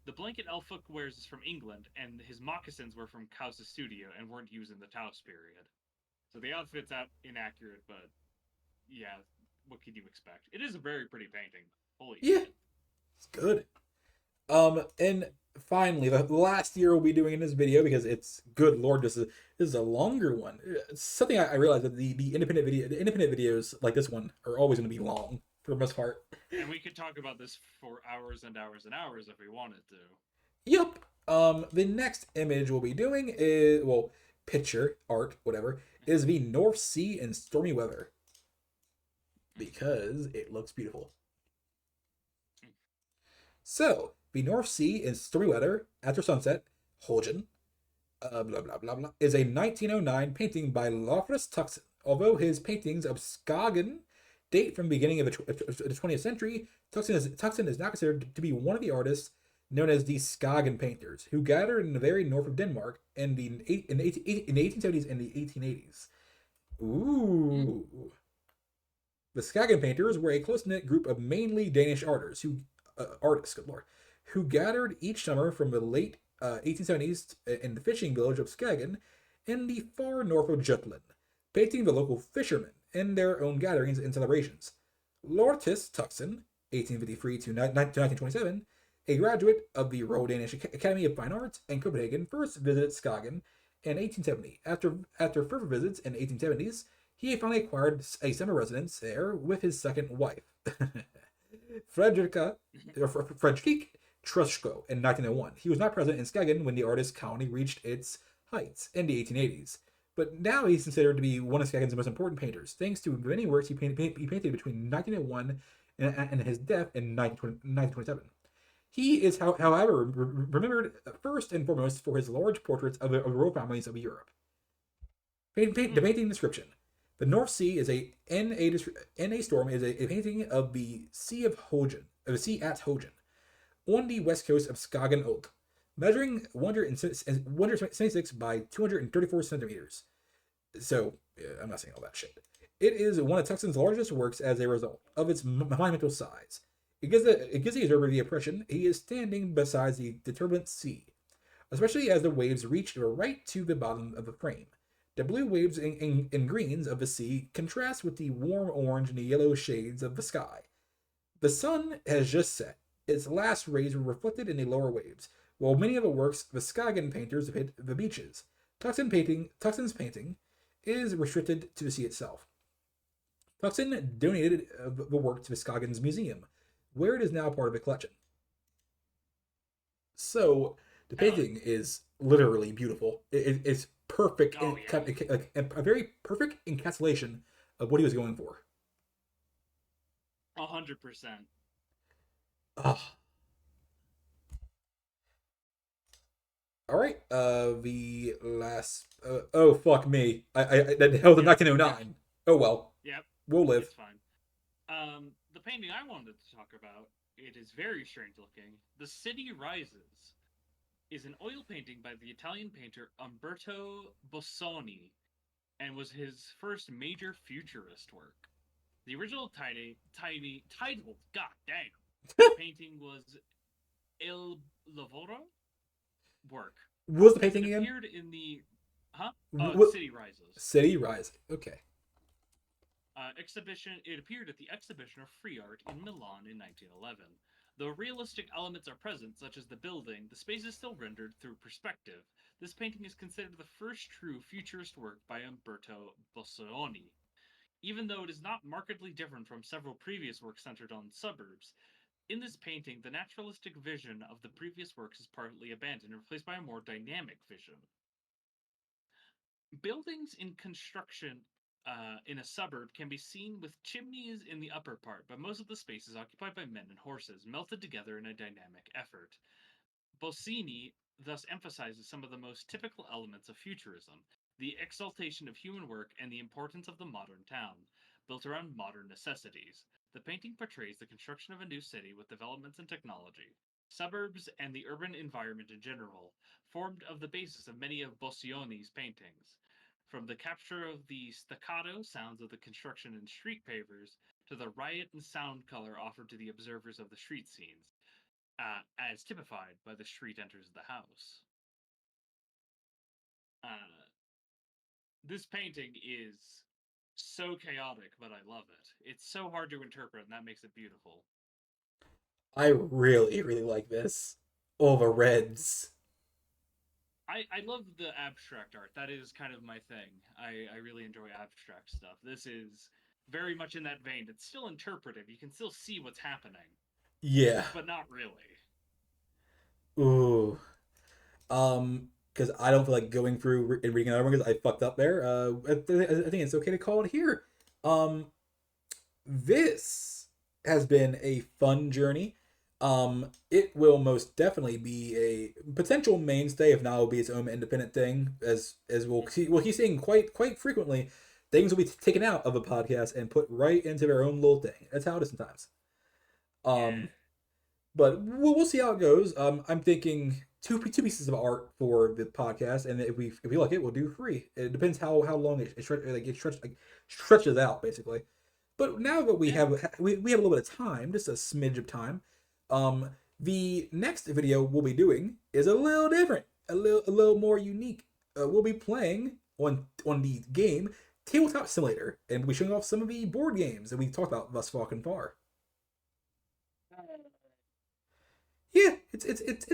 The blanket Elphook wears is from England, and his moccasins were from Cows's studio and weren't used in the Taos period. So the outfit's out inaccurate, but yeah, what can you expect? It is a very pretty painting. Holy Yeah, shit. it's good. And finally, the last year we'll be doing in this video because it's good lord, this is a longer one. It's something I realized that the independent videos like this one are always going to be long for the most part. And we could talk about this for hours and hours and hours if we wanted to. Yep. The next image we'll be doing is picture art whatever is the North Sea in stormy weather because it looks beautiful. So the North Sea in stormy weather after sunset, Holgen, blah blah blah blah, is a 1909 painting by Loftus Tuxen. Although his paintings of Skagen date from the beginning of the 20th century, Tuxen is now considered to be one of the artists known as the Skagen painters, who gathered in the very north of Denmark in the 1870s and the 1880s. Ooh. The Skagen painters were a close knit group of mainly Danish artists, good lord, who gathered each summer from the late 1870s in the fishing village of Skagen in the far north of Jutland, painting the local fishermen in their own gatherings and celebrations. Lortis Tuxen, 1853 to 1927, a graduate of the Royal Danish Academy of Fine Arts in Copenhagen, first visited Skagen in 1870. After further visits in the 1870s, he finally acquired a summer residence there with his second wife, Frederica, Fredrik Trusko, in 1901. He was not present in Skagen when the artist's colony reached its heights in the 1880s, but now he's considered to be one of Skagen's most important painters, thanks to many works he painted between 1901 and his death in 1927. He is, however, remembered first and foremost for his large portraits of the royal families of Europe. The painting description: the North Sea is in a storm is a painting of the Sea of Hogen, of the sea at Hogen, on the west coast of Skagen Oak, measuring 176 by 234 centimeters. So I'm not saying all that shit. It is one of Tuxen's largest works as a result of its monumental size. It gives the observer the impression he is standing beside the turbulent sea, especially as the waves reach right to the bottom of the frame. The blue waves and greens of the sea contrast with the warm orange and the yellow shades of the sky. The sun has just set. Its last rays were reflected in the lower waves, while many of the works of the Skagen painters hit the beaches. Tuxen's painting is restricted to the sea itself. Tuxen donated the work to the Skagen's museum, where it is now part of a collection. So the painting is literally beautiful. It's perfect, a very perfect encapsulation of what he was going for. 100%. Oh. All right. The last. Oh fuck me. That held in 1909. Oh well. Yep. We'll live. It's fine. The painting I wanted to talk about, it is very strange looking. The City Rises is an oil painting by the Italian painter Umberto Bossoni and was his first major futurist work. The original title, god damn, the painting was Il Lavoro work. What was the painting again? Appeared in the City Rises. City Rising. Okay. Exhibition. It appeared at the Exhibition of Free Art in Milan in 1911. Though realistic elements are present, such as the building, the space is still rendered through perspective. This painting is considered the first true futurist work by Umberto Bossoni. Even though it is not markedly different from several previous works centered on suburbs, in this painting, the naturalistic vision of the previous works is partly abandoned and replaced by a more dynamic vision. Buildings in construction in a suburb can be seen with chimneys in the upper part, but most of the space is occupied by men and horses, melted together in a dynamic effort. Bossini thus emphasizes some of the most typical elements of futurism: the exaltation of human work and the importance of the modern town, built around modern necessities. The painting portrays the construction of a new city with developments in technology. Suburbs and the urban environment in general formed of the basis of many of Bossioni's paintings. From the capture of the staccato sounds of the construction in street pavers to the riot and sound color offered to the observers of the street scenes. as typified by the street enters the house. Uh, this painting is so chaotic, but I love it. It's so hard to interpret, and that makes it beautiful. I really, really like this. All the reds. I love the abstract art. That is kind of my thing. I really enjoy abstract stuff. This is very much in that vein. It's still interpretive. You can still see what's happening, Yeah. but not really. Ooh. Because I don't feel like going through and reading another one because I fucked up there. I think it's okay to call it here. Um, this has been a fun journey. It will most definitely be a potential mainstay, if not, will be its own independent thing. As we'll keep seeing quite frequently, things will be taken out of a podcast and put right into their own little thing. That's how it is sometimes. Yeah. Um, but we'll see how it goes. I'm thinking two pieces of art for the podcast, and if we like it, we'll do three. It depends how long it stretches out basically. But now that Yeah. we have a little bit of time, just a smidge of time, um, the next video we'll be doing is a little different, a little more unique. We'll be playing on the game Tabletop Simulator, and we'll be showing off some of the board games that we talked about thus far. Yeah, it's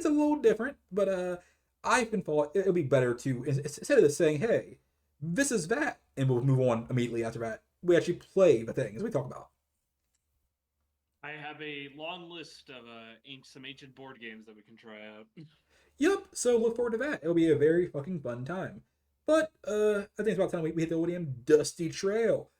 a little different, but I can thought it'll be better to instead of just saying, "Hey, this is that," and we'll move on immediately after that. We actually play the things we talk about. I have a long list of some ancient board games that we can try out. Yep. So look forward to that. It'll be a very fucking fun time. But I think it's about time we hit the old damn dusty trail.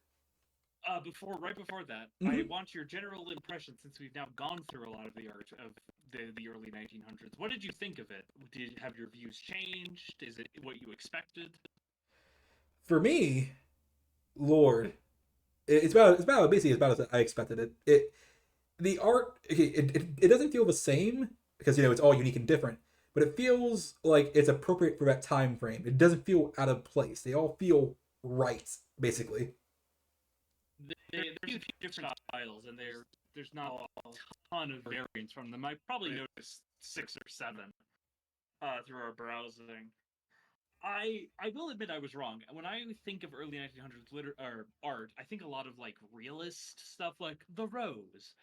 Right before that, I Mm-hmm. want your general impression since we've now gone through a lot of the art of the early 1900s. What did you think of it? Did have your views changed? Is it what you expected? For me, Lord, it's about basically as bad as I expected it. The art it doesn't feel the same because it's all unique and different, but it feels like it's appropriate for that time frame. It doesn't feel out of place. They all feel right, basically. There's a few different styles, and there's not a ton of variants from them. I probably noticed 6 or 7 through our browsing. I will admit I was wrong. When I think of early 1900s or art, I think a lot of like realist stuff, like The Rose.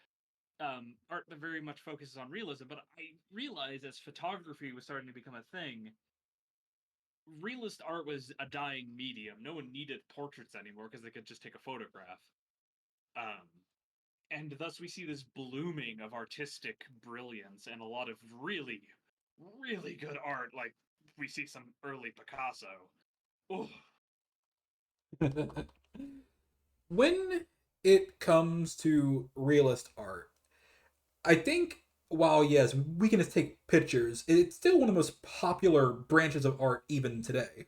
Art that very much focuses on realism. But I realized as photography was starting to become a thing, realist art was a dying medium. No one needed portraits anymore because they could just take a photograph. Um, and thus we see this blooming of artistic brilliance and a lot of really, really good art. Like we see some early Picasso. Oh, When it comes to realist art, I think while yes, we can just take pictures, it's still one of the most popular branches of art even today.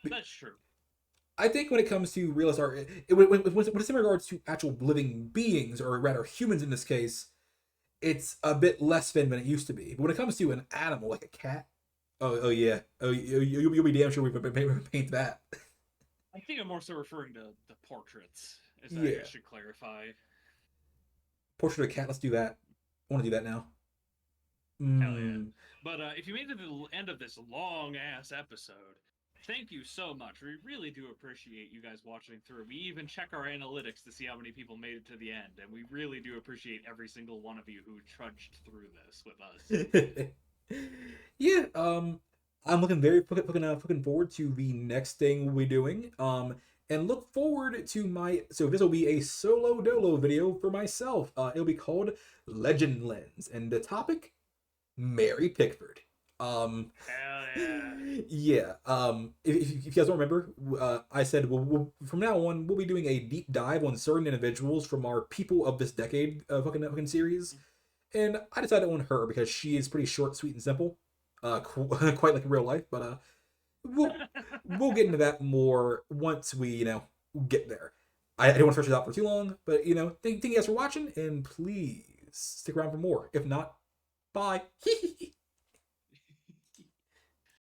that's true. I think when it comes to realist art, when it's in regards to actual living beings, or rather humans in this case, it's a bit less thin than it used to be. But when it comes to an animal like a cat, oh yeah, you'll be damn sure we paint that. I think I'm more so referring to the portraits, as I Yeah, should clarify. portrait of a cat. Let's do that. I want to do that now. Hell yeah. Mm. But if you made it to the end of this long ass episode, thank you so much. We really do appreciate you guys watching through. We even check our analytics to see how many people made it to the end, and we really do appreciate every single one of you who trudged through this with us. Yeah, I'm looking forward to the next thing we'll be doing. And look forward to so this will be a solo dolo video for myself. It'll be called Legend Lens, and the topic Mary Pickford. Um, Hell yeah. yeah. If you guys don't remember, I said from now on we'll be doing a deep dive on certain individuals from our People of this Decade fucking series, and I decided on her because she is pretty short, sweet, and simple. Quite like in real life, but we'll we'll get into that more once we get there. I don't want to stretch it out for too long, but thank you guys for watching, and please stick around for more. If not, bye.